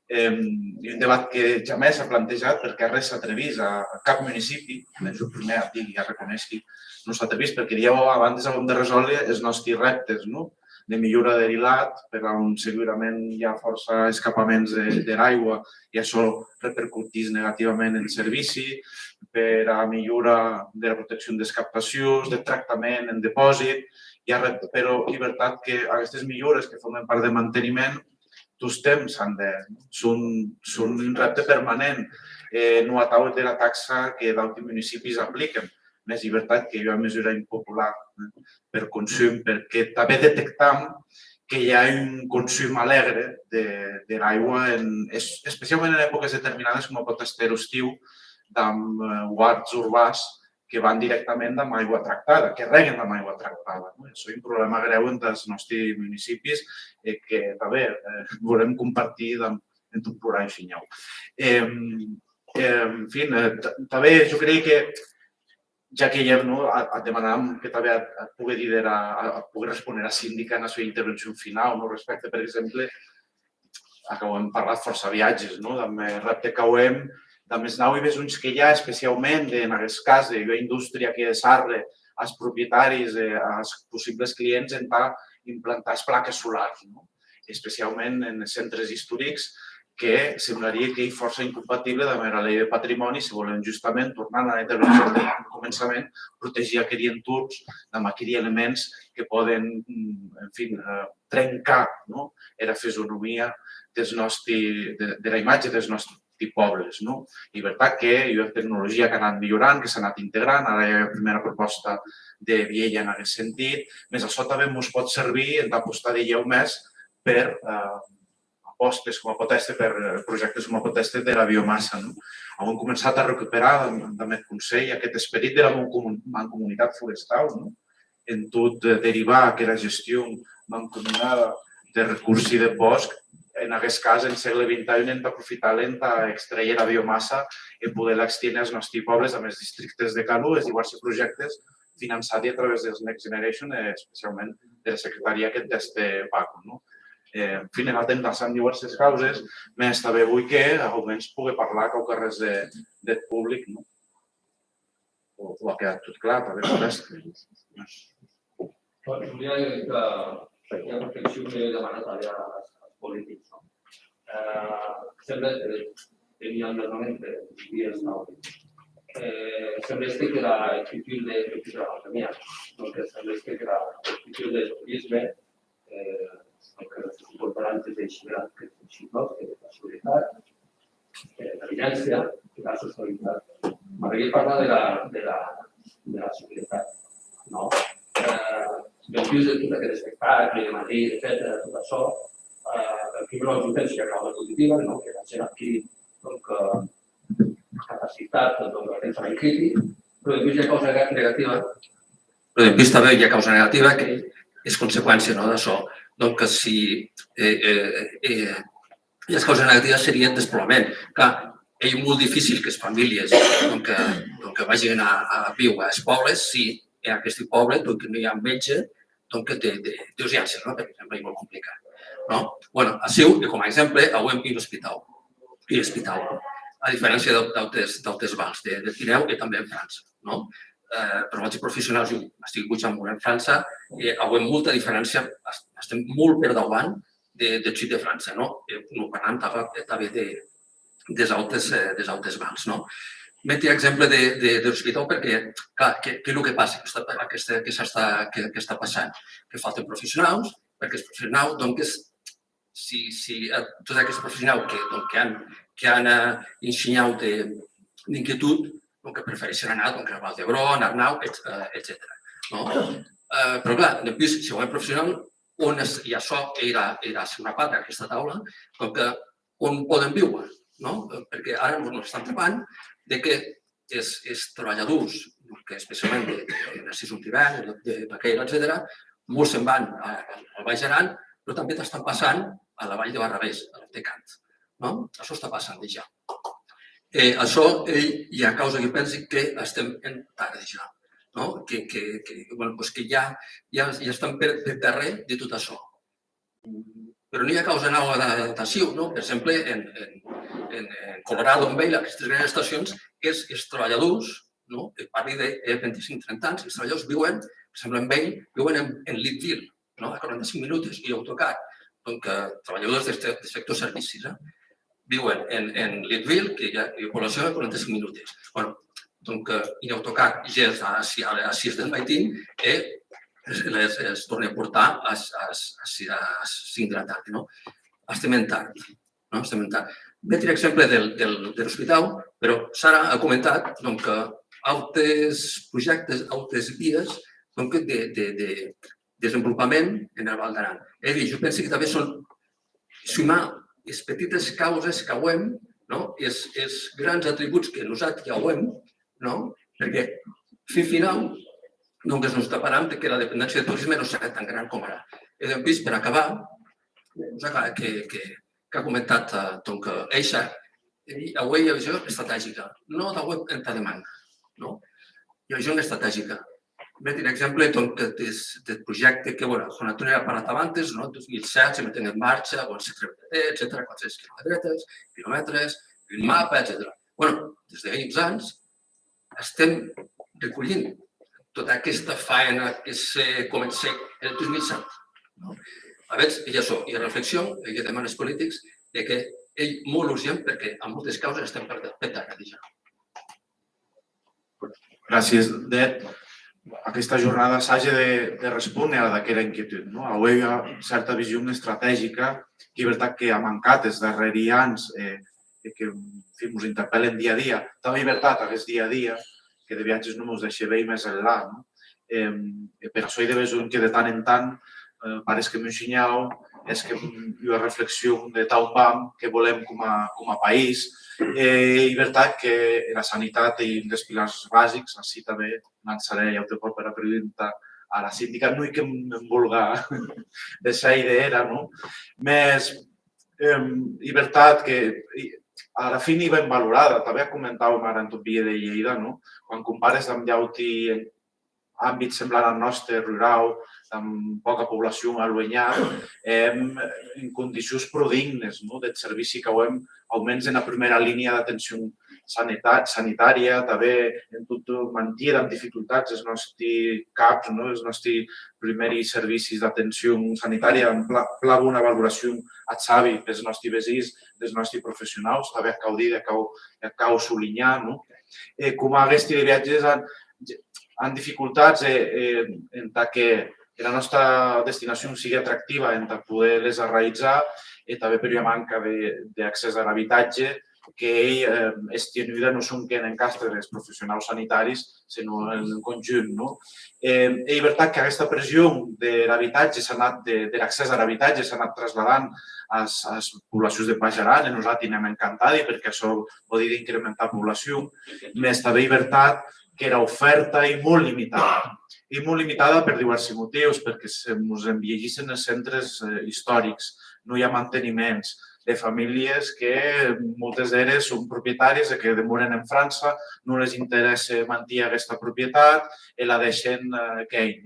I un debat que jamais s'ha plantejat perquè res s'atrevís a cap municipi, és el primer a dir, ja reconeixi, no s'atrevís perquè dieu abans hem de resoldre els nostres reptes de millora de l'ilat, per on segurament hi ha força escapaments de l'aigua i això repercutís negativament en servici, per a millora de la protecció en descaptacions, de tractament en depòsit, però llibertat que aquestes millores que formen part de manteniment tots temps són un repte permanent. No a taula de la taxa que d'altres municipis apliquen. Més llibertat que hi ha mesura impopular per consum, perquè també detectam que hi ha un consum alegre de l'aigua, especialment en èpoques determinades com pot ser l'estiu, amb guards urbans que van directament amb aigua tractada, que reguen amb aigua tractada. Això és un problema greu entre els nostres municipis que també volem compartir en tot plural i xinyau. En fi, també jo crec que ja que ja et demanàvem que també et pugui respondre a síndica en la seva intervenció final respecte, per exemple, a que ho hem parlat força viatges, amb el repte que ho hem, de més nau i besuns que hi ha, especialment en aquest cas de la indústria que desarre als propietaris, als possibles clients, en implantar les plaques solars, especialment en els centres històrics, que semblaria que és força incompatible amb la llei de patrimoni si volem justament, tornant a la intervenció del començament, protegir aquells entorns amb aquells elements que poden, en fi, trencar la fisonomia de la imatge dels nostres pobles. Llibertat que hi ha tecnologia que ha anat millorant, que s'ha anat integrant, ara hi ha la primera proposta de Viella en aquest sentit, més això també ens pot servir en d'apostar de lleu més per apostes com a potestes, per projectes com a potestes de la biomassa. Hem començat a recuperar amb el Consell aquest esperit de la mancomunitat forestal, en tot derivar que la gestió mancomunada de recursos i de bosc, en aquest cas, en segle XXI, hem d'aprofitar l'extreure la biomassa i poder l'extendre als nostres pobles, amb els districtes de Calú, els diversos projectes finançats a través dels Next Generation, especialment de la secretaria que té Paco. En fi, hem anat enllaçant diverses causes, més també vull que almenys pugui parlar qualque res del públic. Ho ha quedat tot clar, també potser. Volia dir que hi ha reflexió que he demanat als polítics. sembla que hi ha normalmente dies nous. Sembla que la actitud de la pandemia, sembla que la actitud del turisme, que els incorporants de xifrat, que és xifrat, que és la seguretat, l'evidència i la sostenibilitat. M'agradaria parlar de la seguretat. Després de tot aquest espectacle, de Madrid, etc., tot això, el primer jo penso que hi ha causa positiva, que la gent adquirit capacitat de pensament crític, però després hi ha causa negativa. Però després també hi ha causa negativa que és conseqüència d'això. Que si les causes negatives serien despoblament. Clar, és molt difícil que les famílies que vagin a viure als pobles si en aquest poble no hi ha metge d'urgència, perquè sempre és molt complicat. A Seu, com a exemple, avui hem l'hospital. I l'hospital, a diferència d'altres vals de Tineu i també en França. Per als professionals, jo estic pujant molt en França, avui hi ha molta diferència, estem molt per davant del xip de França, no parlant també dels altres vals. M'he tret exemple de l'hospital perquè, clar, què és el que passa, què està passant? Que falten professionals, perquè els professionals, si tots aquests professionals que han ensenyat d'inquietud, que prefereixen anar a Val d'Hebron, Arnau, etc. Però clar, després, si ho hem professional, i això era una part d'aquesta taula, on poden viure? Perquè ara ens estan trobant que els treballadors, especialment de Cisum d'hivern, de Baqueira, etc., molts se'n van al Baix Aran, però també t'estan passant a la Vall de Barravés, a l'Altecant. Això està passant ja. Això hi ha causa que pensi que estem en tard ja, que ja estan per darrere de tot això. Però no hi ha causa nova d'adaptació. Per exemple, en Colorado, en Vail, aquestes grans estacions, els treballadors, que parli de 25-30 anys, els treballadors viuen, per exemple, en Vail, viuen en Leadville, a 45 minuts, i autocar. Treballadors del sector servicis viuen en Leadville, que hi ha població de 45 minuts. I autocar ja a les 6 del matí els torna a portar a 5 de la tarda. Estem en tard. Ve a exemple de l'hospital, però Sara ha comentat que altres projectes, altres vies de desenvolupament en el Val d'Aran. Jo penso que també són sumar les petites causes que hem, els grans atributs que nosaltres ja hem, perquè fins final ens està parant que la dependència del turisme no serà tan gran com ara. I després, per acabar, que ha comentat Eixa, avui hi ha visió estratègica, no d'avui en ta demanda. Hi ha visió estratègica. Ve un exemple del projecte que, Juan Antonio ha parlat abans, en 2007 se meten en marxa, etc., 400 quilòmetres, un mapa, etc. Des d'ahir anys estem recollint tota aquesta feina que se comença el 2007. A veure, i això, i reflexió, i demanes polítics, que és molt urgent perquè en moltes causes estem per darrere ja. Gràcies, Det. Aquesta jornada s'hagi de respondre a d'aquella inquietud. Avui hi ha certa visió estratègica, que és veritat que ha mancat els darrers anys, que ens interpel·len dia a dia. També és veritat, aquest dia a dia, que de viatges no ens deixa bé més enllà. Per això hi ha d'haver que de tant en tant pareix que m'ensenyau és que hi ha reflexió de tal vam que volem com a país. I veritat que la sanitat és un dels pilars bàsics, així també lançaré ja el per a preguntar a la síndica, no hi que em vulga deixar idea, no? Més, i veritat que a la fi ni ben valorada, també comentàvem ara en tot via de Lleida, no? Quan compares amb llauti en àmbit semblant al nostre, rural, amb poca població allunyat, en condicions prou dignes del servici que hem, almenys en la primera línia d'atenció sanitària, també en tot mantia amb dificultats els nostres CAPs, els nostres primers servicis d'atenció sanitària, en pla una valoració a savi dels nostres veïns, dels nostres professionals, també cal dir, cal sublinyar, com aquests viatges han dificultats en que la nostra destinació sigui atractiva, en poder-les realitzar, i també per una manca d'accés a l'habitatge, que és tenuda no són que en cas dels professionals sanitaris, sinó en conjunt. És veritat que aquesta pressió de l'habitatge, de l'accés a l'habitatge, s'ha anat traslladant a les poblacions de Baix Aran, i nosaltres n'hem encantat, perquè això vol dir incrementar població, més també és veritat que era oferta i molt limitada. I molt limitada per diversos motius, perquè ens envellissin els centres històrics, no hi ha manteniments de famílies que moltes d'elles són propietaris que demoren en França, no les interessa mantenir aquesta propietat i la deixen aquell.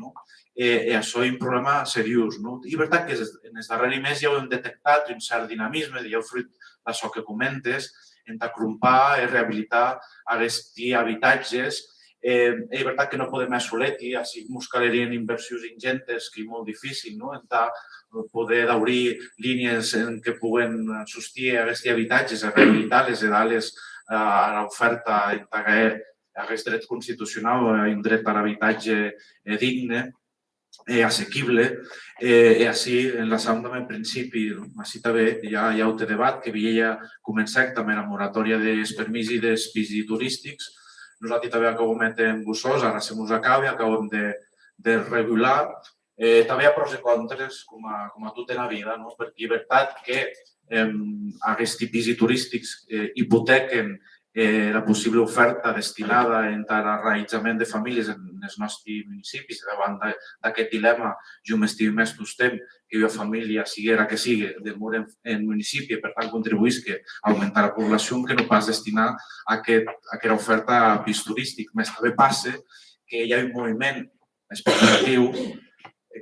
I això és un problema seriós. I és veritat que en els darrers mesos ja ho hem detectat un cert dinamisme, ja fruit d'això que comentes, en acrompar i rehabilitar aquests habitatges. És veritat que no podem assolir, així ens calerien inversions ingentes, que és molt difícil, poder obrir línies en què puguen sostir aquests habitatges, rehabilitar-les i dar-les a l'oferta, aquest dret constitucional, un dret a l'habitatge digne, assequible, i així enlaçant amb el principi, així també hi ha un debat que havia començat també la moratòria dels permisos dels pisos turístics. Nosaltres també acabem en Bussos, ara se mos acaba, acabem de regular. També hi ha pros i contres, com a tot en la vida, perquè és veritat que aquests pisos turístics hipotequen la possible oferta destinada al realitzament de famílies en els nostres municipis. Davant d'aquest dilema, jo m'estim més tostem que una família, sigui la que sigui, demora en municipi i per tant contribuís a augmentar la població, que no pas destinar a aquesta oferta a pis turístic. Més també passa que hi ha un moviment especulatiu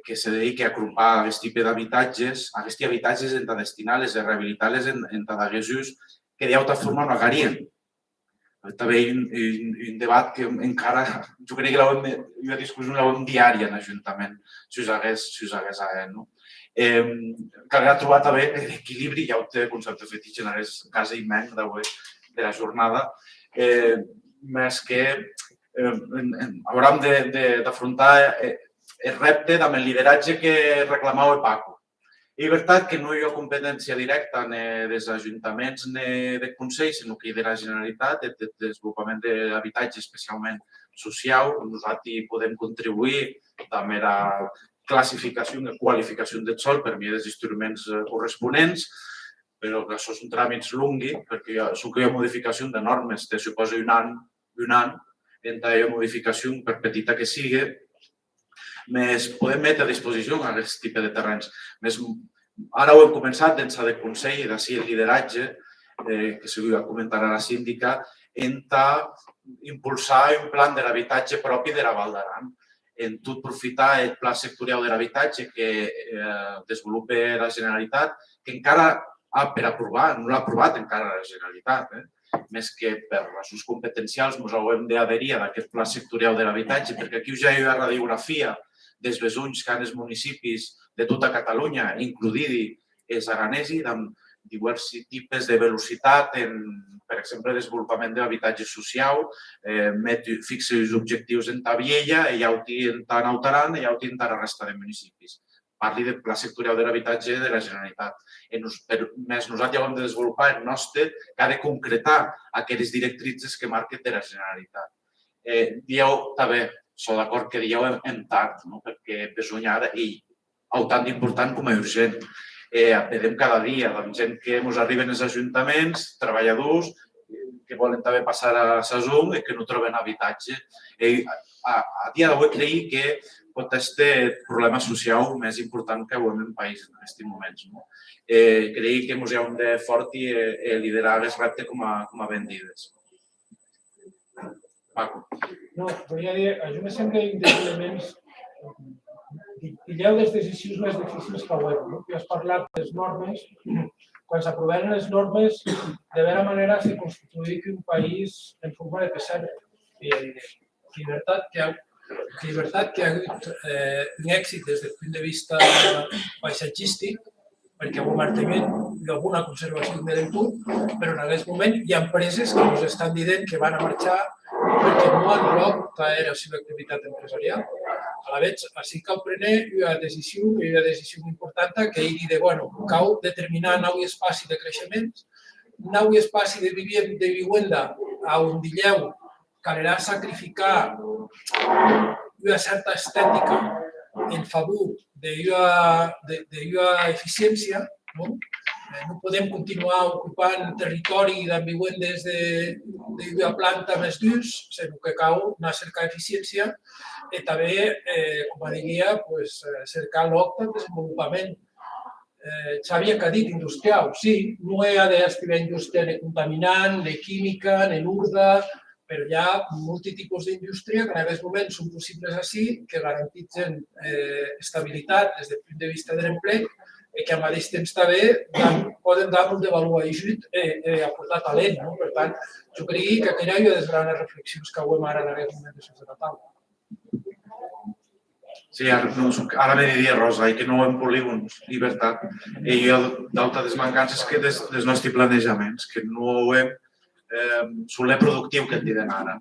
que se dedica a agrupar aquest tipus d'habitatges. Aquests habitatges hem de destinar-les i rehabilitar-les en d'aquests que d'altra forma no agarrien. També hi ha un debat que encara, jo crec que una discussió diària en l'Ajuntament, si us hagués hagut. Caldrà trobar també l'equilibri, ja ho té concepte fetitge en aquest cas immens de la jornada, més que haurem d'afrontar el repte amb el lideratge que reclamava Paco. És veritat que no hi ha competència directa ni dels ajuntaments ni del Consell, sinó que de la Generalitat, del desenvolupament de l'habitatge, especialment social. Nosaltres podem contribuir també a la classificació i qualificació del sòl per mi dels instruments corresponents, però això són tràmits longos, perquè hi ha modificació de normes, que suposa un any, entre hi ha modificació, per petita que sigui, més podem metre a disposició aquest tipus de terrenys. Ara ho hem començat dins del Consell i d'ací el lideratge, que s'ho va comentar a la síndica, en impulsar un pla de l'habitatge propi de la Val d'Aran, en tot aprofitar el pla sectorial de l'habitatge que desenvolupa la Generalitat, que encara ha per aprovar, no l'ha aprovat encara la Generalitat, més que per raons competencials ens haurem d'adherir a aquest pla sectorial de l'habitatge, perquè aquí ja hi ha radiografia dels besunys que hi ha els municipis de tota Catalunya, incloent-hi els aranesos, amb diversos tipus de velocitat, per exemple, desenvolupament de l'habitatge social, fixa els objectius en Tabiella, i ja ho tinc en Naut Aran i ja ho tinc en la resta de municipis. Parli del pla sectorial de l'habitatge de la Generalitat. Més nosaltres ja ho hem de desenvolupar el nostre, que ha de concretar aquelles directrices que marquen de la Generalitat. Dieu també, sóc d'acord que dieu en tard, perquè besunyada i tant d'important com a urgent. Vedem cada dia gent que ens arriben als ajuntaments, treballadors, que volen també passar a Sasum i que no troben habitatge. A dia d'avui crec que pot ser el problema social més important que veiem en el país en aquests moments. Crec que ens hem de fort i liderar el repte com a vendides. Paco. No, volia dir, a mi me sembla un dels elements pilleu les decisions més difícils que heu. Tu has parlat de les normes. Quan s'aprovaren les normes, de vera manera se constituï un país en forma de pessebre. Llibertat que ha hagut un èxit des del punt de vista paisatgístic, perquè hi ha un manteniment i alguna conservació de l'entorn, però en aquest moment hi ha empreses que ens estan dient que van a marxar perquè no han trobat tota la seva activitat empresarial. A la vegada, així cal prendre una decisió important que ell diu, bueno, cal determinar nou espai de creixement, nou espai de vivenda on digueu calerà sacrificar una certa estètica en favor d'una eficiència. No podem continuar ocupant territori de vivendes d'una planta més durs, sinó que cal anar a cercar eficiència i també, com diria, cercar lloc de desenvolupament. Xavier, que ha dit industrial, sí, no hi ha d'estar indústria ni contaminant, ni química, ni urda, però hi ha molts tipus d'indústria que en aquest moment són possibles així, que garantitzen estabilitat des del punt de vista de l'emplec i que al mateix temps també poden dar molt de valor ajut i aportar talent. Per tant, jo crec que aquella és una de les grans reflexions que avui ara en aquest moment de la taula. Sí, ara me diria Rosa, que no en polígons, llibertat. I hi ha d'altres mancances que des nostres planejaments, que no ho hem soler productiu que en diuen ara,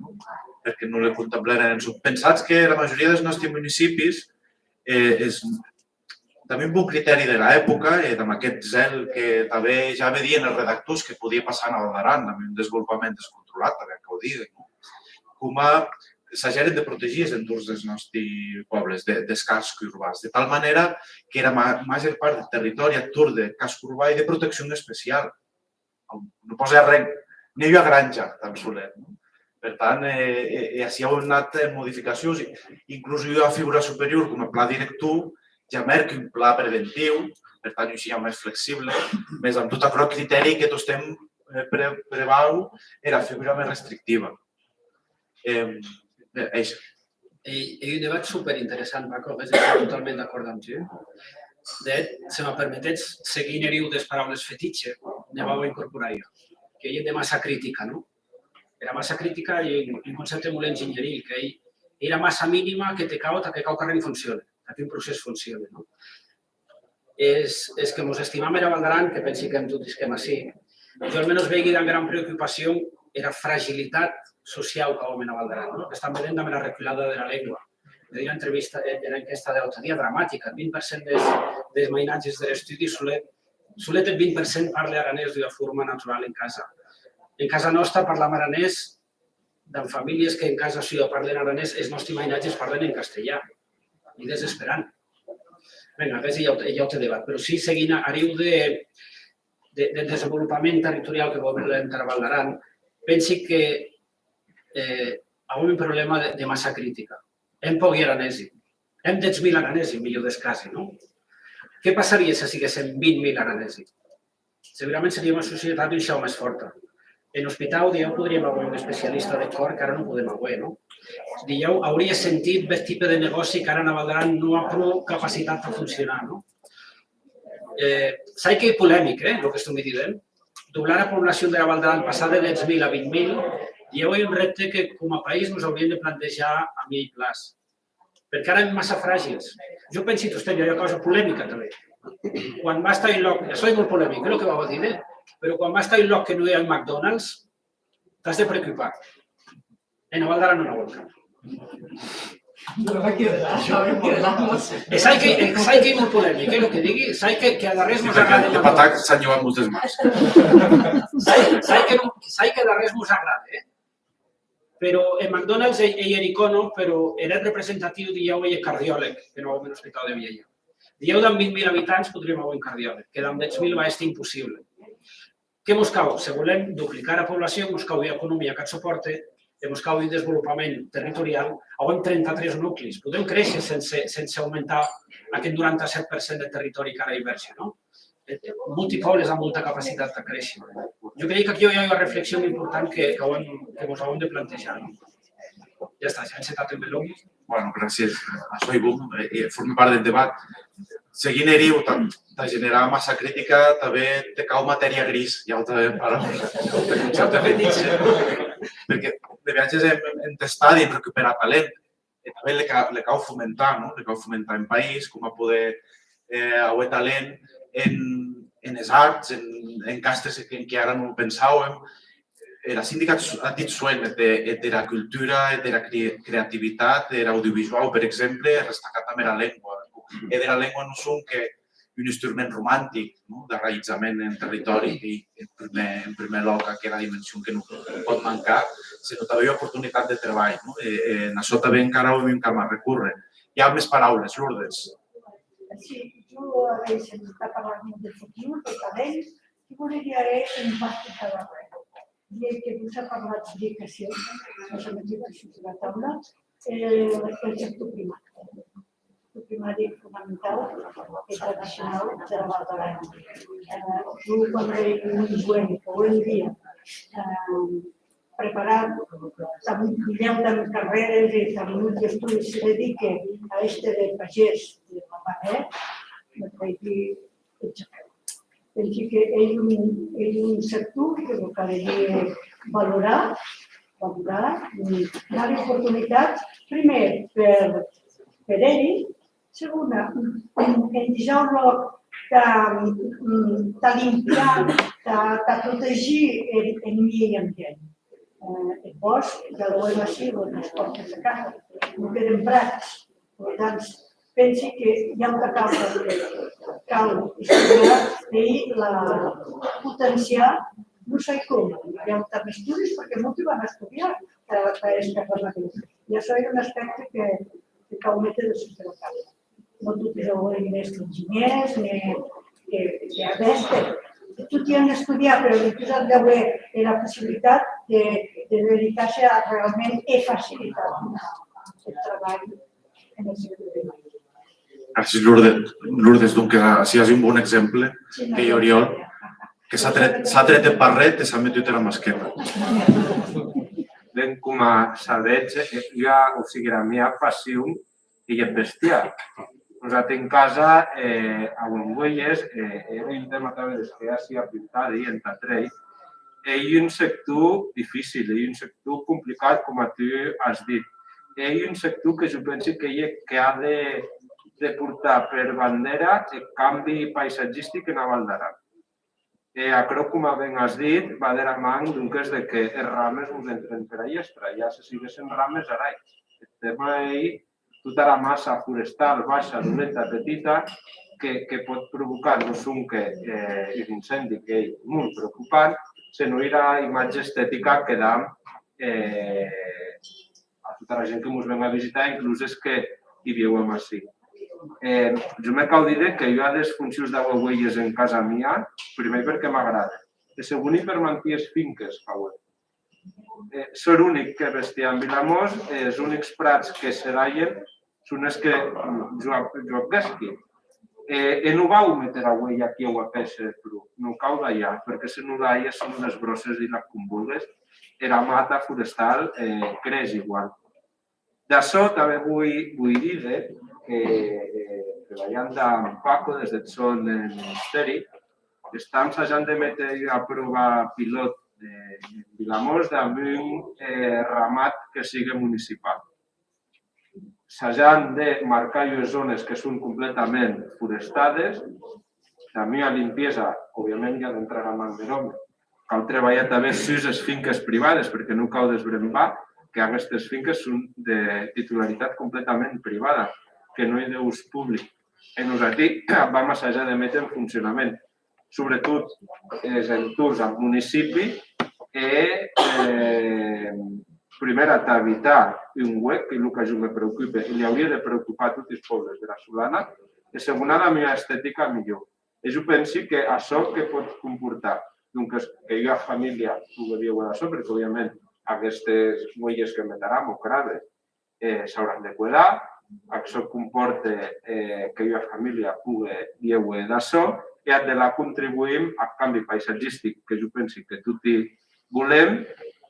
perquè no l'he contemplat. Pensats que la majoria dels nostres municipis també amb un criteri de l'època i amb aquest zel que també ja vedien els redactors que podia passar a Val d'Aran, amb un desenvolupament descontrolat, també que ho diguen, com s'hageren de protegir els entorns dels nostres pobles, dels cascos urbans, de tal manera que era major part del territori actor de casc urbà i de protecció especial. No posa res, ni hi ha granja, tan solet. Per tant, així hi ha anat modificacions, inclús hi ha figura superior com a pla director, ja merca un pla preventiu, per tant, així hi ha més flexible, més amb tot aquest criteri que tots estem prevau era figura més restrictiva. És un debat superinteressant, Paco, estic totalment d'acord amb tu. Si me permetets, seguint heriu les paraules fetitxe, ne vau incorporar-hi. Que hi ha de massa crítica, no? Era massa crítica i un concepte molt enginyeril, que era massa mínima que te cau que res funciona, que un procés funciona, no? És que ens estimam a Val d'Aran, que pensi que hem tot disquem així. Jo almenys veig una gran preocupació era fragilitat social que hom a Val d'Aran, no? Estan veient amb la reculada de la llengua. Hi havia una entrevista en aquesta d'altre dia dramàtica, el 20% dels mainatges de l'estudi solet el 20% parla aranès d'una forma natural en casa. En casa nostra parlam aranès, en famílies que en casa seva parlen aranès, els nostres mainatges parlen en castellà. I desesperant. Vinga, aquest ja ho té debat, però sí, seguint arriu del desenvolupament territorial que volem a Val d'Aran, pensi que hi ha un problema de massa crítica. Hem poc aranesi. Hem 10.000 aranesi, millor des casos, no? Què passaria si siguéssim 20.000 aranesi? Segurament seria una societat un xau més forta. En l'hospital, podríem haver un especialista de cor que ara no podem haver, no? Hauria sentit aquest tipus de negoci que ara a Val d'Aran no ha prou capacitat per funcionar, no? Sé que és polèmic, el que estem dient. Doblar la població de la Val d'Aran, passar de 10.000 a 20.000, hi ha un repte que com a país ens hauríem de plantejar a mitjà plaç. Perquè ara hem massa fràgils. Jo penso que hi ha una cosa polèmica també. Quan va estar en lloc, això és molt polèmic, és el que vau dir, però quan va estar en lloc que no hi ha el McDonald's, t'has de preocupar. En Val d'Aran no n'hi ha cap. Sai que és molt polèmic, el que digui, sai que a darrere ens agrada. De patac s'han llevat moltes mans. Sai que a darrere ens agrada, però en McDonald's ell era icono, però era representatiu d'Iau i cardiòleg, que no en l'Hospital de Viella. D'Iau d'en 20.000 habitants podríem haver un cardiòleg, que d'en 10.000 va ser impossible. Què ens cau? Si volem duplicar la població, ens cau economia que et suporte, ens cau desenvolupament territorial, on 33 nuclis. Podem créixer sense augmentar aquest 97% del territori que ara hi verge, no? Multipobles amb molta capacitat de créixer. Jo crec que aquí hi ha una reflexió important que ens hem de plantejar. Ja està, ja hem encetat el meló. bueno, gràcies a això i boom, forma part del debat. Seguint eriu, de generar massa crítica, també te cau matèria gris, ja ho sabem, el concepte fetitxe. Perquè de viatges en t'estadi, en recuperar talent, també le cau fomentar, no? Le cau fomentar en país, com a poder haver talent en les arts, en castes en què ara no ho pensàvem. Era sindicat ha dit suent de la cultura, de la creativitat, de l'audiovisual, per exemple, destacar també la llengua. De la llengua no són que un instrument romàntic d'arraitzament en territori i en primer lloc aquella dimensió que no pot mancar, sinó també oportunitat de treball. En això també encara ho hem de recórrer. Hi ha més paraules, Lourdes. Sí, jo està parlant del futur, de talent, i volia empàtic a la resta. I que us ha parlat d'educació, no s'ha menjat això de la taula, el sector primari. El primari fonamental i tradicional de la Val d'Aran. Jo, quan veig un joven que avui en dia preparat amb milers de carreres i amb estudis se dedica a este de pagès de la Paret, me vaig dir, penso que és un sector que el que ha de valorar, donar oportunitats, primer per ell, segona, en deixar un lloc de limpiar, de protegir el medi ambient. El bosc, ja ho veiem així, les portes de casa, no queden prats. Per tant, pensi que hi ha una causa que cal estudiar i potenciar, no sé com, hi ha uns estudis perquè molts van estudiar aquesta formació. I això és un aspecte que cal metre de la casa. No tots els enginyers, ni a d'este. Tots hi han d'estudiar, però després han d'haver la possibilitat de dedicar-se a realment facilitar el treball en el sector de l'any. Gràcies, Lourdes. Donc, si has un bon exemple, que Oriol, que s'ha tret el barret i s'ha metut a la masqueta. Ben, com a sabeig, la meva passió és bestiar. Nosaltres en casa, a Buenguelles, era un tema també que ja s'hi ha pintat i en Tatrell, és un sector difícil, és un sector complicat, com tu has dit. És un sector que jo penso que ha de portar per bandera el canvi paisatgístic en la Val d'Aran. Això, com ben has dit, va de la mà que els rames ens entren per allà, ja se siguessin rames ara. El tema és tota la massa forestal baixa, dolenta, petita, que pot provocar no un incendi que és molt preocupant, sinó la imatge estètica que dà a tota la gent que ens ven a visitar, inclús és que hi viuen així. Jo m'acabo de dir que jo hi ha les funcions d'aguagüelles en casa mia, primer perquè m'agrada, i segon per mantenir les finques que ho Soc l'únic que vestia en Vilamós, els únics prats que s'eraien són els que jo pesqui. No vau metre avui aquí a peixer, però no cau d'allà, perquè si no d'allà són les brosses i les convulgues, la mata forestal creix igual. D'això també vull dir que treballant amb Paco des del Sol del Ministeri, estem assajant de metre a prova pilot de Vilamós amb un ramat que sigui municipal. Assajant de marcar les zones que són completament forestades, la meva limpiesa, òbviament, ja d'entrar a mans de l'home. Cal treballar també les finques privades, perquè no cal desbrembar que aquestes finques són de titularitat completament privada, que no hi ha d'ús públic. Nosaltres vam assajar de metre en funcionament, sobretot els entorns al municipi, primer, evitar un huec, que és el que jo me preocupa, i li hauria de preocupar a tots els pobles de la Solana, i segona, la meva estètica millor. Jo penso que això que pot comportar que jo a família pugui viure d'això, perquè, òbviament, aquestes huelles que metran o craves s'hauran de cuidar, això comporta que jo a família pugui viure d'això, i de la contribuïm al canvi paisatgístic, que jo penso que tots volem,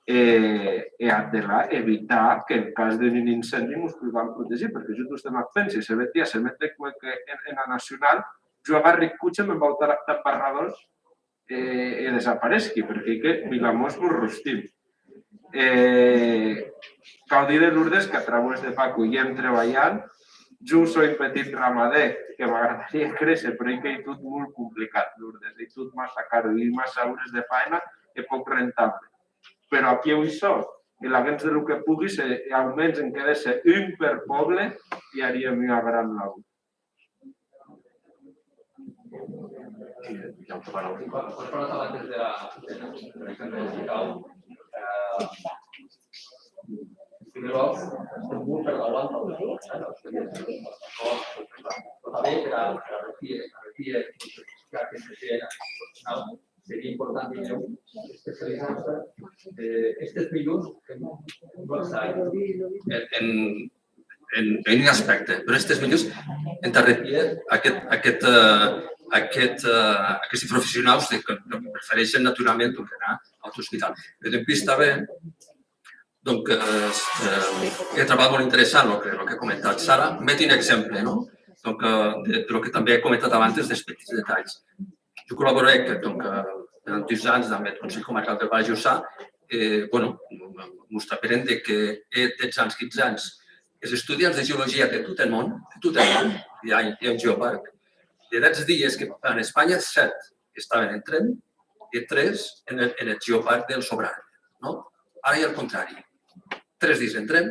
evitar que en cas d'un incendi ens puguem protegir, perquè jo vostè me'n pensi, se vetia, se mette en la nacional, jo agarri cotxe, me'n vau taparradors i desapareixi, perquè que Vilamós mos rostim. Cal dir de Lourdes que a través de Paco hi hem treballant. Jo soy petit ramader, que m'agradaria créixer, però hi ha tot molt complicat, Lourdes. Hi tot massa caro i massa hores de feina i poc rentable. Però aquí ho hi som. I l'agents del que pugui, almenys en queda ser un per poble, i haríem una gran labor. Has parlat abans de l'exemple musical. En primer lloc, estem molt per davant del però també per a repetir aquesta gent professional seria important que especialitzar-se aquests milions que no estan en un aspecte, però aquests milions hem de repetir aquests professionals que prefereixen naturalment anar a l'hospital. Però després també he trobat molt interessant el que ha comentat Sara. Met un exemple del que també he comentat abans dels petits detalls. Jo col·laboré durant 2 anys amb el Consell Comarcal del Baix Jussà. Mos traperen que 10 anys, 15 anys, els estudiants de geologia de tot el món, hi ha un geoparc, de 10 dies que en Espanya 7 estaven en tren i 3 en el geoparc del Sobrarbe. Ara hi ha el contrari. 3 dies en tren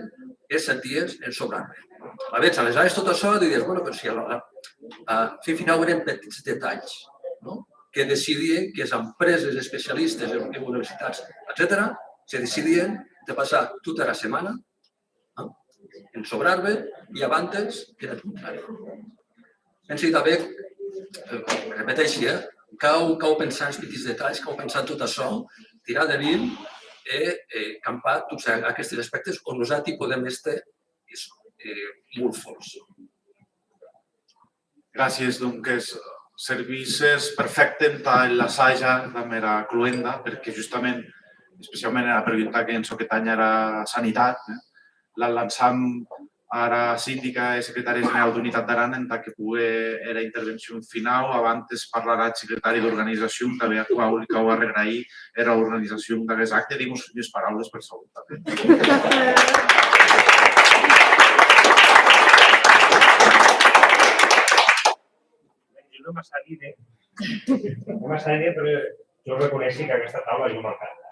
i 7 dies en Sobrarbe. A veure, aleshores tot això dius, però si alhora, al final eren petits detalls que decidien que les empreses especialistes en universitats, etc., se decidien de passar tota la setmana en Sobrarbe i abans era el contrari. Pensi també, repeteixi, cal pensar en els petits detalls, cal pensar en tot això, tirar de vint i campar tots aquests aspectes on nosaltres podem estar molt forts. Gràcies, doncs, servisses perfecte en l'assaig de mera cluenda, perquè justament, especialment en la pregunta que ens soquetanya era sanitat, la lançam ara síndica i secretària general d'Unitat d'Aran en que pugui era intervenció final. Abans parlarà el secretari d'organització, també a qual li cal agrair era l'organització d'aquest acte. Digues unes paraules per salut, també. Jo no m'ha dit, però jo reconeixi que aquesta taula jo m'encanta.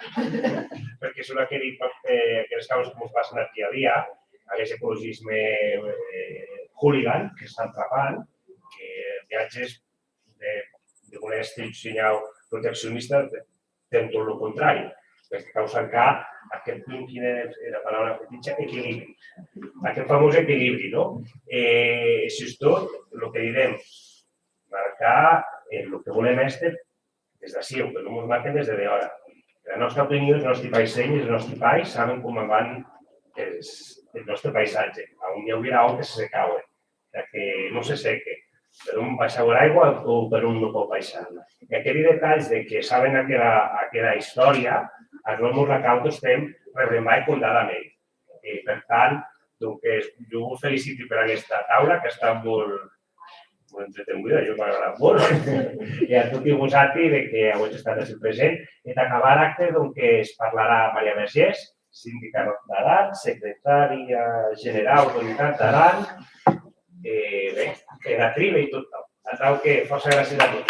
Perquè és una que he dit que les causes que ens passen al dia a dia, aquest ecologisme hooligan que estan atrapant, que viatges de voler senyal proteccionista tenen tot el contrari, perquè causen que aquest punt, quina és la paraula fetitxa, equilibri. Aquest famós equilibri, no? Això és tot el que direm, marcar el que volem des d'ací, que no ens marquen des de d'hora. La nostra opinió, els nostres paissenys, els nostres pais saben com van el nostre paisatge. On hi haurà on que se cauen, que no se seque, per on baixar l'aigua o per on no pot baixar. I aquests detalls que saben aquella història, a nosaltres la causa estem rebremant condadament. Per tant, jo us felicito per aquesta taula, que està molt entretenguda, jo m'ha agradat molt. I a tots i vosaltres que heu estat aquí present. I d'acabar l'acte que es parlarà Maria Vergés, síndica d'Aran, secretària general d'Unitat d'Aran, la triba i tot. A tal que força gràcies a tots.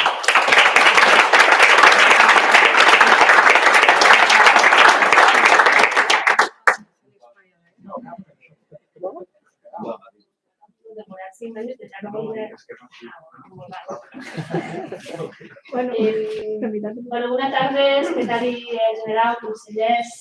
Demorar 5 anys de ja no voldré... Bona tarda, secretari general, consellers,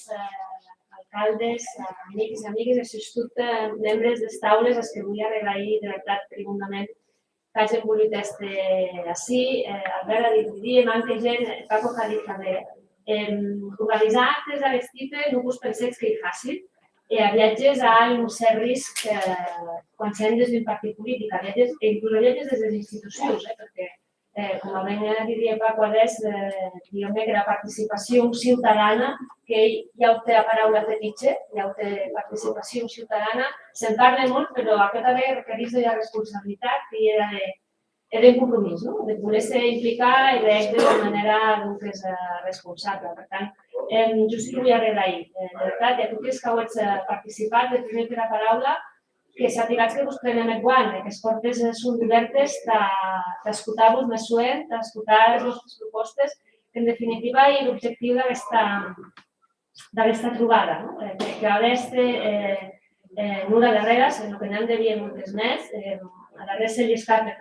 alcaldes, amics i amigues, això és tot membres dels taules als que vull agrair de veritat profundament que hagin volgut estar ací. Albert ha dit dia, manca gent, Paco ha dit també. Organitzar actes d'aquest tipus no us penseu que és fàcil. A viatges hi ha un cert risc quan sent des d'un partit polític, inclús a viatges des de les institucions, perquè com a ben diria Paquadès, diguem-ne que la participació ciutadana, que ell ja ho té la paraula fetitxe, ja ho té participació ciutadana, se'n parla molt, però aquest també requereix de la responsabilitat i de compromís, no? De poder-se implicar i d'una manera responsable. Per tant, jo sí que vull agrair, de veritat, a tots els que heu participat, de primer per la paraula, que sapigueu que us prenem el guant, que les portes són obertes d'escoltar-vos més suent, d'escoltar les vostres propostes, que en definitiva és l'objectiu d'aquesta trobada, que a l'est no la darrera, sinó que n'hem de dir moltes més, a darrere s'ha llistat que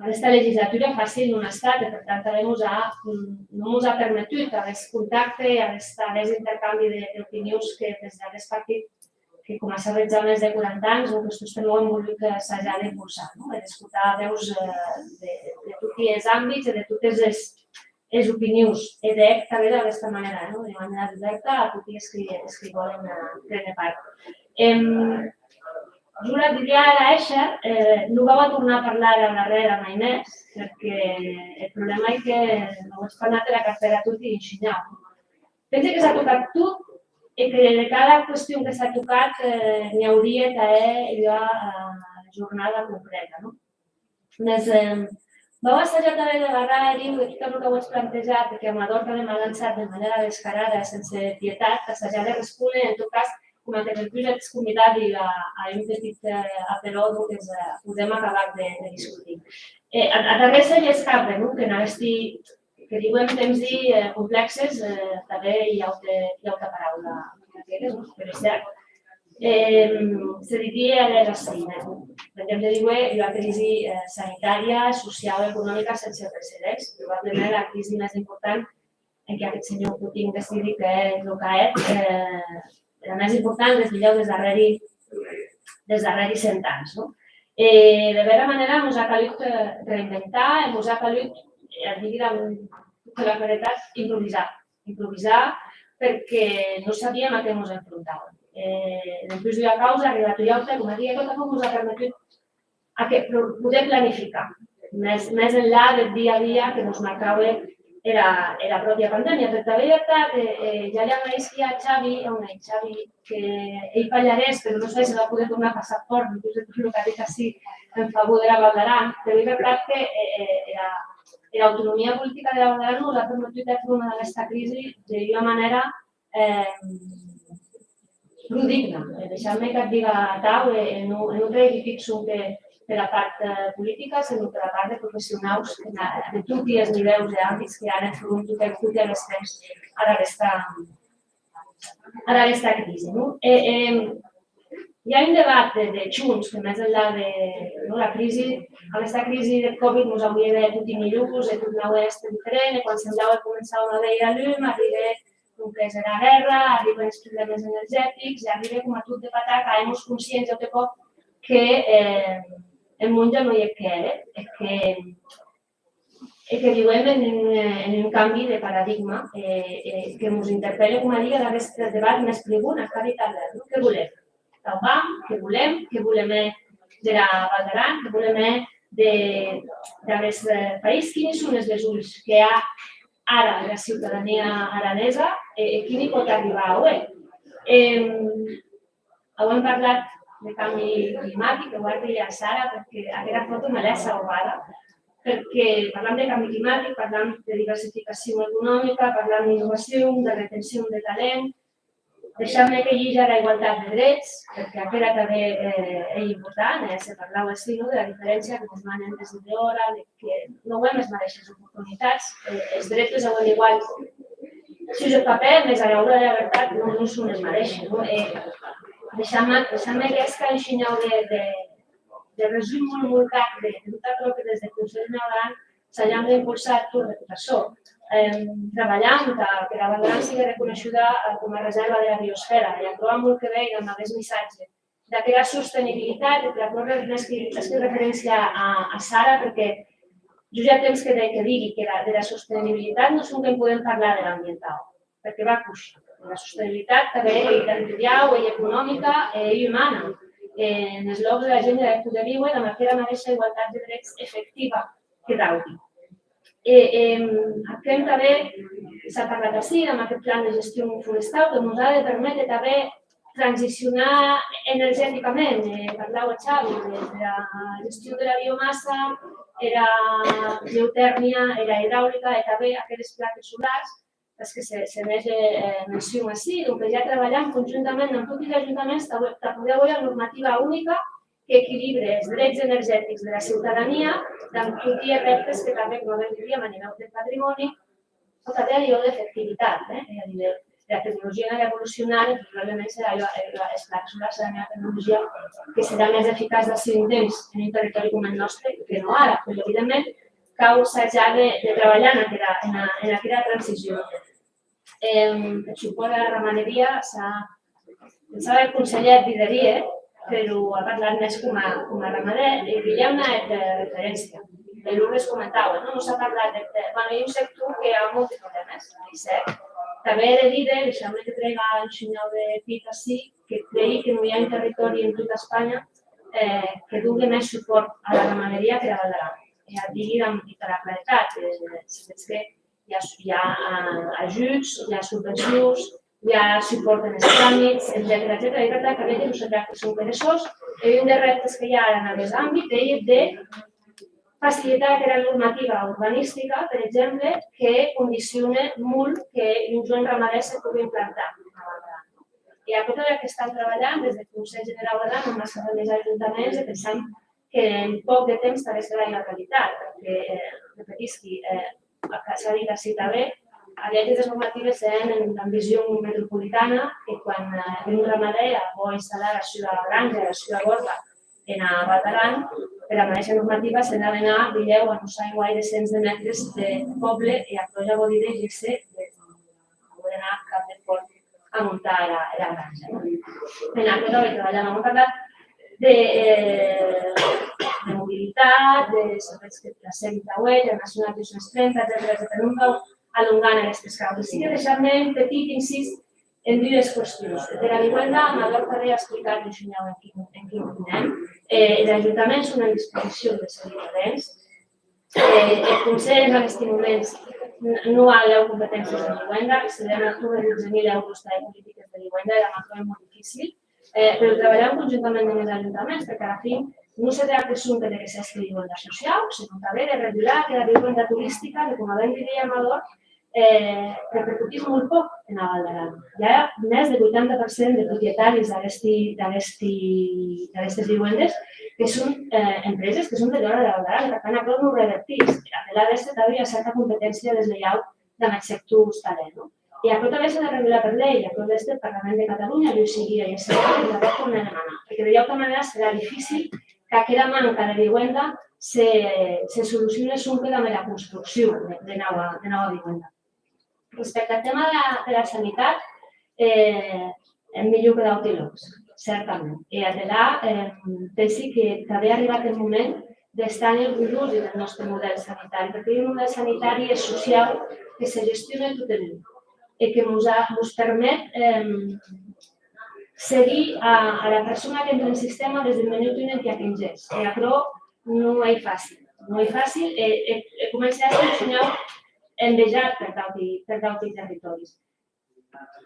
aquesta legislatura fàcil no ha estat, per tant també no ens ha permetut aquest contacte, aquest intercanvi d'opinions que des d'aquest partit que com a sabets ja més de 40 anys, nosaltres també ho hem volgut assajar d'impulsar, d'escoltar veus de tots els àmbits i de totes les opinions, i també d'aquesta manera, de manera oberta a tots els que volen prendre part. Jo la diria a l'Eixer, no vau a tornar a parlar a darrere mai més, perquè el problema és que no heu parlat de la cartera tot i ensenyar. Penso que s'ha tocat tot, i que de cada qüestió que s'ha tocat n'hi hauria d'haver la jornada concreta. Vau assajar també de barrar i dir que tot el que heu plantejat, que Amador també m'ha lançat de manera descarada, sense pietat, assajar de respondre, en tot cas, com a que després ets convidat a un petit aperò que podem acabar de discutir. A darrere s'hi escapa, que no estigui que diuen temps complexes, també hi ha altra paraula, però és cert. Se diria així, hem de dir la crisi sanitària, social, econòmica sense precedents, probablement la crisi més important en què aquest senyor Putin decidi que és el que és, la més important des darreri 100 anys. De vera manera ens ha calut reinventar, ens ha calut dir amb tota la claretat, improvisar perquè no sabíem a què ens enfrontàvem. Després de la causa, ha arribat a lloc, com a dia, tot això ens ha permetut poder planificar, més enllà del dia a dia que ens marcava la pròpia pandèmia. Per també ja li agraeixi a Xavi, que ell fallarés, però no sé si va poder donar passaport, inclús de tot el que ha dit així en favor de la Val d'Aran, però és veritat que l'autonomia política de la Val d'Aran ens ha permetut fer front a aquesta crisi d'una manera prou digna. Deixeu-me que et diga tal, no reivindico per la part política, sinó per la part de professionals de tots els nivells i àmbits que han fet tot el temps ara aquesta crisi. Hi ha un debat de Junts que més enllà de la crisi, aquesta crisi del Covid ens hauria de tot i millors, tot nou és diferent, quan semblava que començava a veure la llum, arriba el que és la guerra, arriben els problemes energètics, i arriba com a tot de patar, que hem conscients de cop que el món ja no hi és que era, que vivim en un canvi de paradigma que ens interpel·la, com a dia, d'aquest debat més pregun, a cada tarda. Què volem? D'on vam? Què volem? Què volem de la Val d'Aran? Què volem d'aquest país? Quines són les mesures que hi ha ara de la ciutadania aranesa i quin hi pot arribar avui? Hem parlat de canvi climàtic, ho va dir a Sara, perquè aquesta foto me l'he salvada, perquè parlant de canvi climàtic, parlant de diversificació econòmica, parlant d'innovació, de retenció de talent, deixant-me que hi hagi la igualtat de drets, perquè aquesta també és important, se parlava així, de la diferència que ens manen des d'hora, que no hem les mateixes oportunitats, els drets les veuen igual. Si us el paper, més a l'hora de la veritat, no són els mateixos. Deixant-me que és que ensenyeu de resum molt cap de tot el que des del Consell Nacional s'hagin d'impulsar tot això. Treballant que la Val d'Aran sigui reconeguda com a reserva de la biosfera i aprovar molt que veig amb aquest missatge d'aquella sostenibilitat, que la pròpia és que referència a Sara, perquè jo ja temps que digui que de la sostenibilitat no és que en podem parlar de l'ambiental, perquè va coixar. La sostenibilitat també és territorial, és econòmica, és humana. En els llocs de la gent de poder viure amb aquella mateixa igualtat de drets efectiva d'auti. Aquest també s'ha parlat així, amb aquest plan de gestió forestal, que ens ha de permetre també transicionar energèticament. Parlau, Xavi, de la gestió de la biomassa, era geotèrmia, era hidràulica, i també aquestes plaques solars, les que se mencionen així, doncs ja treballant conjuntament amb tots els ajuntaments per poder haver una normativa única que equilibri els drets energètics de la ciutadania amb tots els reptes que també, com diríem, a nivell del patrimoni o també a nivell d'efectivitat. A nivell de la tecnologia anava evolucionant i probablement serà les plaques solars serà una tecnologia que serà més eficaç al seu temps en un territori com el nostre que no ara, però evidentment cal s'ha de treballar en aquesta transició. El suport a la ramaderia pensava el conseller Videria, però ha parlat més com a ramader i hi ha una referència. L'Urles comentava, no s'ha parlat de... Hi ha un sector que hi ha molts problemes, també he de dir, deixeu-me que trega el senyal de pit així, que creia que no hi ha un territori en tota Espanya que doni més suport a la ramaderia que a la Vall d'Aran. Ja et digui amb tota la claretat, que hi ha ajuts, hi ha subvencions, hi ha suport en els tràmits, etc. És veritat que veiem que són peressos i un dels reptes que hi ha en aquest àmbit és de facilitar aquesta normativa urbanística, per exemple, que condiciona molt que un joan ramader se pugui implantar. I a tot el que estan treballant des del Consell General de l'AN amb els ajuntaments i pensant que en poc de temps també serà una realitat, perquè, repetisc, s'ha dit així també, aquestes normatives tenen l'ambició metropolitana que quan un ramader vol instal·lar a la seva granja, a la seva borda, en a Vall d'Aran, per a aquesta normativa s'ha d'anar, a no sé, gaire cents de metres de poble i a Proja vol dir dirigir-se vol anar a Cap de Port a muntar la granja. En aquest hora treballant amb un parlat de mobilitat, de serveis que la Sèvita Uell, la Nacional 230, etc. Un cau alongant aquestes causes. Sí que deixar-me un petit incís en dues qüestions. De la vivenda, Amador també ha explicat i ensenyau en quin anem. Els ajuntaments són a disposició dels ciutadans. El Consell en aquests moments no ha les competències de vivenda, se li han de 12.000 euros de polítiques de vivenda i la macro és molt difícil. Però treballar conjuntament amb els ajuntaments, perquè a la fi no se tracta assumpte que s'estigui vivenda social, sinó també de regular que la vivenda turística, que com abans diria Amador, repercutís molt poc en la Vall d'Aran. Hi ha més del 80% de propietaris d'aquestes vivendes que són empreses que són de l'hora de la Vall d'Aran, per tant, això no ho revertís. A l'ADS també hi ha certa competència deslleial amb el sector hostaler. I això també s'ha de regular per llei, això des del Parlament de Catalunya, i ho seguia, i és cert que la pot tornar a demanar, perquè de lloc manera serà difícil que aquesta manca de vivenda se solucioni sempre amb la construcció de nova vivenda. Respecte al tema de la sanitat, hem millor que d'utilocs, certament. I allà pensi que també ha arribat el moment d'estar orgullosos del nostre model sanitari, perquè un model sanitari és social que se gestiona tot el món i que ens permet seguir a la persona que entra en el sistema des del minut en què engés. I això no és fàcil. No és fàcil. He començat a ensenyar envejat per d'altres territoris.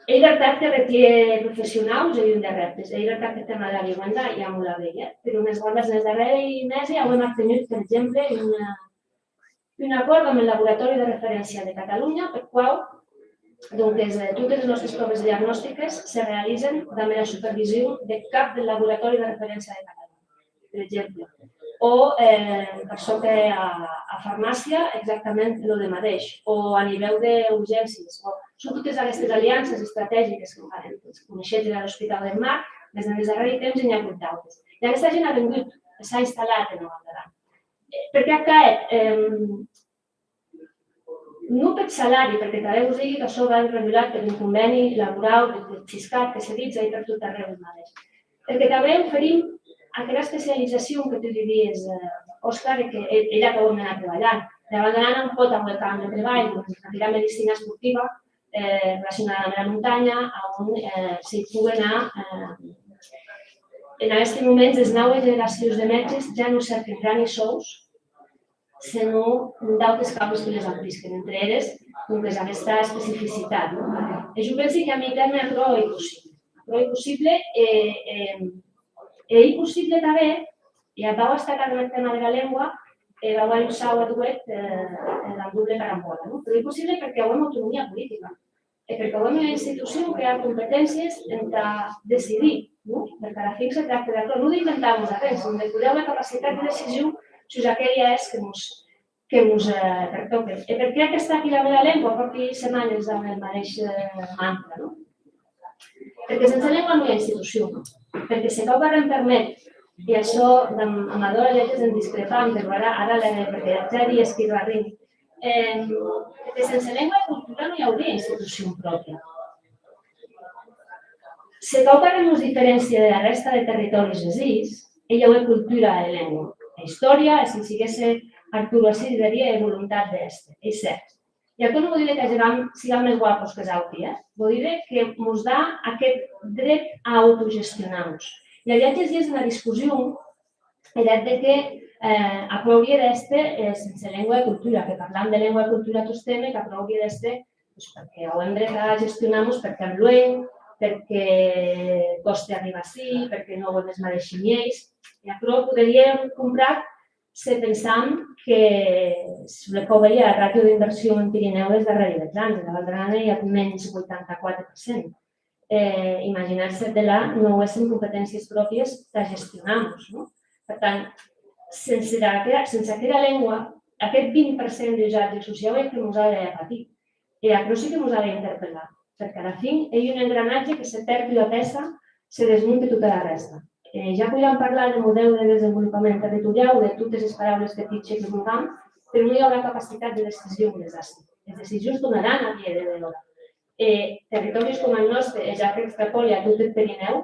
És veritat que requiere professionals i un de reptes. És veritat que el tema de la vivenda ja m'ho la veia, però en els darrers mesos ja hem obtingut, per exemple, un acord amb el Laboratori de Referència de Catalunya, per qual totes les nostres proves diagnòstiques se realitzen amb la supervisió de cap del Laboratori de Referència de Catalunya, per exemple. O, per sota a farmàcia, exactament el mateix, o a nivell d'urgències. Són totes aquestes aliances estratègiques que farem. Coneixem a l'Hospital del Mar, des dels darrers temps n'hi ha hagut d'altres. I aquesta gent ha vingut, s'ha instal·lat en el Vall d'Aran. Per què ha caet? No per salari, perquè també us digui que això va regulat per un conveni laboral del Xiscat, que se dit per tot arreu del mateix. Perquè també oferim aquella especialització que tu diries, Òscar, que ella que ho hem d'anar treballant. La Vall d'Aran no pot haver camp de treball, la medicina esportiva relacionada amb la muntanya, on s'hi pugui anar. En aquests moments, les noves generacions de metges ja no cerquen grans sous, senó d'altres causes que les amplisquen, entre elles, doncs, aquesta especificitat. Jo penso que a mi terme és prou impossible. Prou impossible és impossible també, i vau destacar en el tema de la llengua, vau usar a duet la doble carambola. Però és impossible perquè ho hem autonomia política. Perquè ho hem una institució que ha competències en decidir. Perquè a la fi se tracta de no d'inventar-nos a res, sinó de poder la capacitat de decisió si aquella és que ens pertoca. I per què està aquí la meva llengua? Perquè setmanes amb el mateix mantra. Perquè sense llengua no hi ha institució. Perquè si cau que em permet, i això Amador i altres en discrepam, però ara perquè ja dies que hi va arribar, perquè sense llengua i cultura no hi hauria institució pròpia. Si cau que ens diferència de la resta de territoris exís, ella ho és cultura de llengua. La història, si sigués Arturo Asís, diria voluntat d'este, és cert. I això no vol dir que siguem més guapos que els altres, vol dir que ens dà aquest dret a autogestionar-nos. I hi ha dies en la discussió el dret que aprobia d'este sense llengua i cultura, que parlam de llengua i cultura tots temes, que aprobia d'este perquè ho hem dret a gestionar-nos perquè en luem, perquè costa arribar així, perquè no ho hem esmereixit lleis. I això podríem comprar si pensam que sobre com veia la ràtio d'inversió en Pirineu és darrere dels anys. A la Valdrana hi ha menys 84%. Imaginar-se de là no ho és en competències pròpies de gestionar-nos. Per tant, sense aquella llengua, aquest 20% d'usatge social és que ens ha de patir. I això sí que ens ha d'interpel·lar. Perquè a la fi hi ha un engranatge que se perd la peça, se desmunta tota la resta. Ja podríem parlar del model de desenvolupament territorial, de totes les paraules que pitge que vulguem, però no hi haurà capacitat de decisió en les àcids. Les decisions donaran a dia de l'hora. Territoris com el nostre, ja que extrapola a tot el Pirineu,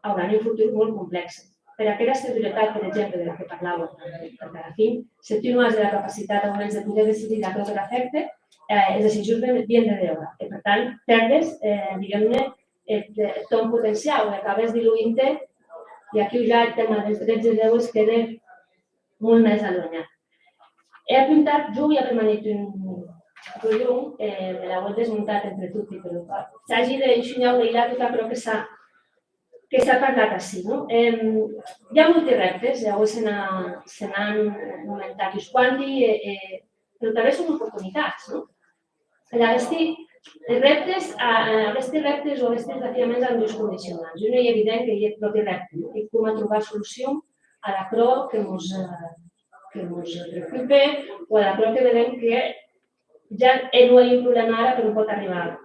hauran un futur molt complex. Per aquella seguretat, per exemple, de la que parlàvem, perquè a la fi, si tu no has la capacitat almenys de poder decidir a tot l'efecte, les decisions vien de veure. I per tant, perdes, diguem-ne, ton potencial, acabes diluint-te, i aquí ja el tema dels drets de Déu es queda molt més allunyat. He apuntat, jo ja he manat un rellum, me l'ho he desmuntat entre tots, però s'hagi d'enxunyar una hilada però que s'ha parlat així. Hi ha molts reptes, ja se n'han comentat uns quants, però també són oportunitats. Els reptes o aquests desafiaments han dos condicionants. Un és evident que hi ha el propi repte, i com a trobar solució a la pro que ens preocupa o a la pro que veiem que ja no hi ha un problema ara que no pot arribar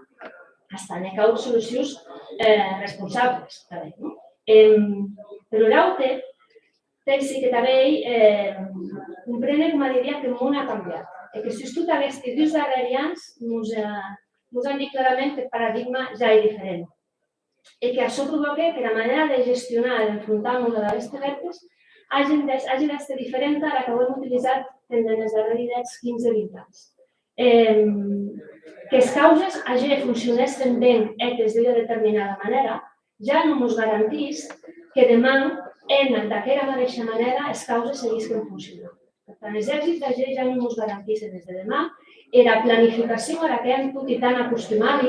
hasta ne cau solucions responsables. Però l'altre pensi que també comprene, com diria, que el món ha canviat. I que si tots aquests dies darrerians ens han dit clarament que el paradigma ja és diferent. I que això provoca que la manera de gestionar i d'enfrontar-nos a aquests reptes hagi d'estar diferent a la que ho hem utilitzat en els darrers 15-20 anys. Que les causes hagi de funcionar bé d'una determinada manera ja no ens garantís que demà, d'aquella mateixa manera, les causes seguisquen funcionant. Per tant, els èxits de ja no ens garantissin des de demà i la planificació a la que hem tot i tan acostumats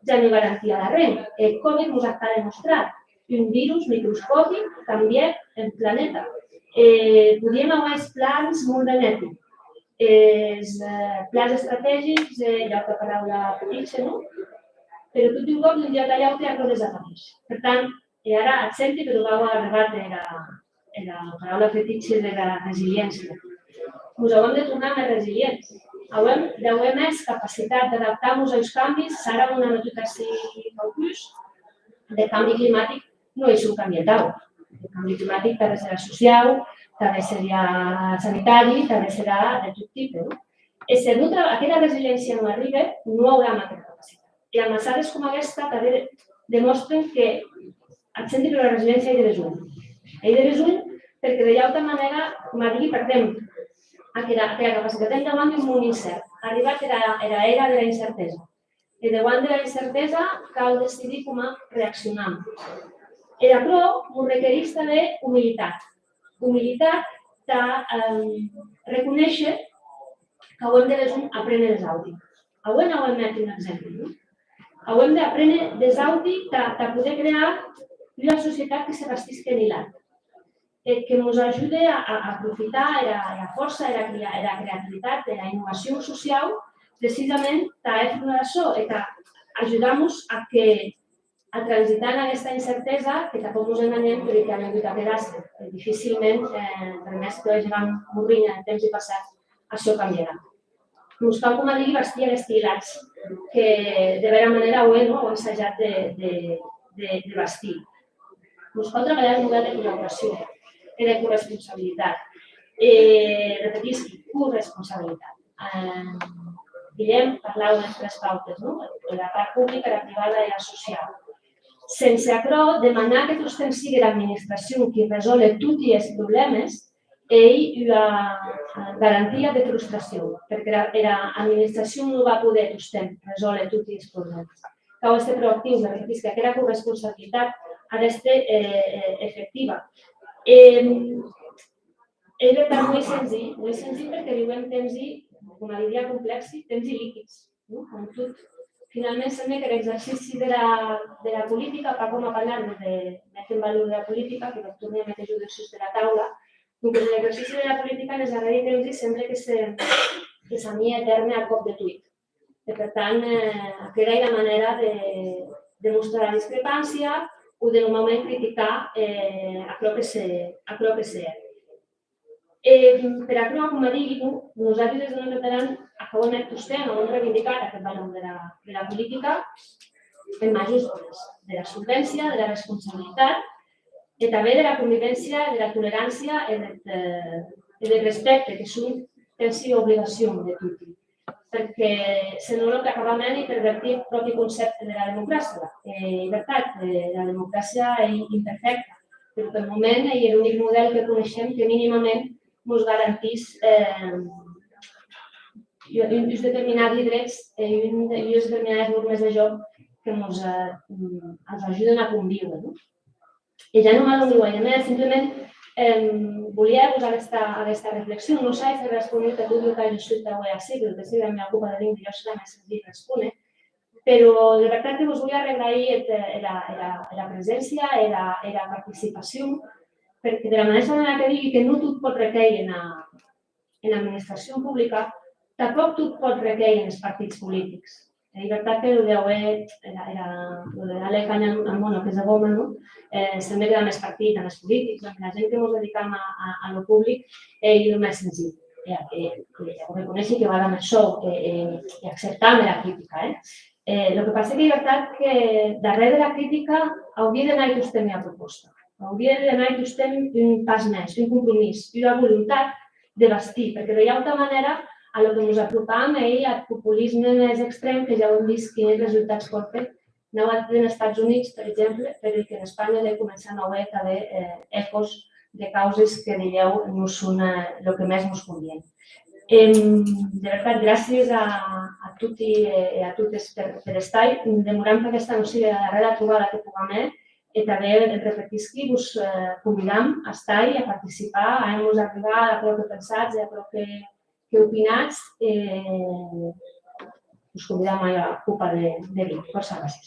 ja no garantia de res. El Covid ens ha demostrat un virus microscòpic canvia el planeta. Podríem haver els plans molt benèfics, els plans estratègics, ja que paraula petitxa, no? Però tot un cop d'un dia a l'altre això desapareix. Per tant, ara accenti, però vau arribar a la paraula fetitxa de la resiliència. Ens haurem de tornar més resilients. Haurem d'haver més capacitat d'adaptar-nos als canvis. Serà una notificació de canvi climàtic, no és un canvi etau. El canvi climàtic també serà social, també serà sanitari, també serà de tot tipus. Si aquella resiliència no arriba, no haurem aquesta capacitat. I amasades com aquesta també demostren que accenti per la resiliència hi de besull. Hi de besull perquè de l'altra manera, com a dir, perdem aquella capacitat endavant d'un món incert. Ha arribat l'era de la incertesa. I davant de la incertesa cal decidir com reaccionar. I d'acord, ens requereix també humilitat. Humilitat reconèixer que hem de aprendre des audi. Avui no hem met un exemple. Hem d'aprendre des audi de poder crear una societat que se bastisca en hilat, que ens ajudi a aprofitar la força, la creativitat, la innovació social, precisament per fer això i ajudar-nos a transitar en aquesta incertesa que tampoc ens enganyem perquè hi ha hagut a quedar-se. Difícilment, per més que vagi morint en el temps i passat, això canviarà. Ens cal, com a digui, vestir aquests hilats que de vera manera ho hem ensajat de vestir. Ens cal treballar en un model de col·laboració i de corresponsabilitat. Repetisc, corresponsabilitat. Guillem parlava de tres pautes, la part pública, la privada i la social. Sense aquerò, demanar que vostè sigui l'administració qui resol tots els problemes és una garantia de frustració, perquè l'administració no va poder resoldre tots els problemes. Cal ser proactius, repetisc, que aquesta corresponsabilitat ha d'estar efectiva. És veritat, no és senzill perquè vivim temps i, com diria, complexos, temps i líquids. Finalment, sembla que l'exercici de la política, pa com a parlar de mettre en valor de la política, que torni a metre judicis de la taula, perquè l'exercici de la política en els darrers temps sembla que s'ania eterne al cop de tuit. Per tant, aquesta és la manera de mostrar la discrepància o de normalment criticar allò que sé. Per això, com dic, nosaltres des del veteran acabem reivindicat aquest valor de la política en majúscules, de la solvència, de la responsabilitat i també de la convivència, de la tolerància i del respecte, que són pensi obligació de tothom. Perquè si no el que acabem és pervertir el propi concepte de la democràcia. És veritat, la democràcia és imperfecta, però per moment és l'únic model que coneixem que mínimament ens garantís uns determinats drets i unes determinades normes de joc que ens ajuden a conviure. I ja no m'ha donat més, simplement volia posar aquesta reflexió. No sé si respondre a tot el que he escrit avui així, però si la meva culpa de l'Ingrid serà més senzill respondre. Però de veritat que us vull agrair la presència i la participació, perquè de la manera que digui que no tot pot recaure en l'administració pública, tampoc tot pot recaure en els partits polítics. És veritat que el d'Alec Anyamona, que és de Goma, sembla que hi ha més partits en els polítics, la gent que ens dedicam a lo públic és el més senzill. Reconeixi que va amb això i acceptar la crítica. El que passa és que és veritat que darrere de la crítica hauria d'anar i vostè la proposta. Hauria d'anar i vostè un pas més, un compromís, una voluntat de vestir, perquè de altra manera a lo que ens apropam és al populisme més extrem, que ja ho hem vist quins resultats pot fer. No va en els Estats Units, per exemple, però que en Espanya ja comencen a haver ecos de causes que dieu no són el que més ens convient. De veritat, gràcies a tots i a totes per estar. Demorem que aquesta no sigui la darrera trobada que puguem fer i també repetisc que us convidam a estar i a participar, a anar-nos a arribar a allò que pensats i a allò que opinats. Us convidam a la copa de vi. Força gràcies.